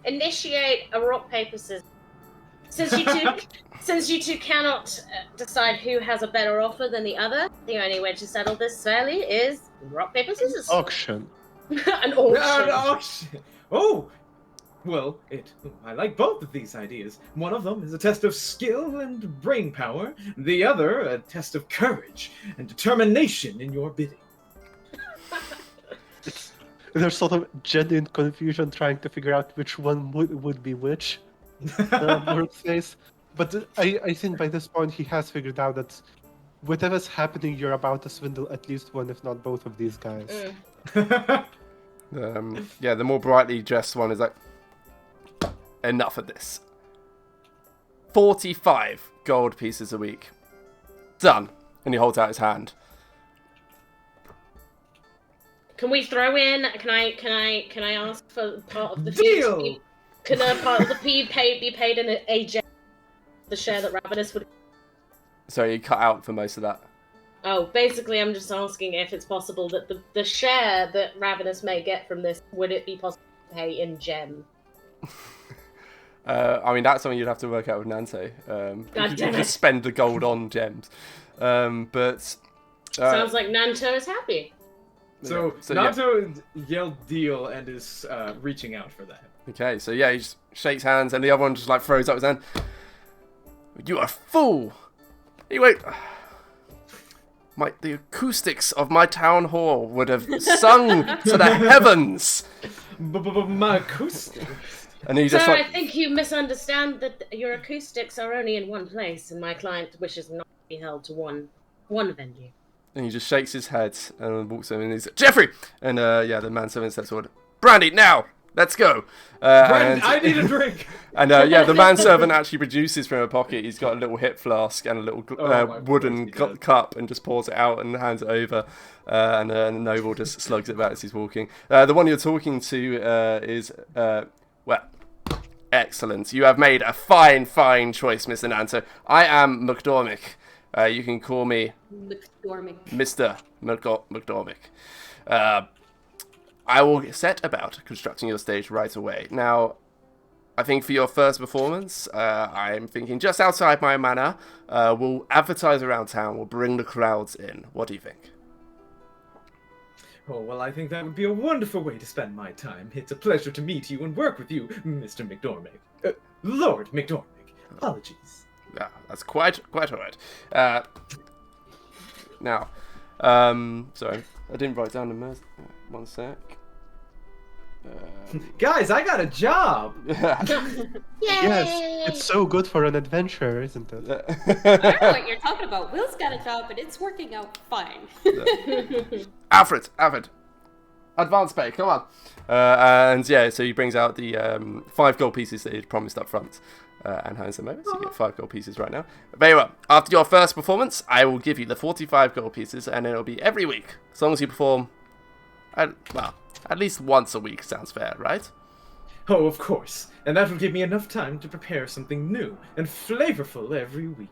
F: initiate a rock paper scissors Since you two cannot decide who has a better offer than the other, the only way to settle this fairly is rock, paper, scissors.
D: Auction.
F: An auction.
B: An auction. Oh, well, I like both of these ideas. One of them is a test of skill and brain power. The other, a test of courage and determination in your bidding.
D: There's sort of genuine confusion trying to figure out which one would be which. Brooke says. But I think by this point he has figured out that whatever's happening, you're about to swindle at least one, if not both of these guys.
A: Yeah, the more brightly dressed one is like, enough of this. 45 gold pieces a week. Done. And he holds out his hand.
F: Can we throw in? Can I ask for part of the
B: Deal!
F: fee? Can a part of the fee be paid in a gem? The share that Ravenous would.
A: Sorry, you cut out for most of that.
F: Oh, basically, I'm just asking if it's possible that the share that Ravenous may get from this, would it be possible to pay in gem?
A: I mean, that's something you'd have to work out with Nante.
F: God damn it.
A: Just spend the gold on gems. But
F: Sounds like Nanto is happy.
B: So Nato yelled deal and is reaching out for that.
A: Okay, so yeah, he just shakes hands, and the other one just like throws up his hand. You are a fool! He wait. The acoustics of my town hall would have sung to the heavens.
B: My acoustics.
A: And he just
F: Sir,
A: like,
F: I think you misunderstand that your acoustics are only in one place, and my client wishes not to be held to one venue.
A: and he just shakes his head and walks in, and he's like, Jeffrey! And yeah, the manservant steps forward. Brandy, now! Let's go!
B: Brand, I need a drink!
A: And yeah, the manservant actually produces from a pocket. He's got a little hip flask and a little wooden cup, and just pours it out and hands it over. And the noble just slugs it back as he's walking. The one you're talking to is, well, excellent. You have made a fine choice, Mr. Nanto. I am McDormick. You can call me Mr. McDormick. I will set about constructing your stage right away. Now, I think for your first performance, I'm thinking just outside my manor. We'll advertise around town. We'll bring the crowds in. What do you think?
B: Oh, well, I think that would be a wonderful way to spend my time. It's a pleasure to meet you and work with you, Mr. McDormick. Lord McDormick. Apologies.
A: Yeah, that's quite all right. Now, sorry, I didn't write down the one sec.
B: Guys, I got a job!
D: Yes, it's so good for an adventure, isn't it?
C: I don't know what you're talking about. Will's got a job, but it's working out fine.
A: Alfred, advance pay, come on. And yeah, so he brings out the 5 gold pieces that he'd promised up front. And hands them over, so you get 5 gold pieces right now. Very well. After your first performance, I will give you the 45 gold pieces, and it'll be every week, as long as you perform, at least once a week. Sounds fair, right?
B: Oh, of course. And that will give me enough time to prepare something new and flavorful every week.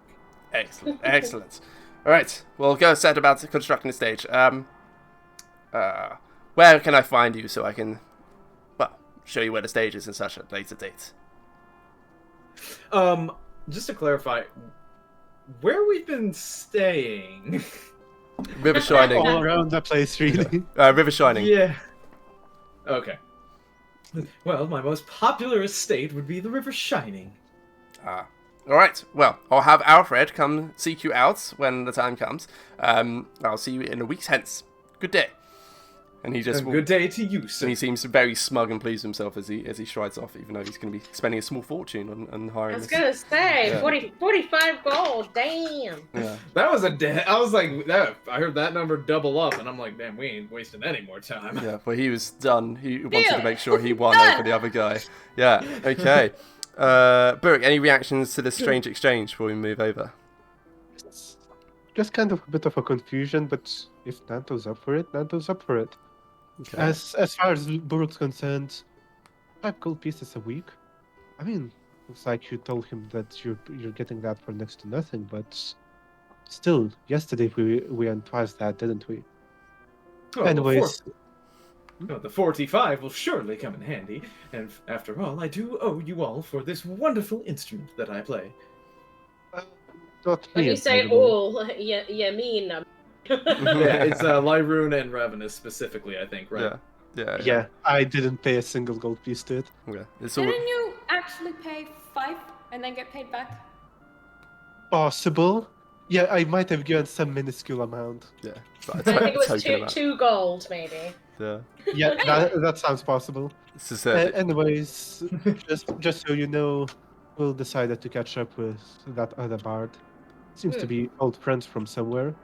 A: Excellent, excellent. All right, we'll go set about constructing the stage. Where can I find you so I can, show you where the stage is and such at a later date?
B: Just to clarify, where we've been staying?
A: River Shining.
D: All around the place, really.
A: River Shining.
B: Yeah. Okay. Well, my most popular estate would be the River Shining.
A: All right. Well, I'll have Alfred come seek you out when the time comes. I'll see you in a week's hence. Good day. And he just
B: Good day to you, sir.
A: And he seems very smug and pleased with himself as he strides off, even though he's going to be spending a small fortune on hiring.
F: I was gonna say 45 gold. Damn.
A: Yeah.
B: That was I was like, that. I heard that number double up, and I'm like, man, we ain't wasting any more time.
A: Yeah, but he was done. He wanted to make sure he won over the other guy. Yeah. Okay. Burke, any reactions to this strange exchange before we move over?
D: Just kind of a bit of a confusion, but if Nanto's up for it, Nanto's up for it.
A: Okay.
D: As far as Buruk's concerned, 5 gold pieces a week. I mean, looks like you told him that you're getting that for next to nothing, but still, yesterday we earned twice that, didn't we?
B: Oh,
D: Anyways,
B: Oh, the 45 will surely come in handy, and after all, I do owe you all for this wonderful instrument that I play.
D: Not
F: When
D: me,
F: you say
D: entirely.
F: all, you mean
B: Yeah, it's Lyroon and Ravenous specifically, I think, right?
D: Yeah, I didn't pay a single gold piece to it.
A: Yeah. It's all
C: Didn't you actually pay 5 and then get paid back?
D: Possible. Yeah, I might have given some minuscule amount.
A: yeah. It's
F: I
A: like
F: think it was
A: token amount.
F: 2 gold, maybe.
A: Yeah.
D: Yeah, that sounds possible.
A: This is it.
D: Anyways, just so you know, Will decided to catch up with that other bard. Seems to be old friends from somewhere.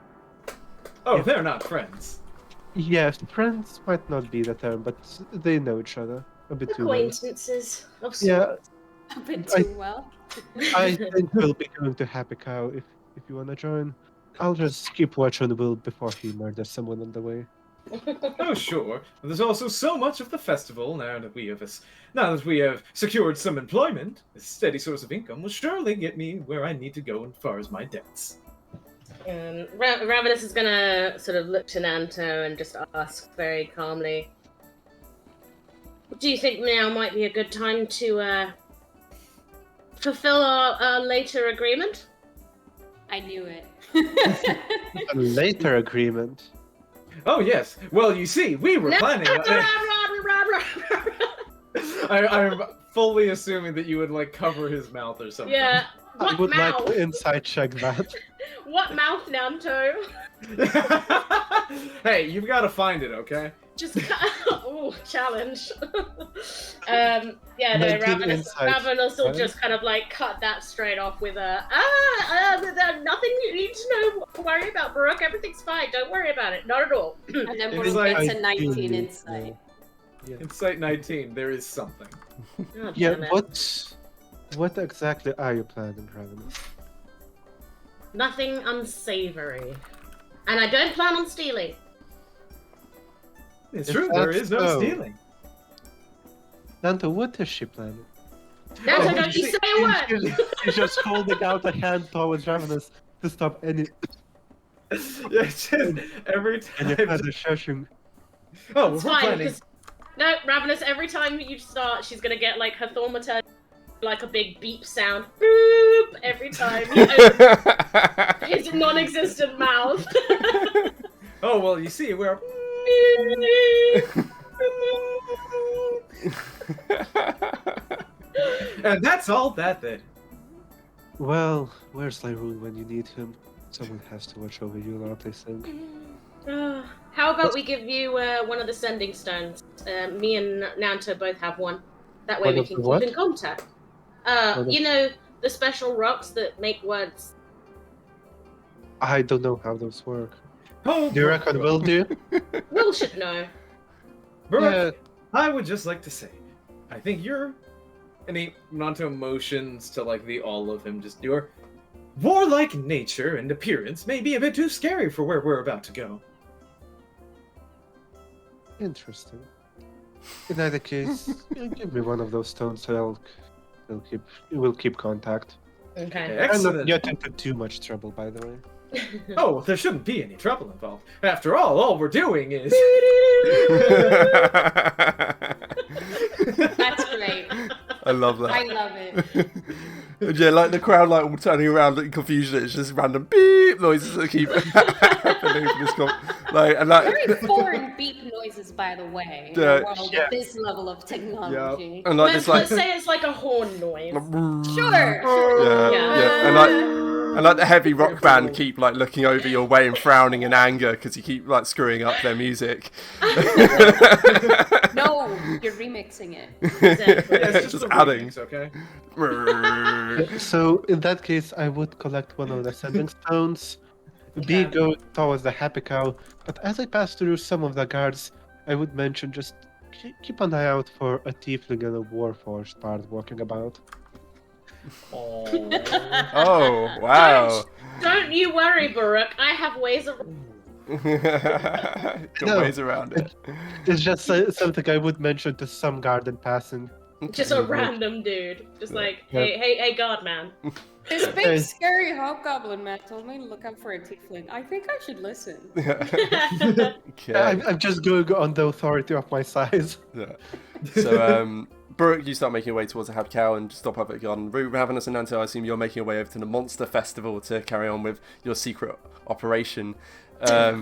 B: Oh, they're not friends.
D: Yes, friends might not be the term, but they know each other a bit too well.
F: Acquaintances of sorts.
D: Yeah,
C: A bit
D: I-
C: too well.
D: I think we'll be going to Happy Cow if you wanna join. I'll just keep watch on Will before he murders someone on the way.
B: Oh, sure. But there's also so much of the festival now that we have secured some employment. A steady source of income will surely get me where I need to go as far as my debts.
F: Ravenous is gonna sort of look to Nanto and just ask very calmly, do you think now might be a good time to fulfill our later agreement?
C: I knew it.
D: A later agreement.
B: Oh, yes. Well, you see, we were planning on... I'm fully assuming that you would, like, cover his mouth or something.
F: Yeah.
D: I
F: What
D: would like
F: mouth?
D: to inside check that.
F: What mouth, Nanto?
B: Hey, you've got to find it, okay?
F: Just oh, challenge. Yeah, no,
D: 19
F: Ravenous
D: insight,
F: will
D: right?
F: just kind of like cut that straight off with a there's nothing you need to worry about, Brooke. Everything's fine. Don't worry about it. Not at all.
C: And then
B: It's
C: Brooke
B: like-
C: gets a
D: I
C: 19
D: do-
C: insight.
B: Insight 19, there is something.
F: Oh,
D: Yeah,
F: damn it.
D: what exactly are you planning, Ravenous?
F: Nothing unsavory. And I don't plan on stealing.
B: It's
D: If
B: true, there
D: that's
B: is no
D: so-
B: stealing.
D: Nanto, what is she planning?
F: Nanto,
B: Oh,
F: don't you
B: she-
F: say a word!
D: She's just holding out a hand towards Ravenous to stop any
B: Yeah, it's just every
D: further
B: time.
D: shushing.
B: Oh,
F: It's
B: we're
F: fine,
B: planning.
F: because no, Ravenous, every time you start, she's gonna get like her thaumaturgy, like a big beep sound. Boop! Every time you open his non-existent mouth.
B: Oh, well, you see, we're. And that's all that then.
D: Well, where's Lyroon when you need him? Someone has to watch over you lot, I think.
F: How about we give you one of the sending stones? Me and Nanto both have one. That way
D: One
F: we
D: of
F: can
D: the
F: keep
D: what?
F: in contact.
D: of-
F: You know, the special rocks that make words.
D: I don't know how those work.
B: Oh,
D: Do you reckon Will do?
F: Will should know.
B: Brooke, I would just like to say, I think you're. And he Nanto motions to like the all of him. Just your warlike nature and appearance may be a bit too scary for where we're about to go.
D: Interesting. In either case, give me one of those stones so we'll keep contact.
F: Okay.
D: I'm not
B: Excellent.
D: get into too much trouble, by the way.
B: Oh, there shouldn't be any trouble involved. After all we're doing is.
C: That's great.
A: I love that.
C: I love it.
A: Yeah, like the crowd, like all turning around in confusion. It's just random beep noises that keep happening for this like, and like,
C: Very foreign beep noises, by the way, in
A: Yeah,
C: a world
D: yeah.
C: with this level of technology.
A: and like
F: let's,
A: this, like,
F: let's say it's like a horn noise.
C: Sure.
A: yeah,
F: Yeah.
A: and like the heavy rock band keep like looking over your way and frowning in anger because you keep like screwing up their music.
C: No, you're remixing it.
F: Exactly.
B: Yeah, it's
A: Just
B: a
A: adding.
B: remix, okay?
D: So in that case, I would collect one of the sending stones. B
F: Okay.
D: go towards the Happy Cow, but as I pass through some of the guards, I would mention just keep an eye out for a tiefling and a warforged bard walking about.
A: Oh wow!
F: Don't you worry, Baruch. I have ways of.
A: Got
D: No.
A: ways around it.
D: It's just something I would mention to some guard in passing.
F: Just a random dude. Just like,
D: Yeah.
F: hey, guard man.
C: This big
D: There's-
C: scary hobgoblin man told me to look out for a tiefling. I think I should listen.
A: Okay.
D: I'm just going on the authority of my size.
A: Yeah. So, Brooke, you start making your way towards the Happy Cow and stop up at the garden route. Ravenous and Nanto, I assume you're making your way over to the Monster Festival to carry on with your secret operation.
F: Sorry.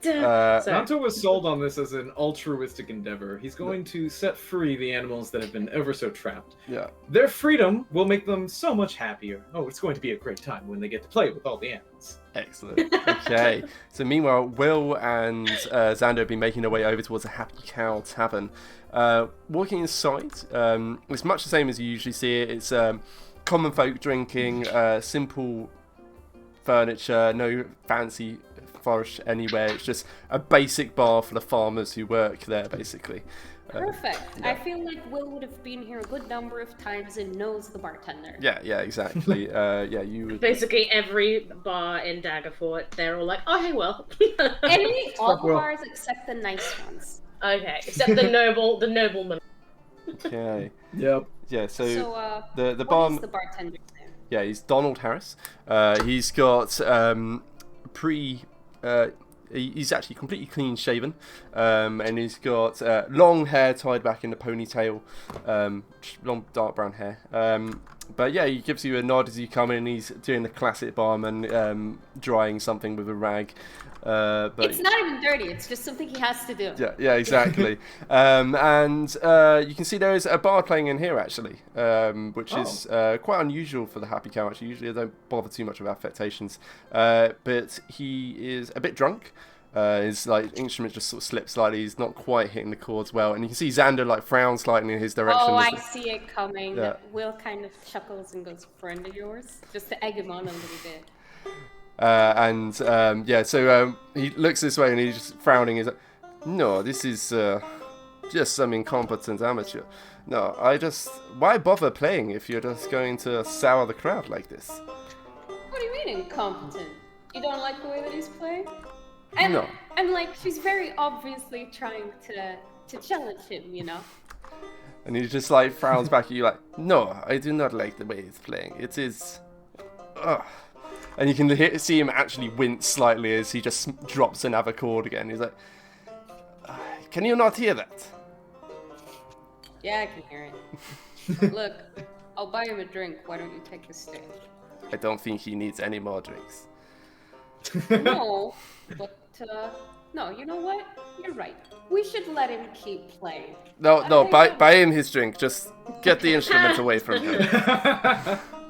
B: Nanto was sold on this as an altruistic endeavor. He's going to set free the animals that have been ever so trapped.
A: Yeah.
B: Their freedom will make them so much happier. Oh, it's going to be a great time when they get to play with all the animals.
A: Excellent. Okay. So meanwhile, Will and Xander have been making their way over towards the Happy Cow Tavern. Walking inside, it's much the same as you usually see it. It's common folk drinking, simple furniture, no fancy flourish anywhere. It's just a basic bar for the farmers who work there, basically.
C: Perfect. I feel like Will would have been here a good number of times and knows the bartender.
A: Yeah, exactly. You would...
F: Basically, every bar in Daggerfort, they're all like, "Oh, hey, Will."
C: All the
B: Will.
C: bars except the nice ones.
F: Okay, except the nobleman.
A: Okay.
B: Yep.
A: Yeah. So
C: the
A: the
C: what
A: barman.
C: is the bartender's name?
A: Yeah, he's Donald Harris. He's got he's actually completely clean shaven, and he's got long hair tied back in a ponytail, long dark brown hair. But yeah, he gives you a nod as you come in. He's doing the classic barman, drying something with a rag. But
C: It's not even dirty. It's just something he has to do.
A: yeah, exactly. And you can see there is a bard playing in here actually, which is quite unusual for the Happy Cow. Actually, usually I don't bother too much with affectations, but he is a bit drunk. His instrument just sort of slips slightly. He's not quite hitting the chords well, and you can see Xander frown slightly in his direction.
C: Oh, I see it coming.
A: Yeah.
C: Will kind of chuckles and goes, "Friend of yours," just to egg him on a little bit.
A: So he looks this way and he's just frowning. He's like, "No, this is just some incompetent amateur. No, why bother playing if you're just going to sour the crowd like this?"
C: What do you mean incompetent? You don't like the way that he's playing? And,
A: No.
C: And she's very obviously trying to challenge him, you know?
A: And he just frowns back at you "No, I do not like the way he's playing. It is... Ugh." And you can see him actually wince slightly as he just drops another chord again. He's like, "Can you not hear that?"
C: Yeah, I can hear it. Look, I'll buy him a drink. Why don't you take the stage?
A: I don't think he needs any more drinks.
C: No, but, no, you know what? You're right. We should let him keep playing.
A: No, buy him his drink. Just get the instrument away from him.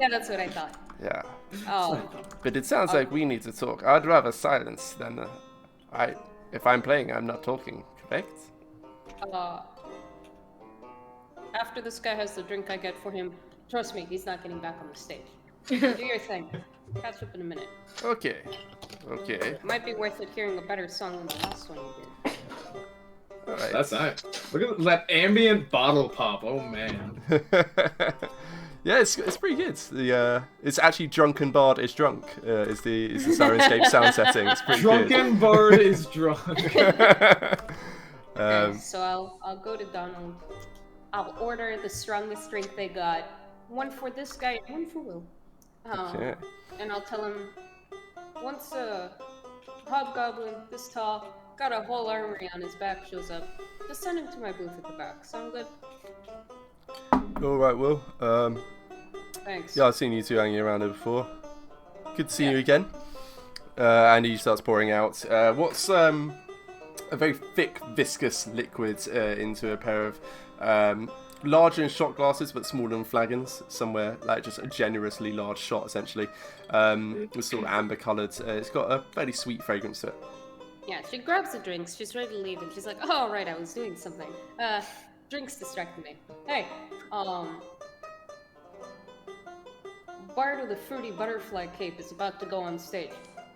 C: Yeah, that's what I thought.
A: Yeah.
C: Oh,
A: But it sounds like we need to talk. I'd rather silence than if I'm playing, I'm not talking, correct?
C: after this guy has the drink I get for him, trust me, he's not getting back on the stage. Do your thing. Catch up in a minute.
A: Okay.
C: It might be worth it hearing a better song than the last one you did.
A: All right.
B: That's nice. Look at that ambient bottle pop. Oh man.
A: Yeah, it's pretty good. It's actually Drunken Bard is Drunk is the Syrinscape sound setting. It's pretty
B: Drunken Bard is drunk.
A: good.
C: Okay, so I'll go to Donald. I'll order the strongest drink they got. One for this guy and one for Will.
A: Okay.
C: And I'll tell him, once a hobgoblin this tall, got a whole armory on his back shows up, just send him to my booth at the back. Sound good?
A: All right, Will.
C: Thanks.
A: Yeah, I've seen you two hanging around here before. Good to see you again. And he starts pouring out what's a very thick, viscous liquid into a pair of larger than shot glasses, but smaller than flagons. Somewhere just a generously large shot, essentially. It's sort of amber-coloured. It's got a fairly sweet fragrance to it.
C: Yeah, she grabs the drinks. She's ready to leave, and she's like, "Oh, right, I was doing something. Drinks distracted me. Hey, Bard of the Fruity Butterfly Cape is about to go on stage.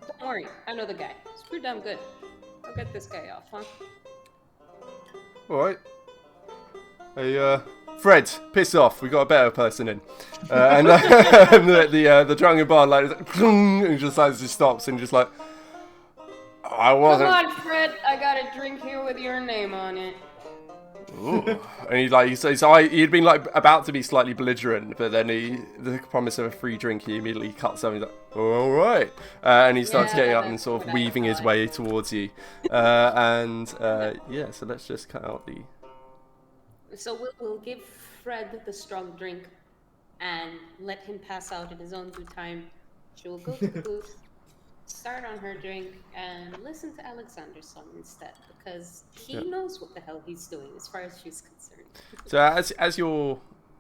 C: Don't worry, I know the guy. It's pretty damn good. I'll get this guy off, huh?"
A: All right. Hey, Fred, piss off. We got a better person in. And the drunken bard and just stops and just I wasn't.
C: Come on, Fred. I got a drink here with your name on it.
A: Ooh. And he'd been like about to be slightly belligerent, but then the promise of a free drink, he immediately cuts him. He's like, all right, and he starts getting up and sort of weaving his way towards you. Yeah, so let's just cut out the.
C: So we'll give Fred the strong drink, and let him pass out in his own due time. She will go to the booth, start on her drink, and listen to Alexander's song instead, because he knows what the hell he's doing as far as she's concerned.
A: So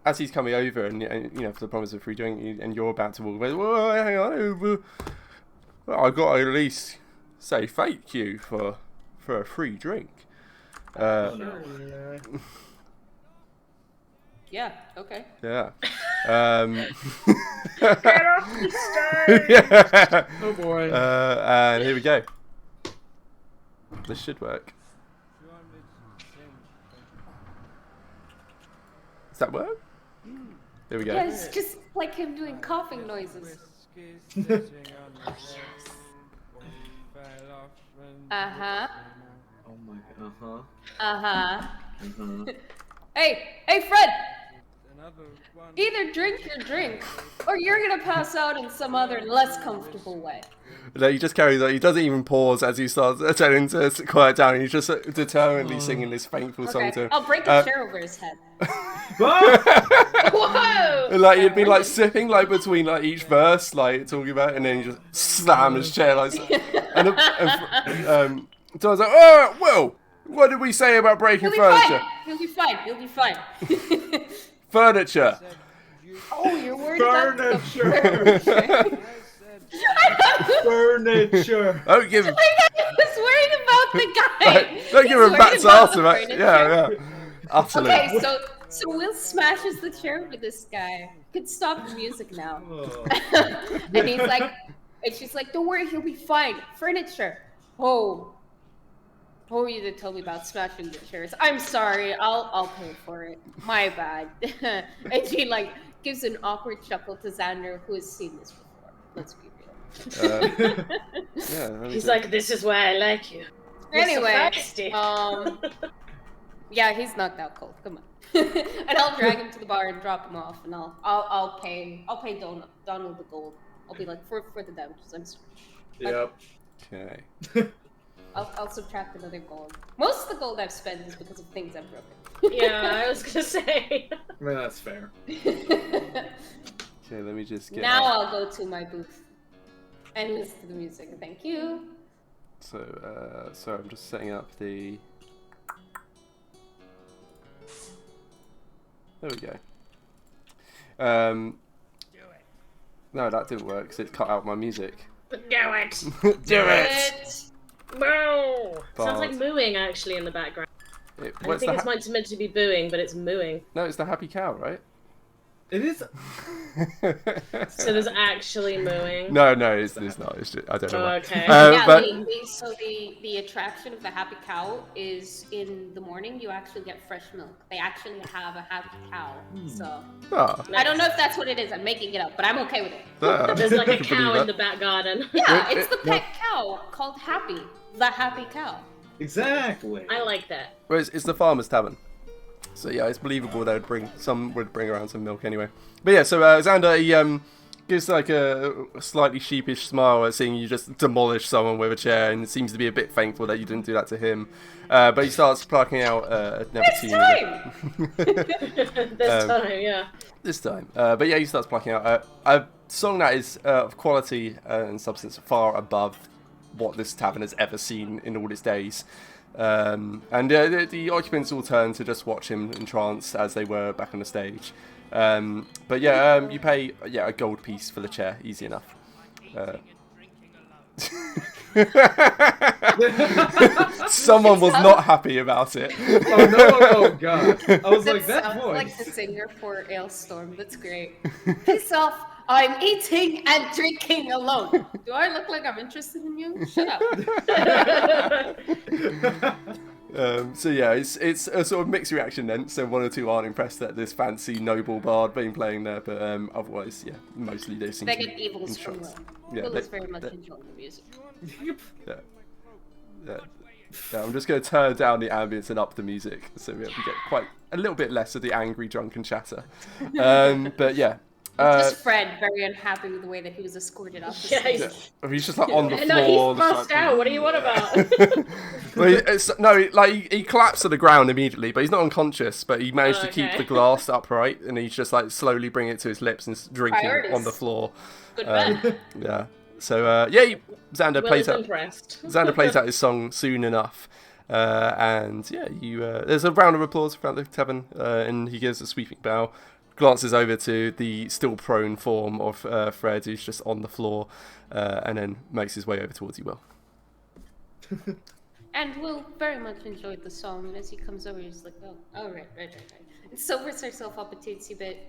A: as he's coming over and you know, for the promise of free drink, and you're about to walk away, well, hang on, well, I've got to at least say thank you for a free drink.
C: Yeah, okay.
A: Yeah.
F: Get off the stage!
A: Yeah.
B: Oh boy.
A: And here we go. This should work. Does that work? There we go.
C: Yeah, it's just like him doing coughing noises. Uh-huh.
B: Oh my god.
C: Uh-huh.
B: Uh-huh.
C: Hey, Fred! Either drink your drink, or you're gonna pass out in some other less comfortable way.
A: No, he just carries on. He doesn't even pause as he starts telling to quiet down. He's just determinedly singing this thankful song to him.
C: I'll break a chair over his head.
F: Whoa!
A: Like he'd been like sipping like between like each verse, like talking about it, and then he just slammed his chair like. And Don's like, oh, well, what did we say about breaking furniture?
C: He'll be fine. He'll be fine.
A: Furniture.
C: Oh, you're worried about the
B: Furniture. Furniture.
A: Don't give him.
C: I was worried about the guy.
A: Don't give him bats after that.
C: furniture.
A: Yeah. Utterly.
C: Okay, so Will smashes the chair with this guy. Could stop the music now.
B: Oh.
C: And he's like, and she's like, don't worry, he'll be fine. Furniture. Oh, you did tell me about smashing the chairs. I'm sorry. I'll pay for it. My bad. And she like gives an awkward chuckle to Xander, who has seen this before. Let's be real.
A: Yeah.
F: He's like, this is why I like you. You're so
C: Anyway,
F: feisty.
C: yeah, he's knocked out cold. Come on. And I'll drag him to the bar and drop him off, and I'll pay Donald the gold. I'll be like, for the damages. I'm sorry.
B: Yep.
A: Okay.
C: I'll subtract another gold. Most of the gold I've spent is because of things I've broken.
F: Yeah, I was gonna say.
B: I mean, that's fair.
A: Okay, let me just get.
C: Now I'll go to my booth and listen to the music. Thank you.
A: So, sorry, I'm just setting up the. There we go. No, that didn't work because it cut out my music.
F: Do it!
A: Do it!
F: Moo! Sounds like
A: Bard.
F: mooing actually in the background. I
A: What's
F: think
A: the
F: it's meant to be booing, but it's mooing.
A: No, it's the happy cow, right?
B: It is.
F: So there's actually mooing.
A: No, it's not. It's just, I don't know.
F: Oh,
A: why.
F: okay.
C: Yeah,
A: But
C: so the attraction of the happy cow is in the morning you actually get fresh milk. They actually have a happy cow. So
A: oh,
C: I don't know if that's what it is. I'm making it up, but I'm okay with it.
F: There's like
A: I
F: a
A: can
F: cow
A: believe
F: in
A: that.
F: the back garden.
C: Yeah, it's the pet cow called Happy. The happy cow.
B: Exactly.
F: I like that.
A: Well, it's the farmer's tavern. So yeah, it's believable they would bring around some milk anyway. But yeah, so Xander, he gives like a slightly sheepish smile at seeing you just demolish someone with a chair, and seems to be a bit thankful that you didn't do that to him. But he starts plucking out never
C: This
A: seen
C: time!
F: This time, yeah.
A: this time. But yeah, he starts plucking out a song that is of quality and substance far above what this tavern has ever seen in all its days. The occupants all turn to just watch him entranced as they were back on the stage. But yeah, you pay a gold piece for the chair, easy enough. Someone was not happy about it.
B: Oh no! Oh god! I was like, that
C: sounds
B: voice.
C: like the singer for Ailstorm. That's great. Piss off! I'm eating and drinking alone. Do I look like I'm interested in you? Shut up.
A: So yeah, it's a sort of mixed reaction then. So one or two aren't impressed at this fancy noble bard being playing there, but otherwise, yeah, mostly they seem
C: They
A: to
C: get
A: be
C: evils from
A: entranced.
C: Will.
A: Yeah,
C: Will is
A: they-
C: very much
A: they-
C: enjoying the music.
A: Yeah. Yeah, I'm just going to turn down the ambience and up the music so we get quite a little bit less of the angry drunken chatter. But yeah.
C: Just Fred, very unhappy with the way that he was escorted off the stage.
A: He's just like on the
F: No,
A: floor.
F: he's passed
A: like,
F: out. What do you want about?
A: well, he collapsed to the ground immediately, but he's not unconscious. But he managed to keep
F: Okay.
A: the glass upright, and he's just like slowly bringing it to his lips and drinking
C: Priorities.
A: on the floor.
F: Good bet.
A: Yeah. So Xander
F: Will
A: plays
F: is
A: out.
F: impressed.
A: Xander plays out his song soon enough. And yeah, there's a round of applause throughout the tavern, and he gives a sweeping bow, glances over to the still prone form of Fred, who's just on the floor, and then makes his way over towards you, Will.
C: And Will very much enjoyed the song, and as he comes over, he's like, oh, right. And sobers herself up a teensy bit,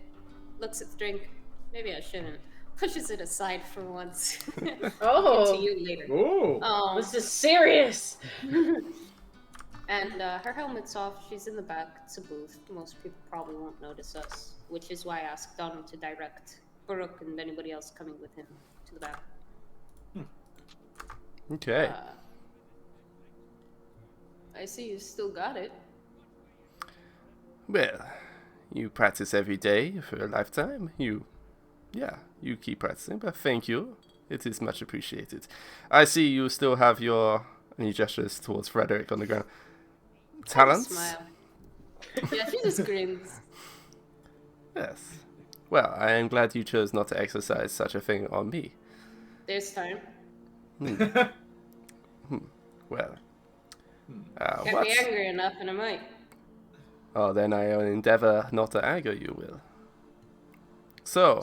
C: looks at the drink, maybe I shouldn't, pushes it aside for once.
F: Oh.
C: To you later.
B: Ooh.
F: This is serious.
C: And her helmet's off, she's in the back, it's a booth. Most people probably won't notice us, which is why I asked Donald to direct Baruch and anybody else coming with him to the back.
A: Okay.
C: I see you still got it.
A: Well, you practice every day for a lifetime. You keep practicing, but thank you. It is much appreciated. I see you still have your, and he gestures towards Frederick on the ground, talents?
C: Smile. Yeah, she just grins.
A: Yes. Well, I am glad you chose not to exercise such a thing on me.
C: There's time.
A: Well.
C: Get me angry enough and I might.
A: Oh, then I will endeavor not to anger you, Will. So,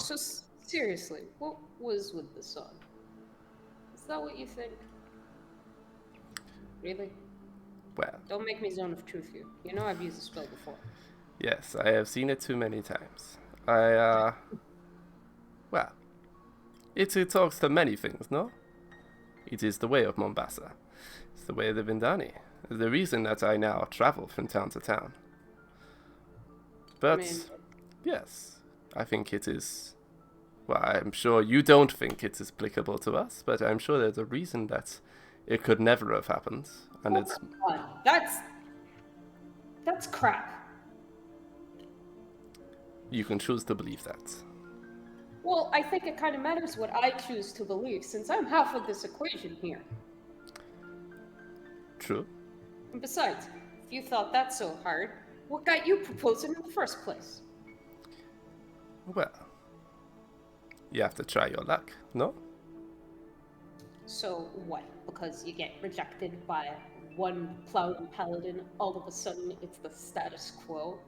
C: Seriously, what was with the song? Is that what you think? Really?
A: well,
C: Don't make me zone of truth you. You know I've used the spell before.
A: yes, I have seen it too many times. Well, it talks to many things, no? It is the way of Mombasa. It's the way of the Vindani. The reason that I now travel from town to town. But, yes, I think it is... Well, I'm sure you don't think it is applicable to us, but I'm sure there's a reason that it could never have happened. And it's...
C: That's crap.
A: You can choose to believe that.
C: Well, I think it kind of matters what I choose to believe, since I'm half of this equation here.
A: True.
C: And besides, if you thought that so hard, what got you proposing in the first place?
A: Well, you have to try your luck, no?
C: So what? Because you get rejected by one plowing paladin, all of a sudden it's the status quo?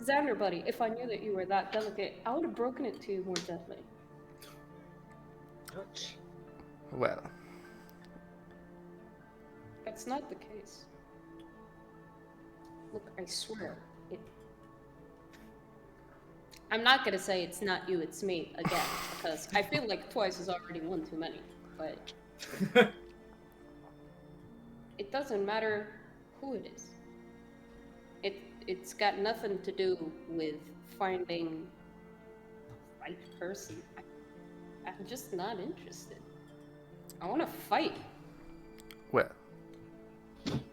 C: Xander, buddy, if I knew that you were that delicate, I would have broken it to you more gently.
F: Ouch.
A: Well,
C: That's not the case. Look, I swear, I'm not gonna say it's not you, it's me again, because I feel like twice is already one too many, but... It doesn't matter who it is. It's got nothing to do with finding the right person. I'm just not interested. I want to fight.
A: well,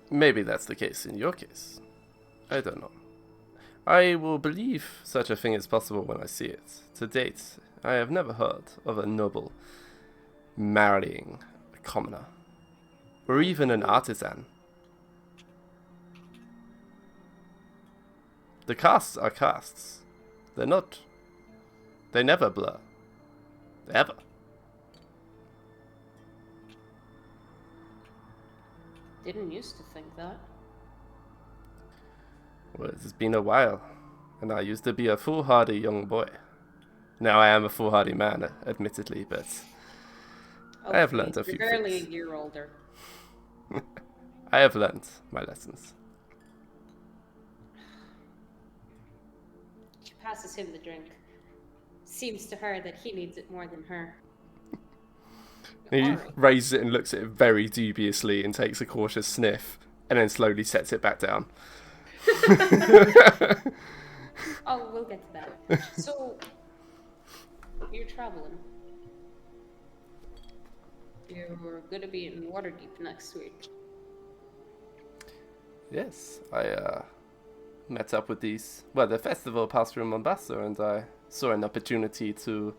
A: maybe that's the case in your case. I don't know. I will believe such a thing is possible when I see it. To date, I have never heard of a noble marrying a commoner, or even an artisan. The castes are castes. They never blur. Ever.
C: Didn't used to think that.
A: Well, it's been a while, and I used to be a foolhardy young boy. Now I am a foolhardy man, admittedly, but I have learned a few
C: You're barely
A: things.
C: a year older.
A: I have learned my lessons.
C: She passes him the drink. Seems to her that he needs it more than her.
A: He
C: Alright.
A: raises it and looks at it very dubiously and takes a cautious sniff, and then slowly sets it back down.
C: Oh, we'll get to that. So, you're traveling. you're gonna be in Waterdeep next week.
A: Yes, I met up with these. Well, the festival passed through Mombasa, and I saw an opportunity to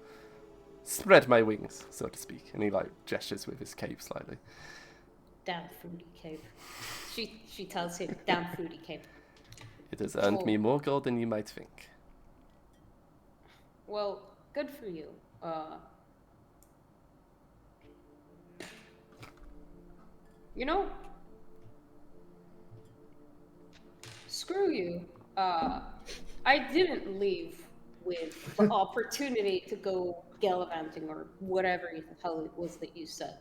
A: spread my wings, so to speak. And he like gestures with his cape slightly.
C: Damn fruity cape. She tells him, damn fruity cape.
A: It has earned me more gold than you might think.
C: Well, good for you. You know, screw you. I didn't leave with the opportunity to go gallivanting or whatever the hell it was that you said.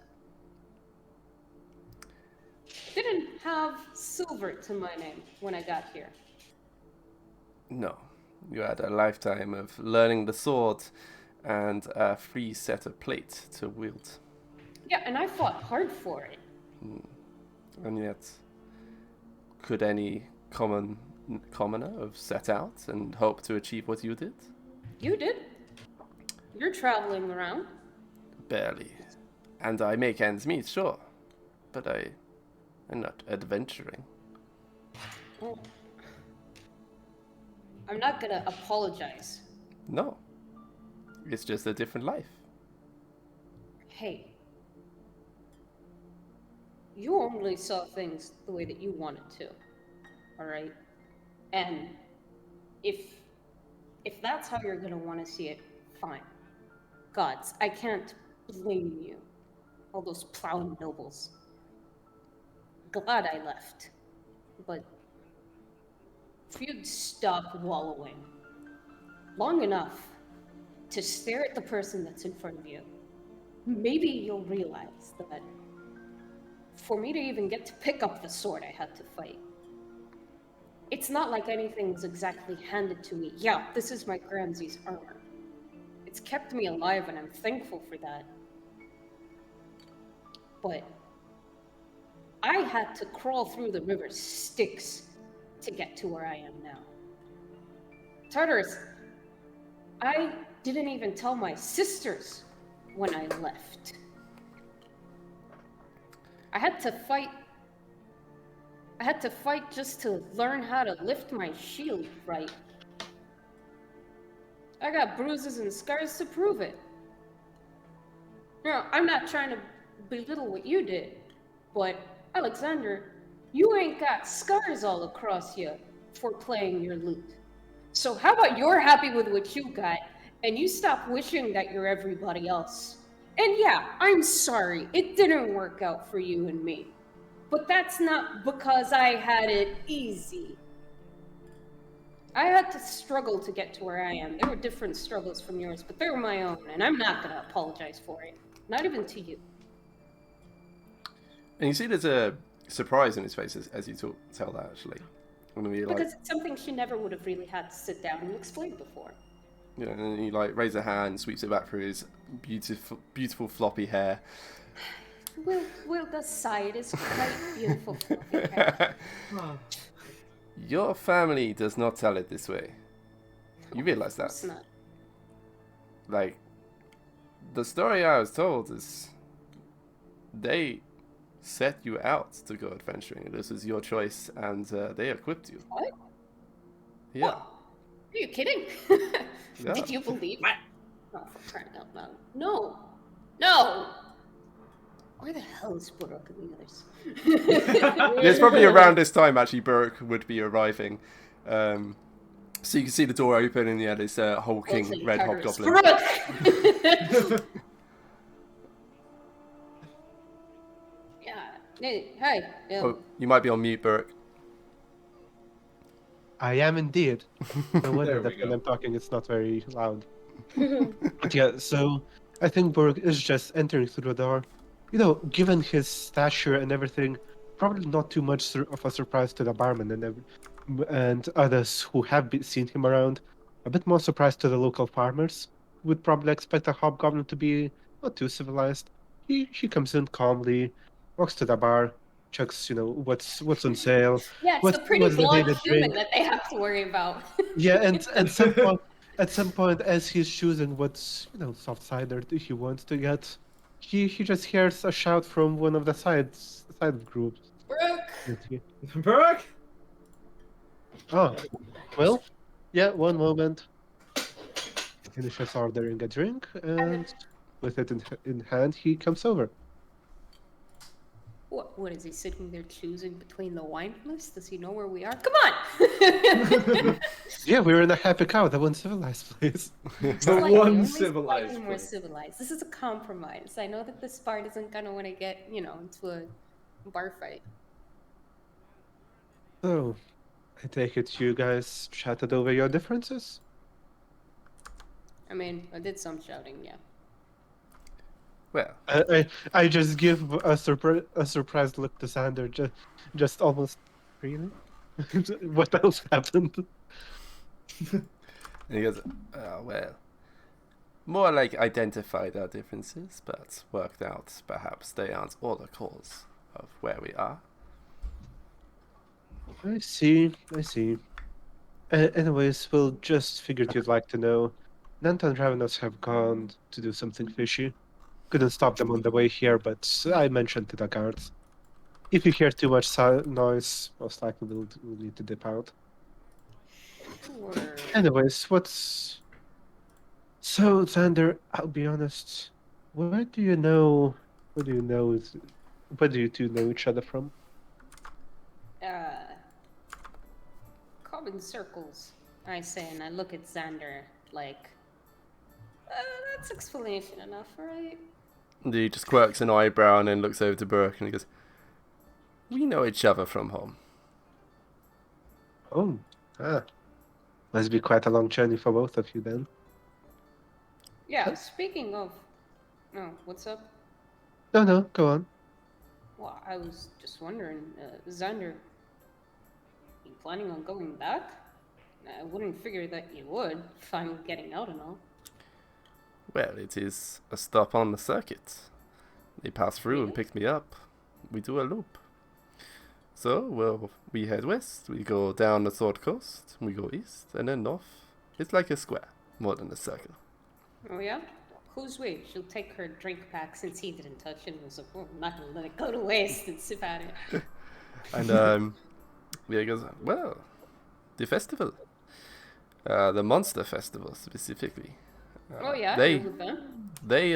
C: Didn't have silver to my name when I got here.
A: No, you had a lifetime of learning the sword and a free set of plate to wield.
C: Yeah, and I fought hard for it.
A: And yet, could any commoner have set out and hoped to achieve what you did?
C: You did. You're traveling around.
A: Barely. And I make ends meet, sure. But I'm not adventuring.
C: Well, I'm not gonna apologize.
A: No. It's just a different life.
C: Hey. You only saw things the way that you wanted to. Alright? And if that's how you're gonna want to see it, fine. Gods, I can't blame you. All those plowing nobles. Glad I left. But if you'd stop wallowing long enough to stare at the person that's in front of you, maybe you'll realize that for me to even get to pick up the sword, I had to fight. It's not like anything was exactly handed to me. Yeah, this is my Gramsci's armor. It's kept me alive, and I'm thankful for that. But I had to crawl through the river Styx to get to where I am now. Tartarus, I didn't even tell my sisters when I left. I had to fight just to learn how to lift my shield right. I got bruises and scars to prove it. No, I'm not trying to belittle what you did, but Alexander, you ain't got scars all across you for playing your lute. So how about you're happy with what you got, and you stop wishing that you're everybody else? And yeah, I'm sorry, it didn't work out for you and me. But that's not because I had it easy. I had to struggle to get to where I am. There were different struggles from yours, but they were my own, and I'm not gonna apologize for it. Not even to you.
A: And you see there's a surprise in his face as you tell that, actually.
C: Because it's something she never would have really had to sit down and explain before.
A: Yeah, and he like raises a hand, sweeps it back through his beautiful floppy hair.
C: Will the side is quite beautiful floppy hair.
A: Your family does not tell it this way. You realize that?
C: It's not.
A: Like, the story I was told is they set you out to go adventuring. This is your choice, and they equipped you.
C: What?
A: Yeah.
C: What? Are you kidding?
A: Yeah.
C: Did you believe it? Oh, for crying out loud. No! No! Where the hell is Buruk and the others?
A: It's probably around this time, actually, Burke would be arriving. So you can see the door open, and yeah, this hulking
C: Hopefully
A: red
C: Tartarus.
A: hobgoblin.
C: Buruk! Yeah. Hey.
A: Oh, you might be on mute, Burke.
D: I am indeed. No wonder
B: There we
D: that when
B: go.
D: I'm talking, it's not very loud. But yeah, so I think Borg is just entering through the door. You know, given his stature and everything, probably not too much of a surprise to the barman and others who have seen him around. A bit more surprise to the local farmers, who would probably expect a hobgoblin to be not too civilized. He comes in calmly, walks to the bar, checks, what's on sale.
C: Yeah, it's
D: What's-
C: the pretty
D: what's the
C: blonde
D: daily
C: human
D: drink?
C: that they have to worry about.
D: Yeah, and at some point, as he's choosing what's soft cider that he wants to get, he just hears a shout from one of the side groups.
C: Brooke!
B: Brooke!
D: Oh, well, yeah. One moment. Finishes ordering a drink, and with it in hand, he comes over.
C: What is he sitting there choosing between the wine list? Does he know where we are? Come on!
D: Yeah, we're in a happy cow, the one civilized place.
B: The
C: Slightly,
B: one
C: only
B: civilized
C: slightly more
B: place.
C: civilized. This is a compromise. I know that this part isn't gonna want to get, into a bar fight.
D: So, I take it you guys chatted over your differences?
C: I mean, I did some shouting, yeah.
A: Well,
D: I just give a surprised look to Xander, just almost really. What else happened?
A: and he goes, well, more like identified our differences, but worked out perhaps they aren't all the cause of where we are.
D: I see. Anyways, we'll just figured you'd like to know. Nanta and Ravenous have gone to do something fishy. Couldn't stop them on the way here, but I mentioned to the guards. If you hear too much noise, most likely we'll need to dip out.
C: Sure.
D: Anyways, what's... So, Xander, I'll be honest. Where do you know... Where do you two know each other from?
C: Common circles, I say, and I look at Xander like, that's explanation enough, right?
A: And he just quirks an eyebrow and then looks over to Burke and he goes, we know each other from home.
D: Oh, must be quite a long journey for both of you then.
C: Yeah, speaking of... Oh, what's up?
D: No, go on.
C: Well, I was just wondering, Xander, you planning on going back? I wouldn't figure that you would, if I'm getting out and all.
A: Well, it is a stop on the circuit. They pass through and
C: Really?
A: pick me up. We do a loop. So, well, we head west, we go down the Sword Coast, we go east, and then north. It's like a square, more than a circle.
C: Oh yeah? Who's we? She'll take her drink back since he didn't touch it and was like, oh, I'm not gonna let it go to waste and sip at it.
A: And, he goes, well, the festival. The Monster Festival, specifically.
C: Oh yeah,
A: They,
C: you're with them?
A: they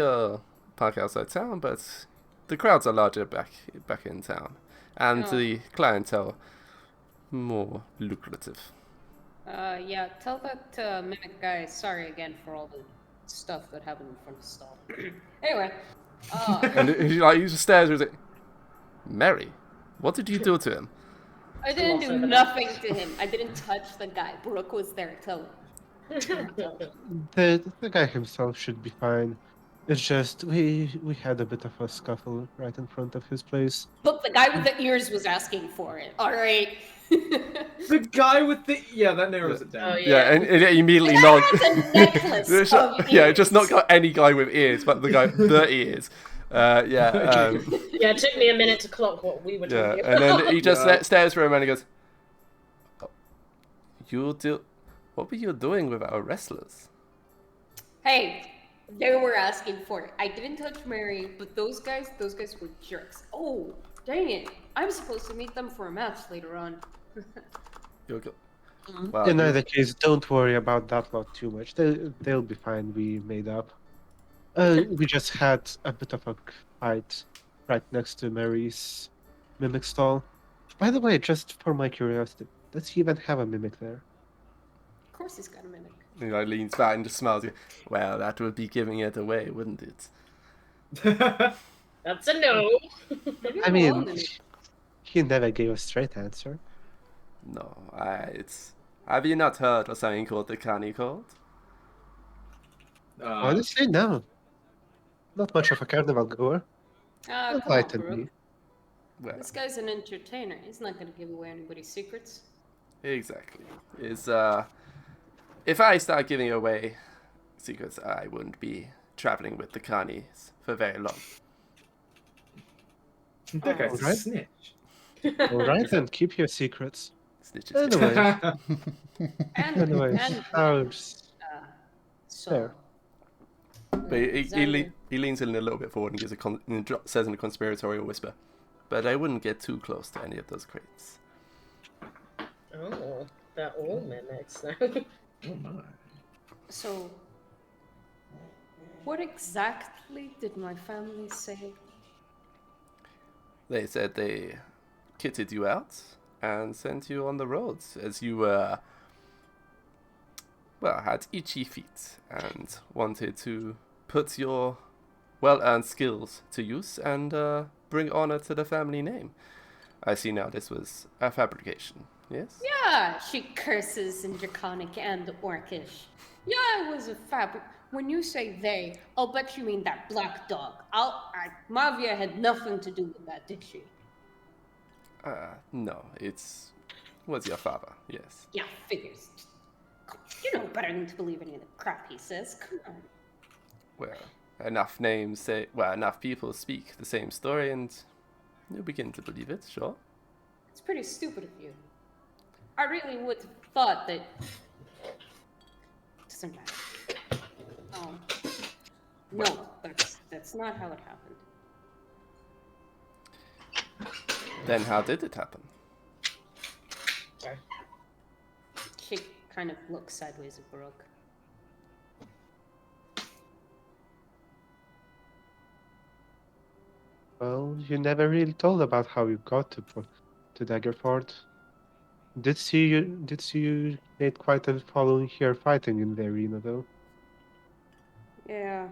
A: park outside town, but the crowds are larger back in town. And
C: Oh.
A: the clientele more lucrative.
C: Yeah, tell that mimic guy sorry again for all the stuff that happened in front of the stall. Anyway,
A: And he just stares and he's like, Mary, what did you do to him?
C: I didn't do nothing to him. I didn't touch the guy. Brooke was there. Tell him.
D: The guy himself should be fine. It's just we had a bit of a scuffle right in front of his place.
C: Look, the guy with the ears was asking for it. All right.
B: The guy with the... Yeah, that narrows it down.
F: Oh,
A: Yeah, and it immediately
C: The
A: not.
C: guy has a necklace of
A: Yeah,
C: ears.
A: just not got any guy with ears, but the guy with the ears. Yeah,
F: Yeah, it took me a minute to clock what we were
A: yeah,
F: talking
A: and
F: about.
A: then he just
B: Yeah.
A: stares for him and he goes, "Oh, what were you doing with our wrestlers?"
C: Hey, they were asking for it. I didn't touch Mary, but those guys were jerks. Oh, dang it. I'm supposed to meet them for a match later on.
A: You'll go,
C: Mm-hmm.
A: wow,
D: In
A: you-
D: either case, don't worry about that lot too much. They'll be fine. We made up. We just had a bit of a fight right next to Mary's mimic stall. By the way, just for my curiosity, does he even have a mimic there?
C: Of course he's got a mimic.
A: he like leans back and just smiles. Well, that would be giving it away, wouldn't it?
F: That's a no.
C: Maybe
D: I
C: a
D: mean,
C: wall mimic.
D: he never gave a straight answer.
A: No, it's. Have you not heard of something called the Carney Code?
D: Honestly, no. Not much of a carnival goer.
C: Come on,
D: Enlighten
C: Brooke.
D: me.
A: Well,
C: This guy's an entertainer. He's not gonna give away anybody's secrets.
A: exactly. Is if I start giving away secrets, I wouldn't be traveling with the Carnies for very long.
B: That guy's a
D: Alright.
B: snitch.
D: All right, then keep your secrets.
A: Snitches.
D: Anyway,
C: And
D: anyways, how's
C: so
D: Fair.
A: But
C: Xander.
A: he leans in a little bit forward and gives says in a conspiratorial whisper, "But I wouldn't get too close to any of those crates."
F: Oh, they're all mimics.
B: Oh my.
C: So, what exactly did my family say?
A: They said they kitted you out and sent you on the roads as you had itchy feet and wanted to put your well-earned skills to use and bring honor to the family name. I see now this was a fabrication, yes?
C: Yeah, she curses in Draconic and Orcish. Yeah, it was a fabric. When you say they, I'll bet you mean that black dog. Mavia had nothing to do with that, did she?
A: No, was your father, yes.
C: Yeah, figures. You know better than to believe any of the crap he says. Come on.
A: Well, enough people speak the same story and you begin to believe it, sure.
C: It's pretty stupid of you. I really would have thought that. Doesn't matter. No, that's not how it happened.
A: Then how did it happen?
F: Sorry.
C: She kind of looks sideways at Baruch.
D: Well, you never really told about how you got to Daggerford. Did see you made quite a following here fighting in the arena though.
C: Yeah.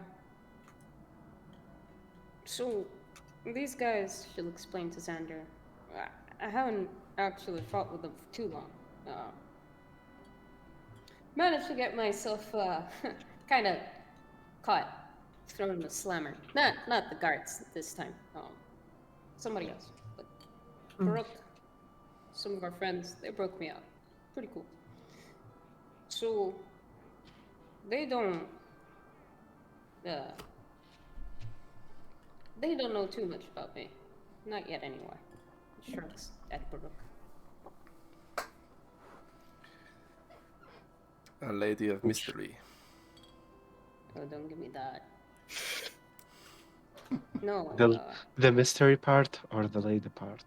C: So, these guys, she'll explain to Xander. I haven't actually fought with them for too long. Managed to get myself, kind of caught, thrown in the slammer. Not the guards this time. Somebody else. But Baruch, some of our friends, they broke me out. Pretty cool. So, they don't know too much about me. Not yet, anyway. Shrugs at Baruch.
A: A lady of mystery.
C: Oh, don't give me that. No.
D: The mystery part or the lady part?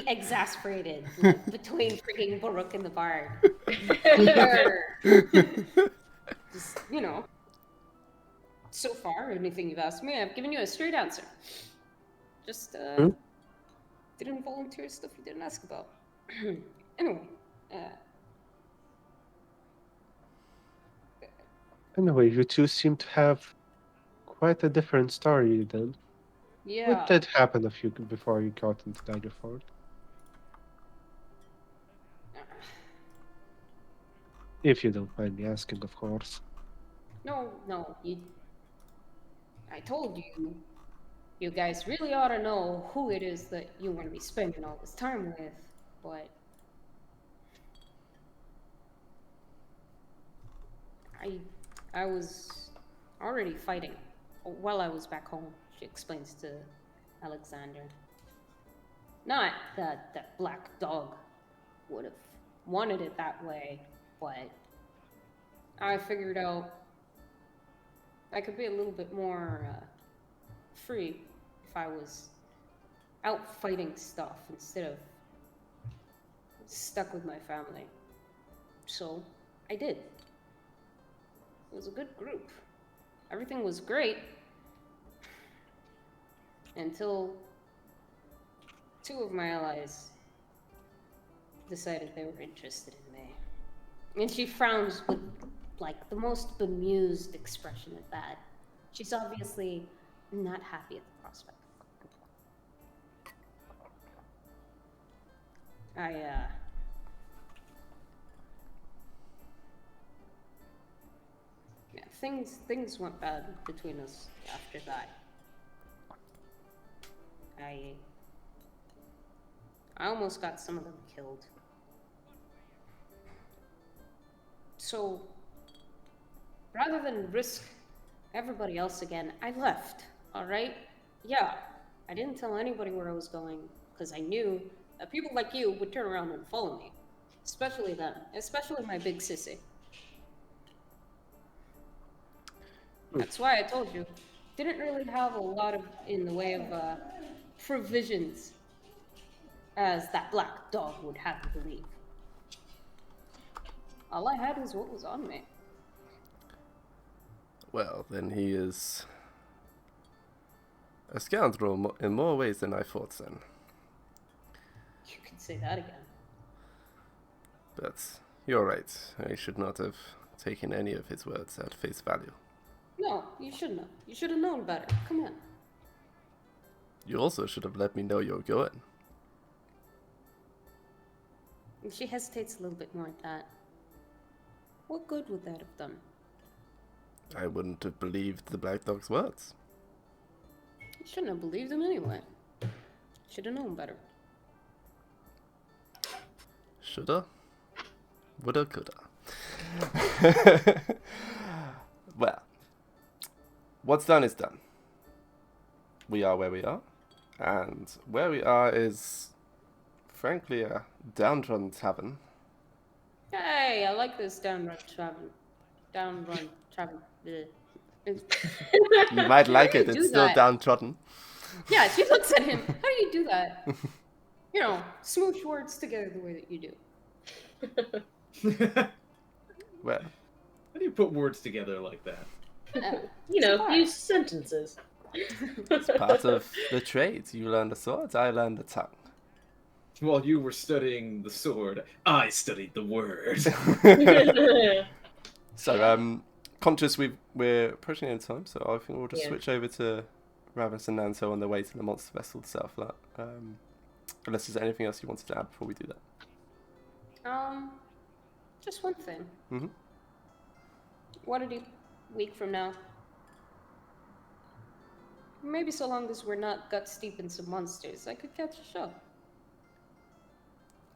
C: Exasperated between freaking Baruch and the bard. Just, so far, anything you've asked me, I've given you a straight answer. Just, didn't volunteer stuff you didn't ask about. Anyway,
D: Anyway, you two seem to have quite a different story then.
C: yeah.
D: What did happen before you got into Daggerford? If you don't mind me asking, of course.
C: No, I told you, you guys really ought to know who it is that you want to be spending all this time with, but I was already fighting while I was back home, she explains to Alexander. Not that that black dog would have wanted it that way, but I figured out I could be a little bit more free if I was out fighting stuff instead of stuck with my family. So I did. It was a good group. Everything was great until two of my allies decided they were interested in me. And she frowns with, like, the most bemused expression at that. She's obviously not happy at the prospect. Yeah, things went bad between us after that. I almost got some of them killed. So, rather than risk everybody else again, I left, alright? Yeah, I didn't tell anybody where I was going, because I knew that people like you would turn around and follow me. Especially them. Especially my big sissy. That's why I told you. Didn't really have a lot of in the way of provisions, as that black dog would have you believe. All I had was what was on me.
A: Well, then he is a scoundrel in more ways than I thought then.
C: You can say that again.
A: But you're right. I should not have taken any of his words at face value.
C: No, you shouldn't have. You should have known better. Come on.
A: You also should have let me know you're going.
C: And she hesitates a little bit more at that. What good would that have done?
A: I wouldn't have believed the Black Dog's words.
C: You shouldn't have believed him anyway. Should have known better.
A: Shoulda, woulda, coulda. Well, what's done is done. We are where we are, and where we are is, frankly, a downtrodden tavern.
C: Hey, I like this downrun tavern. Downrun tavern. Bleh.
A: You might like it,
C: do
A: it's still
C: that?
A: downtrodden.
C: Yeah, she looks at him. How do you do that? You know, smoosh words together the way that you do.
A: Well,
B: How do you put words together like that?
C: Yeah.
F: You know,
C: Smart.
F: use sentences.
A: it's part of the trade. You learn the sword, I learn the tongue.
B: While you were studying the sword, I studied the word.
A: So, conscious we're approaching the end of time, so I think we'll just
F: Yeah.
A: switch over to Ravenous and Nanto on the way to the monster vessel itself. Unless there's anything else you wanted to add before we do that.
C: Just one thing.
A: Mm-hmm.
C: What a week from now. Maybe so long as we're not guts deep in some monsters, I could catch a show.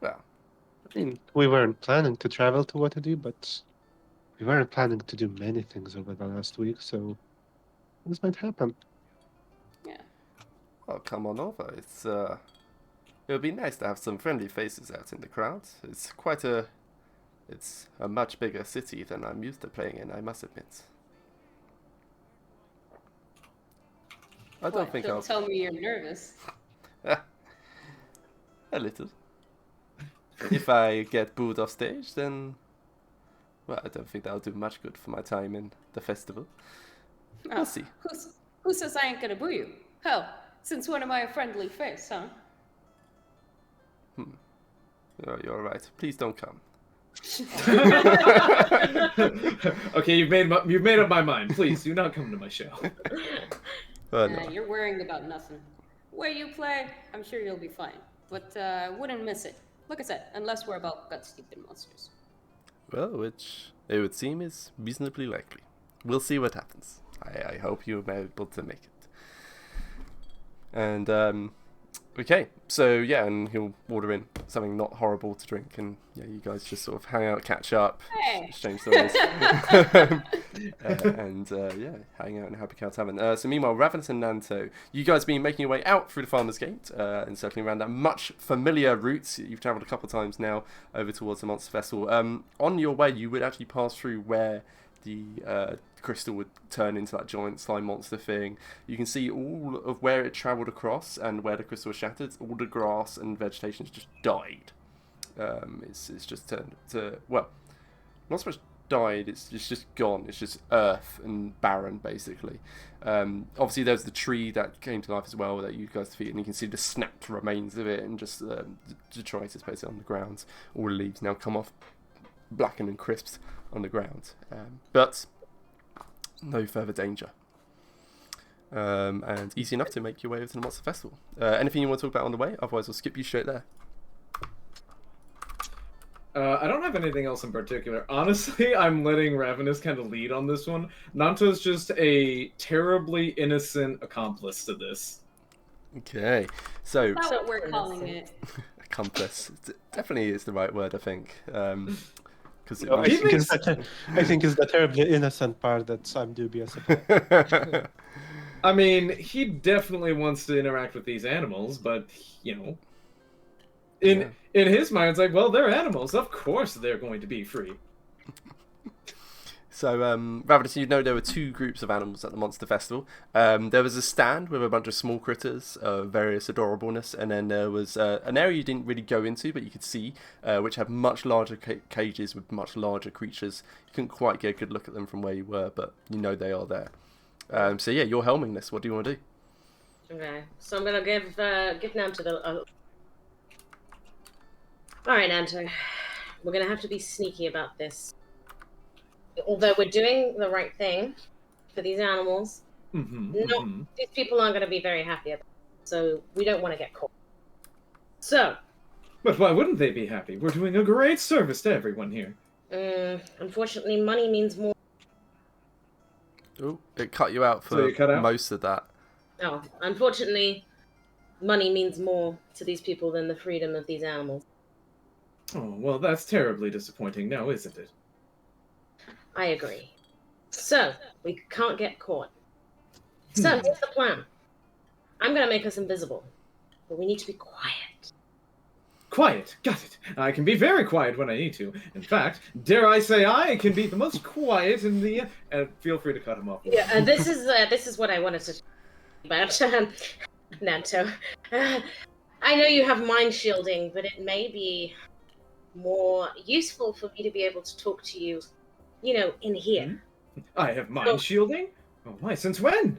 A: Well,
D: I mean, we weren't planning to travel to Waterdeep, but we weren't planning to do many things over the last week, so this might happen.
C: Yeah.
A: well, come on over. It would be nice to have some friendly faces out in the crowd. It's a much bigger city than I'm used to playing in, I must admit. I don't think
C: Don't
A: I'll...
C: tell me you're nervous.
A: A little. If I get booed off stage, then... Well, I don't think that'll do much good for my time in the festival.
C: Oh,
A: We'll see.
C: Who says I ain't gonna boo you? Hell, since when am I a friendly face, huh?
A: Oh, you're right. Please don't come.
B: Okay, you've made up my mind. Please do not come to my show.
A: Oh,
C: Nah,
A: no.
C: you're worrying about nothing. Way you play, I'm sure you'll be fine. But I wouldn't miss it. Like I said, unless we're about guts deep in monsters.
A: Well, which it would seem is reasonably likely. We'll see what happens. I hope you're able to make it. And, okay, so yeah, and he'll order in something not horrible to drink, and yeah, you guys just sort of hang out, catch up,
C: Hey.
A: exchange stories, and yeah, hang out in Happy Cow Tavern. So meanwhile, Ravenous and Nanto, you guys been making your way out through the Farmer's Gate, and circling around that much familiar route. You've travelled a couple of times now over towards the Monster Festival. On your way, you would actually pass through where the crystal would turn into that giant slime monster thing. You can see all of where it travelled across and where the crystal was shattered. All the grass and vegetation has just died. It's just turned to, well, not so much died, it's just gone. It's just earth and barren, basically. Obviously, there's the tree that came to life as well that you guys defeated, and you can see the snapped remains of it, and just detritus basically on the ground. All the leaves now come off, blackened and crisps on the ground. But no further danger. And easy enough to make your way over to the Monster Festival. Anything you want to talk about on the way? Otherwise, I'll skip you straight there.
B: I don't have anything else in particular. Honestly, I'm letting Ravenous kind of lead on this one. Nanto's just a terribly innocent accomplice to this.
A: Okay, so
C: That's what we're calling it.
A: accomplice definitely is the right word, I think. Because
D: No, I think it's the terribly innocent part that I'm dubious about.
B: I mean, he definitely wants to interact with these animals, but, you know, in his mind, it's like, well, they're animals. Of course they're going to be free.
A: So, Ravenous, you know there were two groups of animals at the Monster Festival. There was a stand with a bunch of small critters of various adorableness, and then there was an area you didn't really go into, but you could see, which had much larger cages with much larger creatures. You couldn't quite get a good look at them from where you were, but you know they are there. So yeah, you're helming this. What do you want to do?
F: Okay, so I'm gonna give Nanto the. All right, Nanto, we're gonna have to be sneaky about this. Although we're doing the right thing for these animals, these people aren't gonna be very happy about it. So we don't want to get caught. So.
B: But why wouldn't they be happy? We're doing a great service to everyone here.
F: Unfortunately, money means more.
A: Oh, it cut you out for most of that.
F: Oh, unfortunately, money means more to these people than the freedom of these animals.
B: Oh, well, that's terribly disappointing now, isn't it?
F: I agree. So, we can't get caught. So, here's the plan. I'm gonna make us invisible, but we need to be quiet.
B: Quiet, got it. I can be very quiet when I need to. In fact, dare I say I can be the most quiet in the... feel free to cut him off.
F: Yeah, this is what I wanted to... But, Nanto, I know you have mind shielding, but it may be more useful for me to be able to talk to you, in here.
B: I have mind shielding? Oh, why, since when?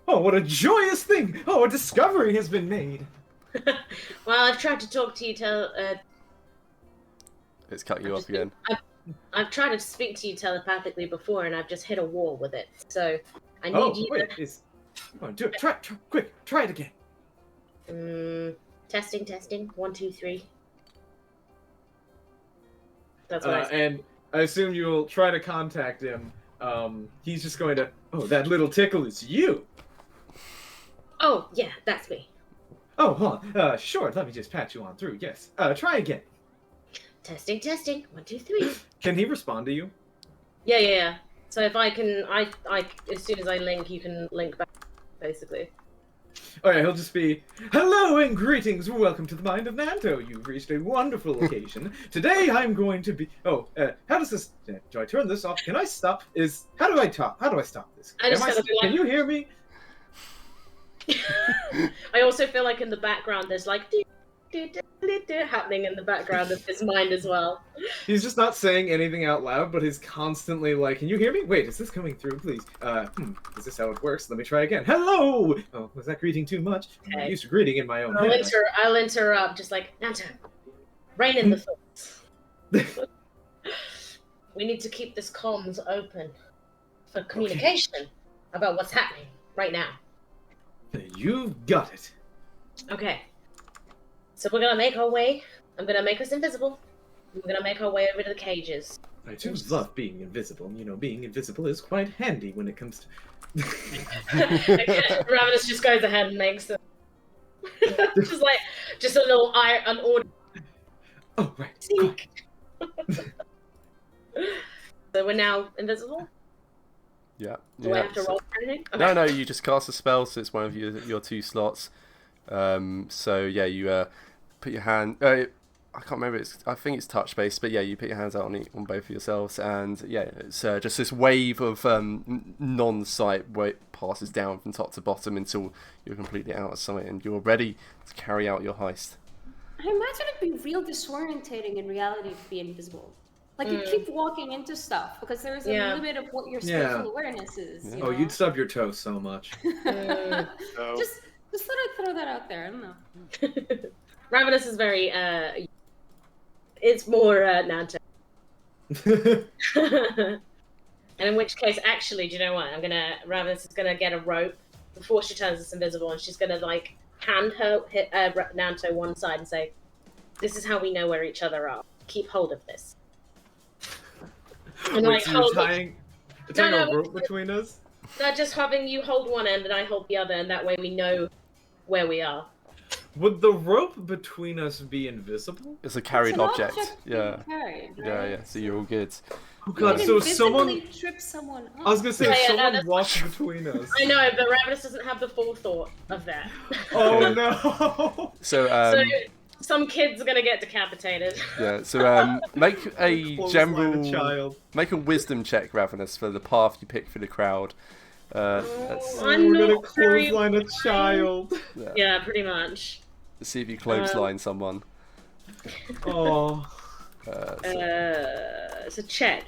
B: Oh, what a joyous thing! Oh, a discovery has been made!
F: Well, I've tried to talk to you
A: It's cut you off again.
F: I've tried to speak to you telepathically before, and I've just hit a wall with it. So, I need you to...
B: Oh, do it. Try quick. Try it again.
F: Testing. 1, 2, 3. That's what I said.
B: And I assume you'll try to contact him. He's just going to... Oh, that little tickle is you!
F: Oh, yeah, that's me.
B: Oh, hold on. Sure, let me just patch you on through. Yes. Try again.
F: Testing. 1, 2, 3.
B: Can he respond to you?
F: Yeah. So if I can... I as soon as I link, you can link back, basically.
B: Alright, he'll just be, hello and greetings, welcome to the Mind of Nanto. You've reached a wonderful occasion. Today I'm going to be... Oh, how does this... Do I turn this off? Can I stop? How do I talk? How do I stop this? Can you hear me?
F: I also feel like in the background there's like... happening in the background of his mind as well.
B: He's just not saying anything out loud, but he's constantly like, can you hear me? Wait, is this coming through, please? Is this how it works? Let me try again. Hello! Oh, was that greeting too much?
F: Okay.
B: I'm used to greeting in my own head.
F: I'll interrupt, just like, Nanto, rein in the thoughts. We need to keep this comms open for communication about what's happening right now.
B: You've got it.
F: Okay. So we're gonna make our way. I'm gonna make us invisible. We're gonna make our way over to the cages.
B: I do love being invisible. Being invisible is quite handy when it comes to...
F: Ravenous just goes ahead and makes them. just a little an order.
B: Oh, right.
F: Sneak. So we're now invisible?
A: Yeah.
F: Do I have to roll for anything? Okay.
A: No, you just cast a spell, so it's one of your 2 slots. So yeah, you put your hand. I can't remember. I think it's touch based, but yeah, you put your hands out on both of yourselves, and yeah, it's just this wave of non-sight passes down from top to bottom until you're completely out of sight, and you're ready to carry out your heist.
C: I imagine it'd be real disorientating in reality to be invisible. Like you keep walking into stuff because there's a limit of what your spatial awareness is.
B: Yeah. You'd stub your toe so much.
C: Just thought I'd throw that out there. I don't know.
F: Ravenous is very, it's more Nanto. And in which case, actually, do you know what? Ravenous is gonna get a rope before she turns us invisible, and she's gonna hand hit Nanto one side and say, "This is how we know where each other are. Keep hold of this." And
B: Wait, so you're tying a rope between us?
F: No, just having you hold one end and I hold the other, and that way we know where we are.
B: Would the rope between us be invisible?
A: It's a carried object. Yeah.
C: Carried, right?
A: Yeah. So you're all good.
B: Oh god, so someone
C: trip someone up.
B: I was gonna say someone walks between us.
F: I know, but Ravenous doesn't have the forethought of that.
B: Oh no.
F: So some kids are gonna get decapitated.
A: Yeah. So make a
B: Clothesline a child.
A: make a wisdom check, Ravenous, for the path you pick through the crowd. Let's
F: I'm
B: We're gonna
F: not very
B: clothesline a child.
F: Yeah, pretty much.
A: see if you clothesline someone.
B: Oh.
F: It's a check.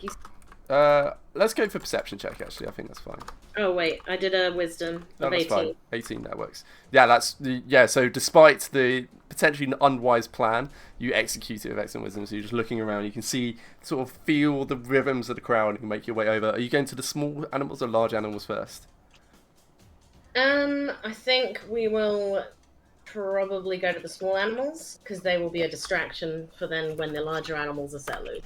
A: Let's go for perception check. Actually, I think that's fine.
F: Oh wait, I did a wisdom
A: No,
F: of
A: that's
F: 18.
A: fine. 18, that works. Yeah, that's yeah. So despite the potentially unwise plan, you execute it with excellent wisdom. So you're just looking around. You can see, sort of feel the rhythms of the crowd, and you can make your way over. Are you going to the small animals or large animals first?
F: I think we will probably go to the small animals because they will be a distraction for then when the larger animals are set loose.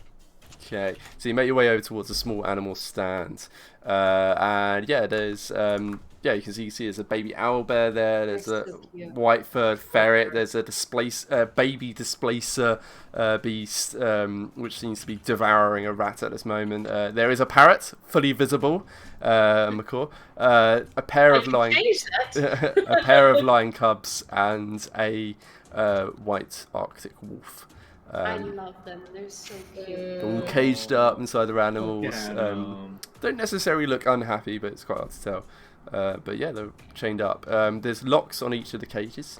A: Okay, so you make your way over towards the small animal stand, and yeah, there's yeah, you can see there's a baby owlbear there. There's a white-furred ferret. There's a baby displacer beast, which seems to be devouring a rat at this moment. There is a parrot, fully visible, macaw. A pair of lion, a pair of lion cubs, and a white Arctic wolf.
C: I love them. They're so cute.
A: All caged up inside their animals.
B: Yeah,
A: Don't necessarily look unhappy, but it's quite hard to tell. But yeah, they're chained up. There's locks on each of the cages.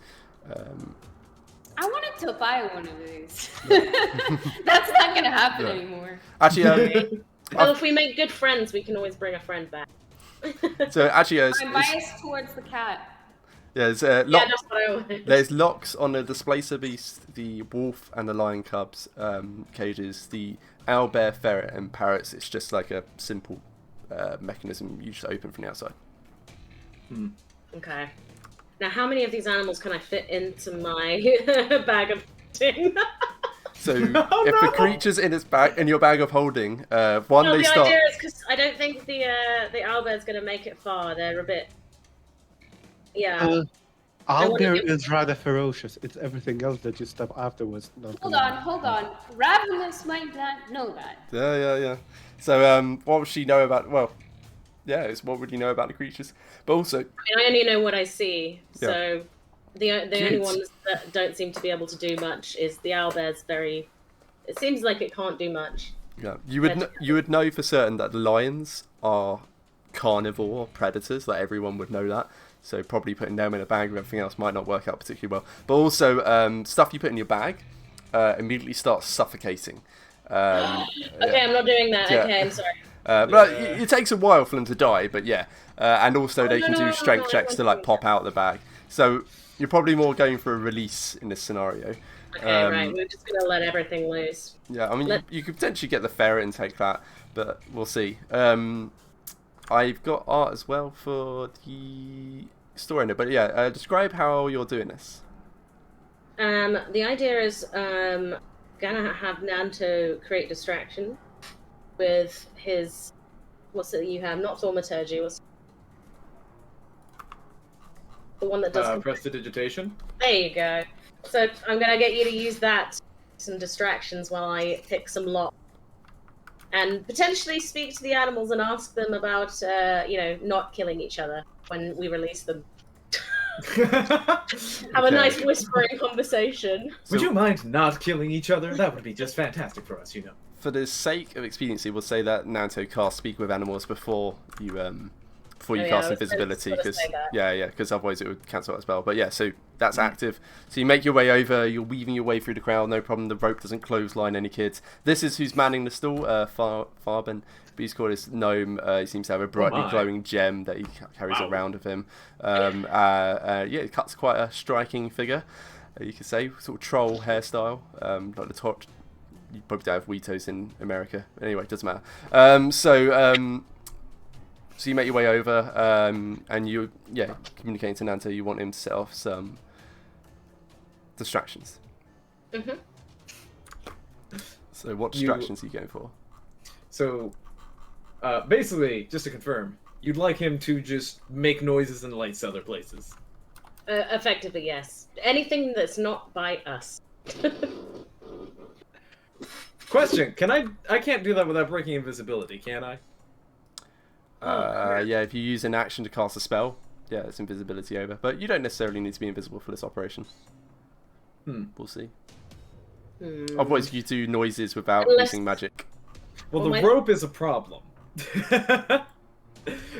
C: I wanted to buy one of these. That's not gonna happen anymore.
A: Actually,
F: Well, if we make good friends, we can always bring a friend back.
A: so actually,
C: I'm biased towards the cat.
A: yeah, there's
F: Yeah, that's what I wanted.
A: there's locks on the displacer beast, the wolf, and the lion cubs cages. The owlbear, ferret, and parrots. It's just like a simple mechanism you just open from the outside.
F: Okay. Now, how many of these animals can I fit into my bag of holding?
A: So if the creature's in its bag, in your bag of holding, one
F: No,
A: they
F: the
A: start.
F: idea is because I don't think the owlbear's gonna make it far. They're a bit. Yeah.
D: Owlbear is rather ferocious. It's everything else that you stop afterwards.
C: Hold on. Ravenous might not know that.
A: Yeah. So what would she know about? Well, yeah, it's what would you know about the creatures? But also,
F: I mean, I only know what I see,
A: Yeah.
F: so the only
A: Cute.
F: ones that don't seem to be able to do much is the owlbear's very. It seems like it can't do much.
A: yeah, you would know for certain that the lions are carnivore predators. Like everyone would know that. So probably putting them in a bag with everything else might not work out particularly well. But also, stuff you put in your bag immediately starts suffocating.
F: Okay, I'm not doing that.
A: Yeah.
F: Okay, I'm sorry.
A: But it takes a while for them to die. But yeah, and also they can do
F: no,
A: strength checks to like pop out the bag. So you're probably more going for a release in this scenario.
F: Okay, right. We're just gonna let everything loose.
A: Yeah, I mean, you could potentially get the ferret and take that, but we'll see. I've got art as well for the story in it, but yeah, describe how you're doing this.
F: The idea is gonna have Nanto create distraction with his what's it you have? Not thaumaturgy. What's the one that does?
B: Prestidigitation.
F: There you go. So I'm gonna get you to use that some distractions while I pick some locks. And potentially speak to the animals and ask them about, not killing each other when we release them. Have a nice whispering conversation.
B: Would you mind not killing each other? That would be just fantastic for us,
A: For the sake of expediency, we'll say that Nanto cast Speak with Animals before you cast Invisibility, because otherwise it would cancel that spell. But yeah, so that's active. So you make your way over, you're weaving your way through the crowd, no problem. The rope doesn't clothesline any kids. This is who's manning the stall, Farben. But he's called his gnome. He seems to have a brightly glowing gem that he carries around with him. It cuts quite a striking figure, you could say, sort of troll hairstyle, like the top. You probably don't have Weetos in America. Anyway, it doesn't matter. So you make your way over, and you, communicating to Nanto, you want him to set off some distractions.
F: Mhm.
A: So what distractions are you going for?
B: So, basically, just to confirm, you'd like him to just make noises and lights other places.
F: Effectively, yes. Anything that's not by us.
B: Question: I can't do that without breaking invisibility, can I?
A: If you use an action to cast a spell, it's invisibility over. But you don't necessarily need to be invisible for this operation. We'll see.
F: Hmm.
A: Otherwise, you do noises without
F: Unless-
A: using magic.
B: Well,
F: Well,
B: the
F: my-
B: rope is a problem.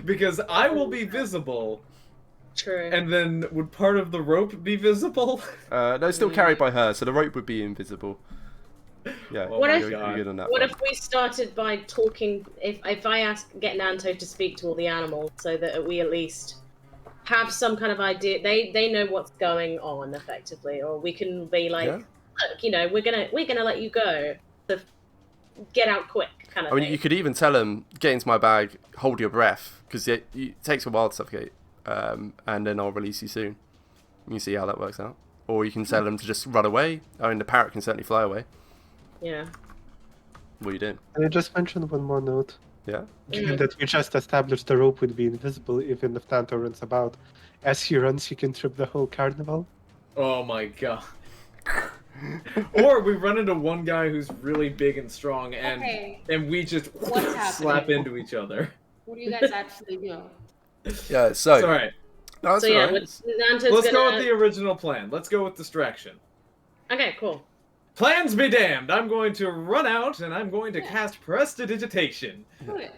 B: Because I will be visible,
F: True.
B: and then would part of the rope be visible?
A: No, it's still carried by her, so the rope would be invisible. Yeah,
B: Oh
F: What
B: my
F: if-
A: you're
B: God.
A: good on that
F: What
A: front.
F: if we started by talking? If I get Nanto to speak to all the animals, so that we at least have some kind of idea. They know what's going on effectively, or we can be like,
A: Yeah.
F: look, you know, we're gonna let you go. So get out quick, kind of
A: I mean,
F: thing.
A: you could even tell him, get into my bag, hold your breath, because it takes a while to suffocate, and then I'll release you soon. You can see how that works out. Or you can tell him to just run away. I mean, the parrot can certainly fly away.
F: Yeah.
A: What are you doing?
D: Can I just mention one more note?
A: Yeah?
D: Given that we just established the rope would be invisible even if Tanto runs about. As he runs, he can trip the whole carnival.
B: Oh my god. Or we run into one guy who's really big and strong, and
C: Okay.
B: we just
C: What's
B: slap
C: happening?
B: into each other.
C: What do you guys actually do?
A: Yeah, so...
B: It's alright.
A: No, that's
F: So yeah,
A: alright.
F: Nanto's
B: Let's go
F: gonna.
B: with the original plan. Let's go with distraction.
F: Okay, cool.
B: Plans be damned! I'm going to run out and I'm going to cast Prestidigitation.
C: Do it.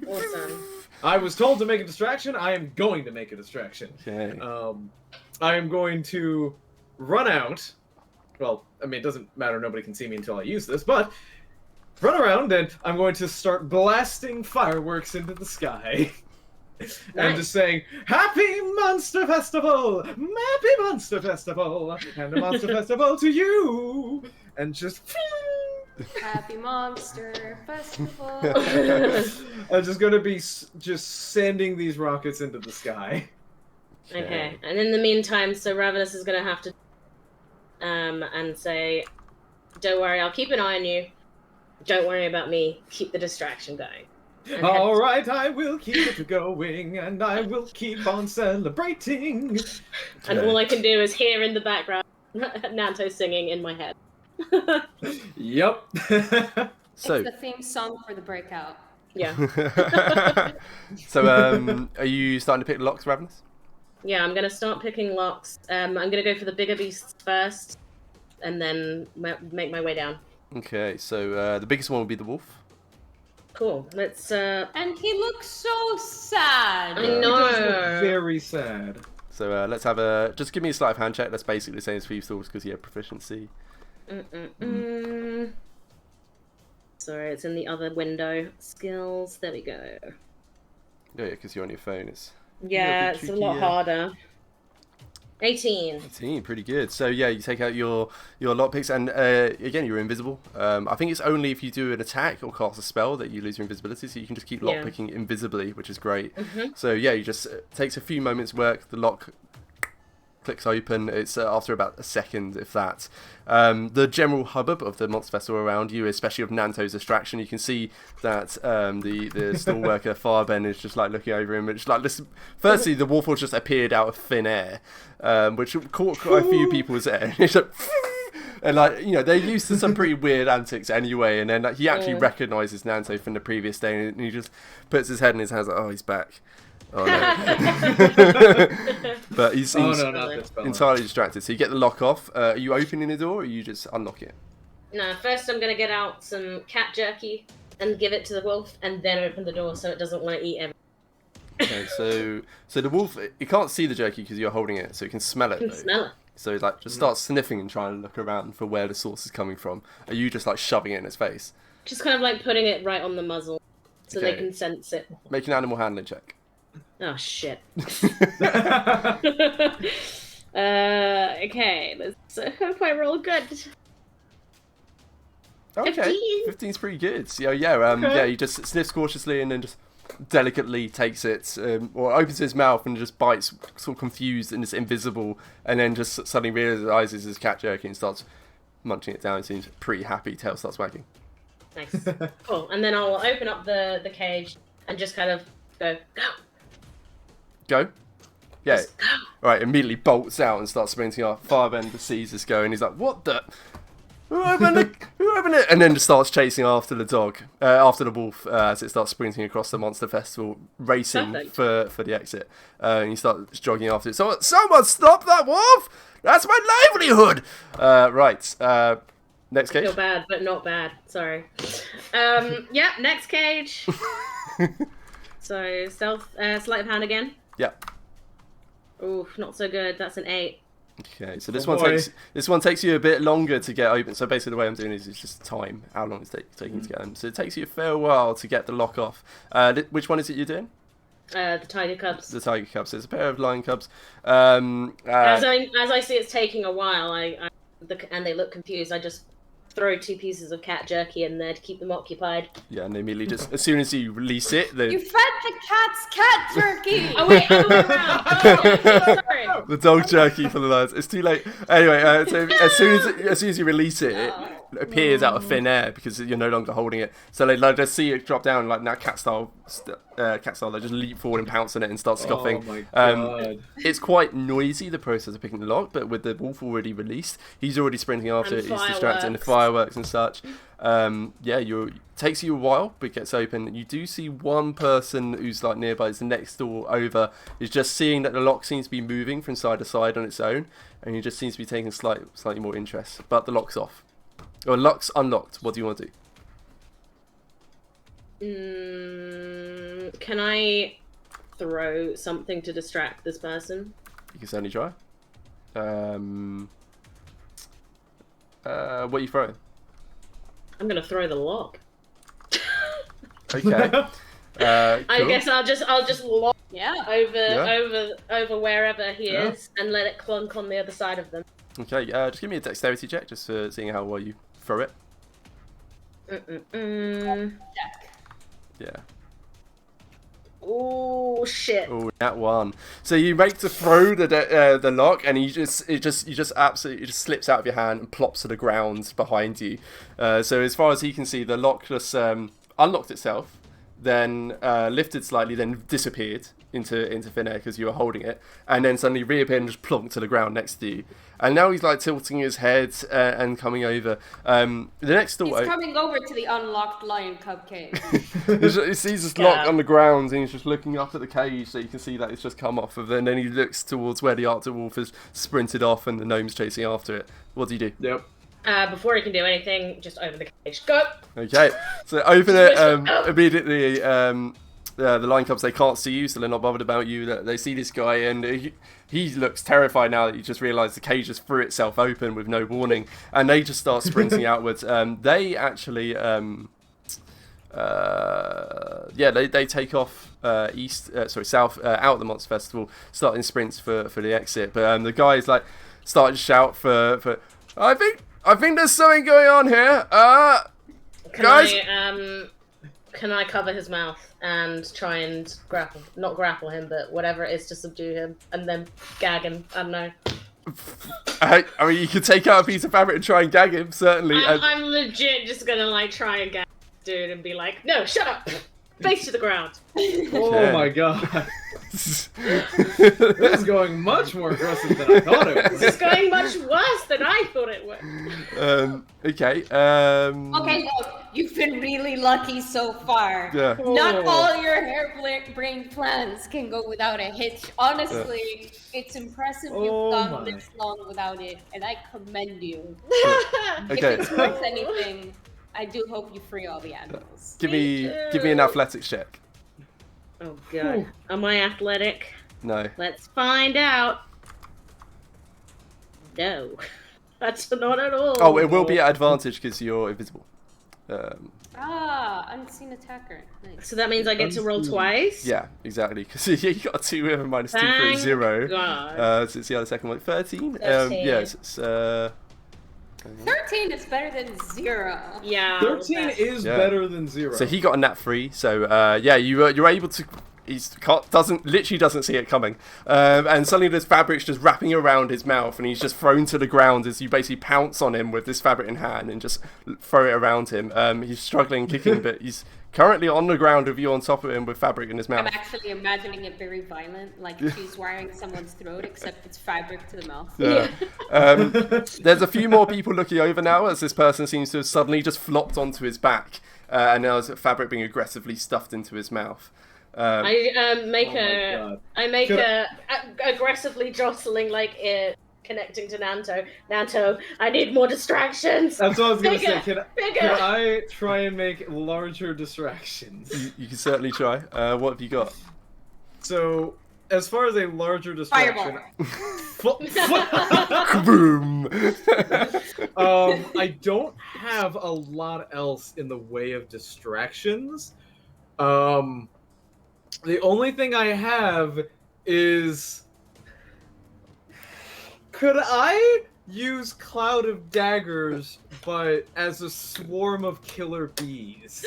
F: Awesome.
B: I was told to make a distraction. I am going to make a distraction.
A: Okay.
B: I am going to run out. Well, I mean, it doesn't matter. Nobody can see me until I use this, but run around and I'm going to start blasting fireworks into the sky. I'm
F: Nice.
B: just saying, Happy Monster Festival! Happy Monster Festival! And a Monster Festival to you! And just...
C: Happy Monster Festival.
B: I'm just gonna be just sending these rockets into the sky.
F: Okay, and in the meantime, so Ravenous is gonna have to, and say, "Don't worry, I'll keep an eye on you. Don't worry about me. Keep the distraction going." And
B: All right, I will keep it going, and I will keep on celebrating.
F: And all I can do is hear in the background Nanto singing in my head.
B: Yep.
A: So...
C: It's the theme song for the breakout.
F: Yeah,
A: So, are you starting to pick the locks, Ravenous?
F: yeah. I'm gonna start picking locks. I'm gonna go for the bigger beasts first, and then make my way down.
A: Okay, so the biggest one will be the wolf.
F: Cool. Let's.
C: And he looks so sad.
F: I
B: It
F: know.
B: does look very sad.
A: So let's have a... Just give me a sleight of hand check. That's basically the same as Thieves' Tools because you have proficiency.
F: Sorry, it's in the other window. Skills. There we go.
A: Yeah, because you're on your phone. It's
F: Yeah,
A: bit
F: it's a lot
A: tricky,
F: harder. 18.
A: 18, pretty good. So yeah, you take out your lockpicks, and again, you're invisible. I think it's only if you do an attack or cast a spell that you lose your invisibility, so you can just keep
F: Yeah.
A: lockpicking invisibly, which is great.
F: Mhm.
A: So yeah, you just takes a few moments work. The lock clicks open. It's after about a second, if that. The general hubbub of the monster festival around you, especially of Nanto's distraction, you can see that the stall worker Fireben is just like looking over him, and just like listen. Firstly, the wolf just appeared out of thin air, which caught quite a few people's ear. It's like, and like, you know, they're used to some pretty weird antics anyway, and then like, he actually recognises Nanto from the previous day, and he just puts his head in his hands like, oh, he's back. Oh no. But he seems
B: Oh no, not this fella.
A: entirely distracted. So you get the lock off. Are you opening the door, or you just unlock it?
F: No, first I'm gonna get out some cat jerky and give it to the wolf, and then open the door so it doesn't want to eat everything.
A: Okay, so the wolf, it can't see the jerky because you're holding it, so it can smell it.
F: I can
A: Though.
F: smell it.
A: So it, like, just starts sniffing and trying to look around for where the source is coming from. Are you just like shoving it in its face?
F: Just kind of like putting it right on the muzzle so they
A: Okay.
F: can sense it.
A: Make an animal handling check.
F: Oh shit. Okay, let's hope I roll good.
A: Okay,
F: 15.
A: 15's pretty good. So yeah,
B: Okay.
A: yeah, he just sniffs cautiously and then just delicately takes it, or opens his mouth and just bites, sort of confused and it's invisible, and then just suddenly realizes his cat jerky and starts munching it down. He seems pretty happy. Tail starts wagging.
F: Nice. Cool. And then I'll open up the cage and just kind of go.
A: Go. Yeah.
F: Just go.
A: Right. Immediately bolts out and starts sprinting off. Firebender sees this go and he's like, "What the? Who opened it? Who opened it?" And then just starts chasing after the dog, after the wolf, as it starts sprinting across the monster festival, racing
F: Perfect.
A: for the exit. And he starts jogging after it. Someone stop that wolf! That's my livelihood! Right. Next
F: I feel
A: cage.
F: bad, but not bad. Sorry. Yeah, next cage. So stealth, sleight of hand again.
A: Yeah.
F: Oof, not so good. That's an 8.
A: Okay, so this
B: Oh,
A: one
B: boy.
A: takes you a bit longer to get open. So basically, the way I'm doing it is just time, how long it's taking to get them. So it takes you a fair while to get the lock off. Which one is it you're doing?
F: The tiger cubs.
A: The tiger cubs. So it's a pair of lion cubs.
F: As I see it's taking a while, and they look confused. I just throw 2 pieces of cat jerky in there to keep them occupied.
A: Yeah, and they immediately just as soon as you release it,
C: You fed the cat's cat jerky!
F: Oh wait, other way around. Oh, sorry.
A: the dog jerky for the lions. It's too late. Anyway, so as soon as you release it, it appears out of thin air because you're no longer holding it. So they like just see it drop down like now cat style. They just leap forward and pounce on it and start scoffing.
B: Oh my god.
A: It's quite noisy, the process of picking the lock, but with the wolf already released, he's already sprinting after
F: And
A: it. He's distracted in the
F: fireworks.
A: fireworks and such. Takes you a while, but it gets open. You do see one person who's like nearby, it's the next door over, is just seeing that the lock seems to be moving from side to side on its own, and he just seems to be taking slightly more interest. But the lock's off. Or lock's unlocked. What do you want to do?
F: Can I throw something to distract this person?
A: You can certainly try. What are you throwing?
F: I'm gonna throw the lock.
A: Okay.
F: I
A: Cool.
F: guess I'll just lock
C: Yeah.
F: over wherever he is and let it clunk on the other side of them.
A: Okay, just give me a dexterity check, just for seeing how well you throw it.
C: Check.
A: Yeah.
F: Oh shit!
A: Oh, that one. So you make to throw the lock, and it just absolutely slips out of your hand and plops to the ground behind you. So as far as he can see, the lock just unlocked itself, then lifted slightly, then disappeared into thin air because you were holding it, and then suddenly reappeared and just plonked to the ground next to you. And now he's like tilting his head and coming over. The next door.
C: He's coming over to the unlocked lion cub cage.
A: He sees this lock on the ground, and he's just looking up at the cage, so you can see that it's just come off of it. And then he looks towards where the Arctic wolf has sprinted off, and the gnome's chasing after it. What do you do?
B: Yep.
F: Before he can do anything, just open the cage. Go!
A: Okay, so open it immediately. The lion cubs, they can't see you, so they're not bothered about you. They see this guy, and he looks terrified now that you just realised the cage just threw itself open with no warning, and they just start sprinting outwards. They actually, they take off south out of the Monster Festival, starting sprints for the exit. But the guys like start to shout for I think there's something going on here. Guys.
F: Can I cover his mouth and try and not grapple him, but whatever it is to subdue him, and then gag him? I don't know.
A: I mean, you could take out a piece of fabric and try and gag him, certainly.
F: I'm legit just gonna like try and gag this dude and be like, no, shut up! Face to the ground.
B: Oh my god. This is going much more aggressive than I thought it was.
F: This is going much worse than I thought it would.
A: Okay.
C: Okay, look, you've been really lucky so far.
A: Yeah.
C: Not all your harebrained plans can go without a hitch. Honestly, it's impressive
B: Oh
C: you've gone
B: my.
C: this long without it, and I commend you.
A: Okay.
C: If it's worth anything, I do hope you free all the animals.
A: Give me an athletics check.
F: Oh god. Am I athletic?
A: No.
F: Let's find out. No. That's not at all.
A: Oh, it will be at advantage because you're invisible.
C: Unseen attacker. Nice.
F: So that means I get to roll twice?
A: Yeah, exactly. Because you got a 2 with a -2 for a
F: Thank
A: 0.
F: God.
A: So it's the other second one. 13?
F: 13.
A: Yes. It's,
C: 13 is better than 0.
F: Yeah.
B: 13 is
A: Yeah.
B: better than 0.
A: so he got a nat 3. So you're able to. Literally doesn't see it coming, and suddenly there's fabrics just wrapping around his mouth, and he's just thrown to the ground as you basically pounce on him with this fabric in hand and just throw it around him. He's struggling, kicking, but he's currently on the ground with you on top of him with fabric in his mouth.
C: I'm actually imagining it very violent, like she's wiring someone's throat, except it's fabric to the mouth.
A: Yeah. There's a few more people looking over now as this person seems to have suddenly just flopped onto his back, and now there's fabric being aggressively stuffed into his mouth.
F: I make
B: Oh my God.
F: I make
B: Could
F: a aggressively jostling like connecting to Nanto. Nanto, I need more distractions.
B: That's what I was gonna say.
F: Bigger,
B: Can
F: bigger.
B: I try and make larger distractions?
A: You can certainly try. What have you got?
B: So, as far as a larger distraction,
A: Boom!
B: I don't have a lot else in the way of distractions. The only thing I have is, could I use Cloud of Daggers, but as a swarm of killer bees?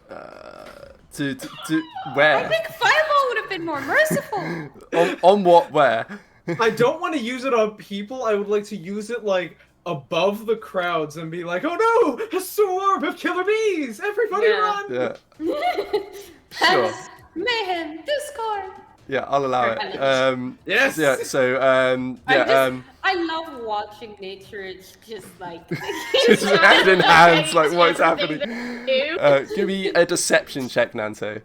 A: To where?
C: I think Fireball would have been more merciful.
A: On what? Where?
B: I don't want to use it on people. I would like to use it like above the crowds and be like, "Oh no, a swarm of killer bees! Everybody run!"
A: Yeah.
C: That's
A: Sure.
C: mayhem, discord.
A: Yeah, I'll allow it.
B: Yes.
A: Yeah. So
C: I love watching nature. It's just like
A: just hand in hands, like what's happening?
F: do.
A: Give me a deception check, Nanto.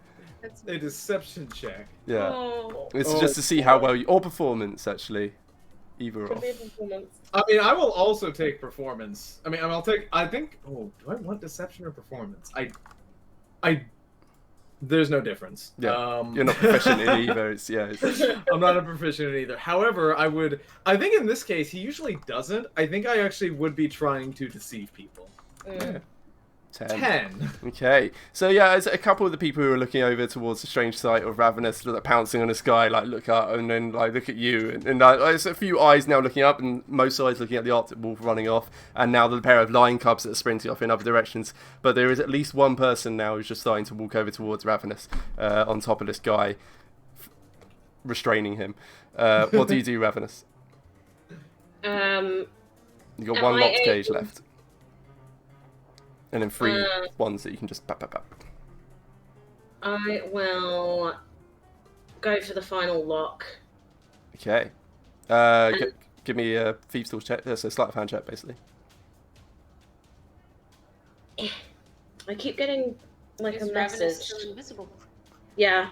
B: A deception check.
A: Yeah.
F: Oh,
A: It's just to see how well you, or performance actually, either
F: could
A: or.
F: be a performance.
B: I mean, I will also take performance. I mean, I'll take. I think. Oh, do I want deception or performance? There's no difference.
A: Yeah. You're not proficient in either. It's, yeah. It's,
B: I'm not a proficient in either. However, I would. I think in this case, he usually doesn't. I think I actually would be trying to deceive people.
F: Mm.
B: 10.
A: Okay, so yeah, as a couple of the people who are looking over towards the strange sight of Ravenous, like, pouncing on the sky, like look up and then like look at you, and there's a few eyes now looking up, and most eyes looking at the Arctic wolf running off, and now the pair of lion cubs that are sprinting off in other directions. But there is at least one person now who's just starting to walk over towards Ravenous, on top of this guy, restraining him. What do you do, Ravenous? You got
F: Am
A: one
F: I
A: locked cage
F: able-
A: left. And then three ones that you can just bap.
F: I will go for the final lock.
A: Okay. Give me a Thieves' Tools check. So sleight of hand check, basically.
F: I keep getting like
C: Is
F: a
C: Ravenous
F: message.
C: still invisible?
F: Yeah,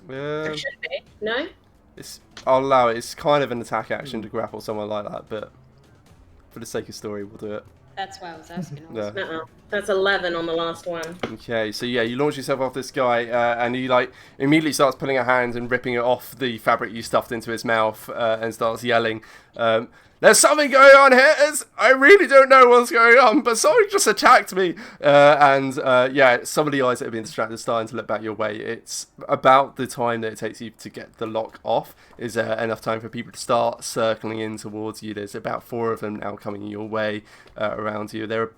A: Um,
F: it should be. No?
A: I'll allow it. It's kind of an attack action to grapple someone like that, but for the sake of story, we'll do it.
C: That's why I was asking.
A: Yeah.
F: Uh-oh. That's 11 on the last one.
A: Okay, so yeah, you launch yourself off this guy, and he like immediately starts pulling a hand and ripping it off the fabric you stuffed into his mouth, and starts yelling, "There's something going on here! I really don't know what's going on, but something just attacked me!" Yeah, some of the eyes that have been distracted are starting to look back your way. It's about the time that it takes you to get the lock off is enough time for people to start circling in towards you. There's about 4 of them now coming your way, around you. They're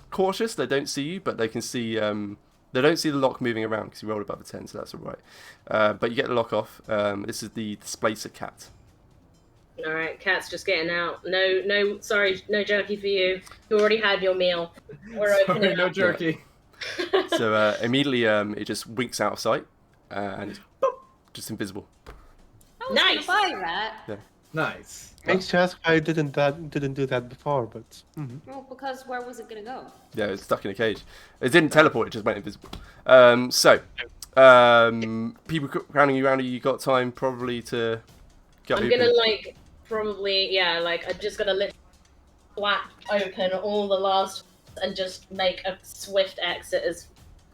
A: cautious, they don't see you, but they can see, they don't see the lock moving around because you rolled above a 10, so that's alright. But you get the lock off. This is the displacer cat.
F: Alright, cat's just getting out. No, sorry, no jerky for you. You already had your meal. We're opening
B: Sorry, no
F: up.
B: jerky.
A: So immediately it just winks out of sight, and it's just invisible.
C: I was
F: Nice.
C: gonna buy that.
B: Nice.
D: Makes you ask why I didn't do that before, but
C: Well, because where was it gonna go?
A: Yeah, it's stuck in a cage. It didn't teleport, it just went invisible. People crowding you around, you got time probably to go
F: I'm gonna probably, I'm just gonna flap open all the last and just make a swift exit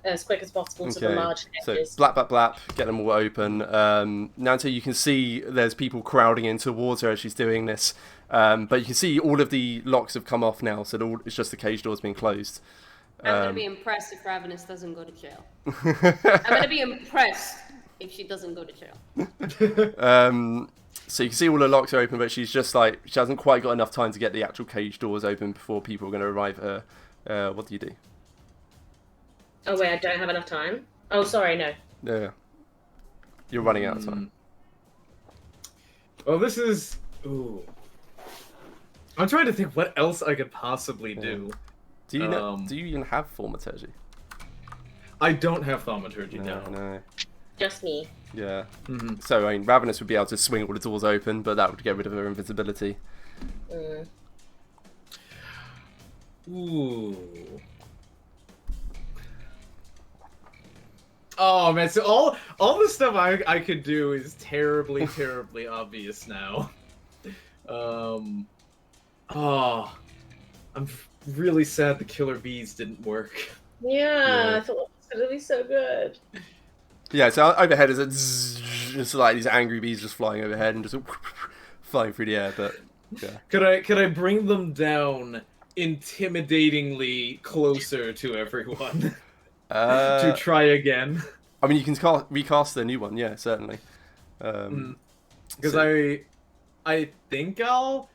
F: as quick as possible to the large
A: so
F: edges.
A: blap, get them all open. Nanto, you can see there's people crowding in towards her as she's doing this, but you can see all of the locks have come off now, so it's just the cage doors being closed.
C: I'm gonna be impressed if Ravenous doesn't go to jail. I'm gonna be impressed if she doesn't go to jail.
A: So you can see all the locks are open, but she's just like, she hasn't quite got enough time to get the actual cage doors open before people are going to arrive at her. What do you do?
F: Oh wait, I don't have enough time. Oh, sorry, no.
A: Yeah. You're running out of time.
B: Well, this is. Ooh. I'm trying to think what else I could possibly do.
A: Do you know? Do you even have thaumaturgy?
B: I don't have thaumaturgy now.
A: No.
F: Just me.
A: Yeah. So I mean, Ravenous would be able to swing all the doors open, but that would get rid of her invisibility.
B: Ooh. Oh man, so all the stuff I could do is terribly obvious now. Oh, I'm really sad the killer bees didn't work.
F: Yeah,
A: Yeah.
F: I thought it was gonna be so good.
A: Yeah, so overhead is just like these angry bees just flying overhead and just flying through the air. But yeah,
B: Could I bring them down intimidatingly closer to everyone to try again?
A: I mean, you can recast the new one. Yeah, certainly.
B: Because
A: so-
B: I think I'll.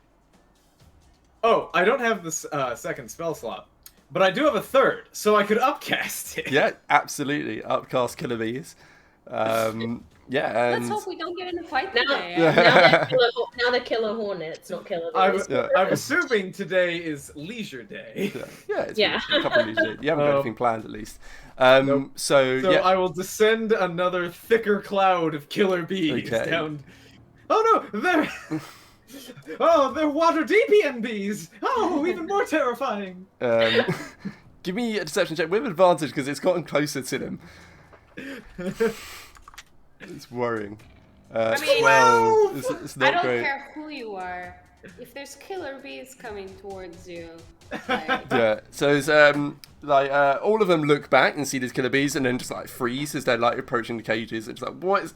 B: Oh, I don't have this second spell slot, but I do have a third, so I could upcast it.
A: Yeah, absolutely. Upcast killer bees. Yeah,
C: Let's
A: and
C: hope we don't get in a fight
F: Now,
C: today.
F: now they're killer hornets, not killer bees.
B: I'm assuming today is leisure day.
A: it's
F: Yeah.
A: a couple of these days. You haven't got anything planned, at least.
B: Nope.
A: So
B: So
A: yeah,
B: I will descend another thicker cloud of killer bees
A: Okay.
B: down. Oh no, they're water deep bees. Oh, even more terrifying.
A: give me a deception check with advantage because it's gotten closer to them. It's worrying.
C: I mean,
A: 12. It's
C: I
A: not
C: don't
A: great.
C: care who you are. If there's killer bees coming towards you, like,
A: Yeah, so it's all of them look back and see these killer bees and then just like freeze as they're like approaching the cages. It's like what is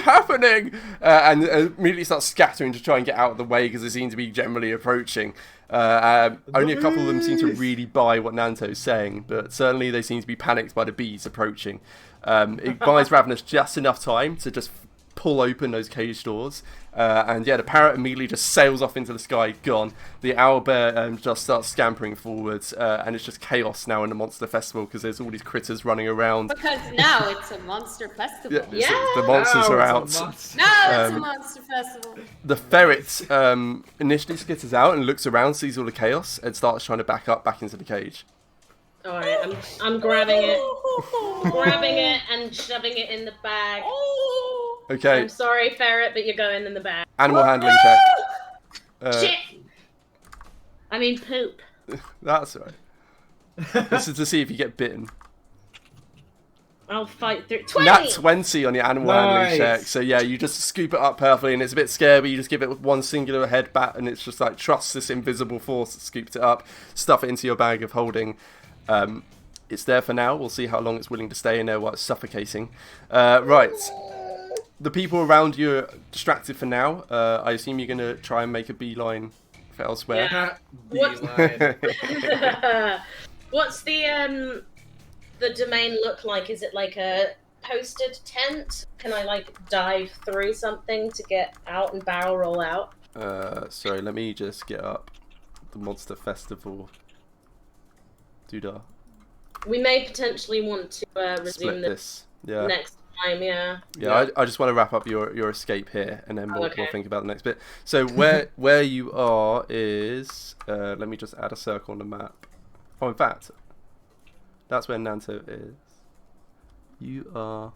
A: happening? And immediately start scattering to try and get out of the way because they seem to be generally approaching. Only a couple of them seem to really buy what Nanto's saying, but certainly they seem to be panicked by the bees approaching. It buys Ravenous just enough time to just pull open those cage doors, and yeah, the parrot immediately just sails off into the sky, gone. The owlbear just starts scampering forwards, and it's just chaos now in the monster festival because there's all these critters running around.
C: because now it's a monster festival.
A: Yeah, the monsters are out.
C: Now it's a monster festival.
A: The ferret initially skitters out and looks around, sees all the chaos, and starts trying to back into the cage.
F: All right, I'm grabbing it and shoving it in the bag.
A: Okay,
F: I'm sorry, ferret, but you're going in the bag.
A: animal handling check.
F: Shit. I mean poop.
A: That's right. This is to see if you get bitten.
F: I'll fight through. 20.
A: Nat 20 on your animal handling
B: Nice.
A: check. So yeah, you just scoop it up perfectly, and it's a bit scary, but you just give it one singular head bat, and it's just like trust this invisible force that scooped it up, stuff it into your bag of holding. It's there for now. We'll see how long it's willing to stay in there while it's suffocating. Right. The people around you are distracted for now. I assume you're going to try and make a beeline for elsewhere.
F: Yeah.
B: Beeline.
F: What's the domain look like? Is it like a posted tent? Can I like dive through something to get out and barrel roll out?
A: Sorry, let me just get up the Monster Festival. Doodah.
F: We may potentially want to resume
A: Split
F: this
A: this. Yeah.
F: next time. Yeah.
A: Yeah, I just want to wrap up your escape here, and then we'll
F: Okay.
A: think about the next bit. So where you are is let me just add a circle on the map. Oh, in fact, that's where Nanto is. You are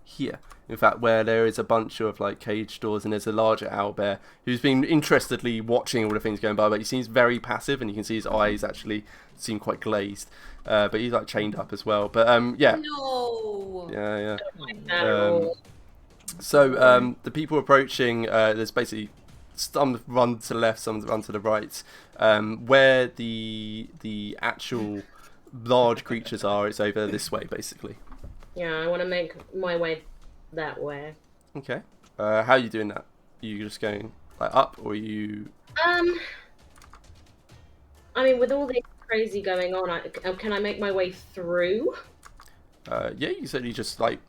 A: here. In fact, where there is a bunch of like cage doors, and there's a larger owlbear who's been interestedly watching all the things going by, but he seems very passive, and you can see his eyes actually seem quite glazed. But he's like chained up as well. But yeah.
C: No.
A: Yeah.
F: At all.
A: So the people approaching, there's basically some run to the left, some run to the right. Where the actual large creatures are, it's over this way, basically.
F: Yeah, I want to make my way that way.
A: Okay. How are you doing that? Are you just going like up, or are you?
F: I mean, with all this crazy going on, can I make my way through?
A: Yeah, you certainly just like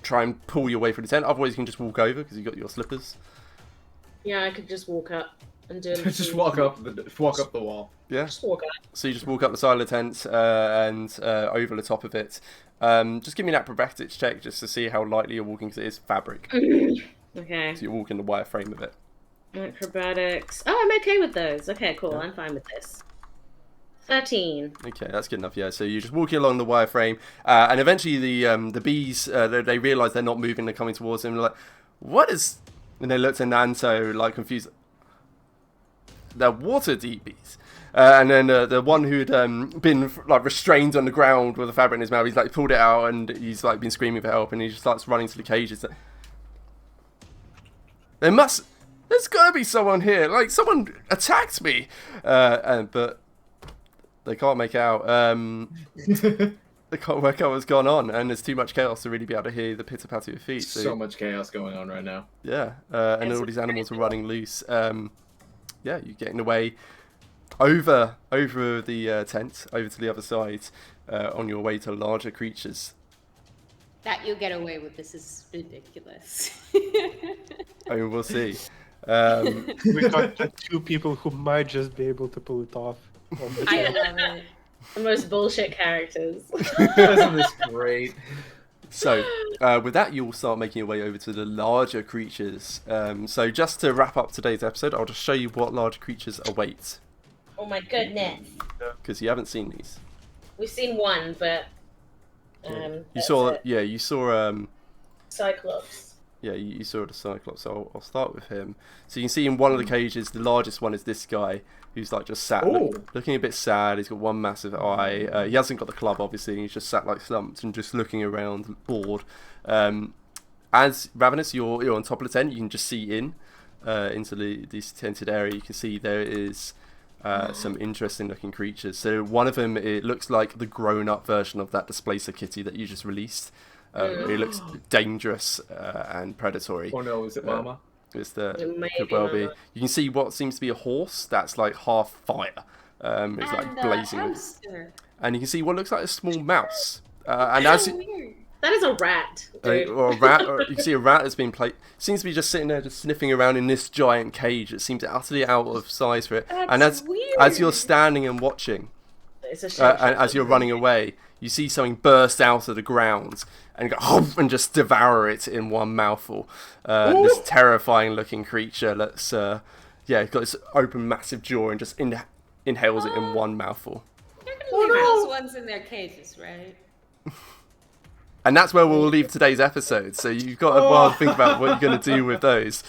A: try and pull your way through the tent. Otherwise, you can just walk over because you got your slippers.
F: Yeah, I could just walk up and do.
B: Just walk up the wall.
A: Yeah.
F: Just walk up.
A: So you just walk up the side of the tent and over the top of it. Just give me an acrobatics check just to see how lightly you're walking, because it is fabric.
F: Okay.
A: So you're walking the wire frame of it.
F: Acrobatics. Oh, I'm okay with those. Okay, cool. I'm fine with this. 13.
A: Okay, that's good enough. Yeah. So you're just walking along the wire frame, and eventually the bees they realise they're not moving. They're coming towards them. They're like, "What is?" And they look to Nanto like confused. They're water deep bees. And then the one who'd been like restrained on the ground with a fabric in his mouth, he's like pulled it out and he's like been screaming for help, and he just starts running to the cages. There's gotta be someone here. Like someone attacked me, but they can't make out. They can't work out what's gone on, and there's too much chaos to really be able to hear the pitter patter of your feet.
B: So much chaos going on right now.
A: Yeah, and all these animals are running loose. Yeah, you're getting away over the tent, over to the other side, on your way to larger creatures.
C: That you get away with this is ridiculous.
A: I mean, we'll see.
D: We got 2 people who might just be able to pull it off.
C: I love it.
F: The most bullshit characters.
B: Isn't this great?
A: So, with that, you'll start making your way over to the larger creatures. So, just to wrap up today's episode, I'll just show you what large creatures await.
F: Oh my goodness.
A: Because you haven't seen these.
F: We've seen one, but
A: You
F: that's
A: saw,
F: it.
A: yeah, you saw,
F: Cyclops.
A: yeah, you saw the Cyclops. So I'll start with him. So you can see in one of the cages, the largest one is this guy, who's like just sat, looking a bit sad. He's got one massive eye. He hasn't got the club, obviously. He's just sat like slumped and just looking around, bored. As Ravenous, you're on top of the tent. You can just see into this tented area. You can see there is some interesting looking creatures. So one of them, it looks like the grown-up version of that Displacer kitty that you just released. It looks dangerous and predatory.
B: Oh no, is it Mama?
A: It
F: may
A: could
F: be
A: well be.
F: Mama.
A: You can see what seems to be a horse that's like half fire. It's like
C: And
A: blazing.
C: hamster.
A: And you can see what looks like a small mouse. And as
C: So weird.
F: That is a rat, dude.
A: or a rat, or you can see a rat that's been seems to be just sitting there, just sniffing around in this giant cage. It seems utterly out of size for it. And
C: That's
A: as you're
C: weird.
A: standing and watching,
F: It's a
A: and as you're running away, you see something burst out of the ground and go and just devour it in one mouthful. This terrifying looking creature that's got this open massive jaw and just inhales it in one mouthful.
C: They're gonna leave those ones in their cages, right?
A: And that's where we'll leave today's episode. So you've got a while to think about what you're going to do with those.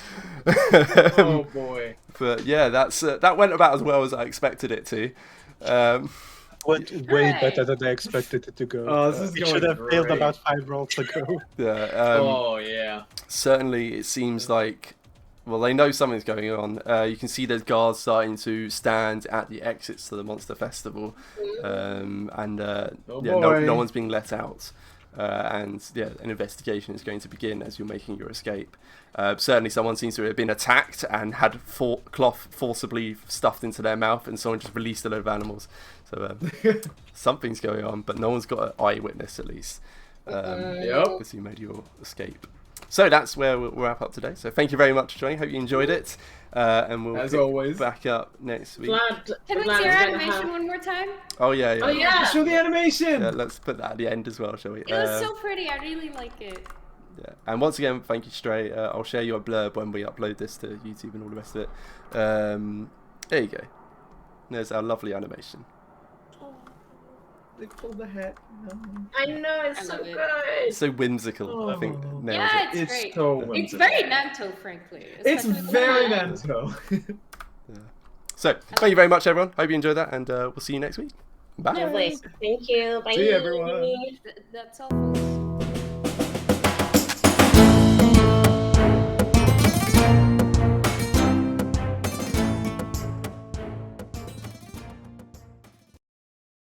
B: Oh boy.
A: But yeah, that went about as well as I expected it to.
D: Went way better than I expected it to go.
B: Oh, this is
D: It
B: going
D: should have failed
B: great.
D: about 5 rolls ago.
A: Yeah,
B: Oh yeah.
A: certainly it seems like, well, they know something's going on. You can see there's guards starting to stand at the exits to the Monster Festival, and no one's being let out. And yeah, an investigation is going to begin as you're making your escape. Certainly someone seems to have been attacked and had cloth forcibly stuffed into their mouth, and someone just released a load of animals. So something's going on, but no one's got an eyewitness at least.
B: Yep.
A: As you made your escape. So that's where we'll wrap up today. So thank you very much for joining. Hope you enjoyed it. And we'll
B: As
A: pick
B: always.
A: back up next week.
C: Can we see our animation one more time?
A: Oh yeah.
F: Oh yeah.
B: Show the animation.
A: Yeah, let's put that at the end as well, shall we?
C: It was so pretty. I really like it.
A: Yeah. And once again, thank you, Stray. I'll share your blurb when we upload this to YouTube and all the rest of it. There you go. There's our lovely animation.
B: They pulled the hat.
F: I know, it's
C: I
F: so
C: love it.
F: good.
A: It's so whimsical. I think
B: Oh.
A: nails
C: Yeah,
A: it.
C: it's
B: It's
C: great.
B: so
C: It's
B: whimsical.
C: very Nanto, frankly.
B: It's
C: especially the
B: very
C: hat.
B: Nanto.
A: So thank you very much, everyone. Hope you enjoyed that, and we'll see you next week. Bye.
F: Lovely. Thank you. Bye.
B: See you, everyone.
C: That's all, folks.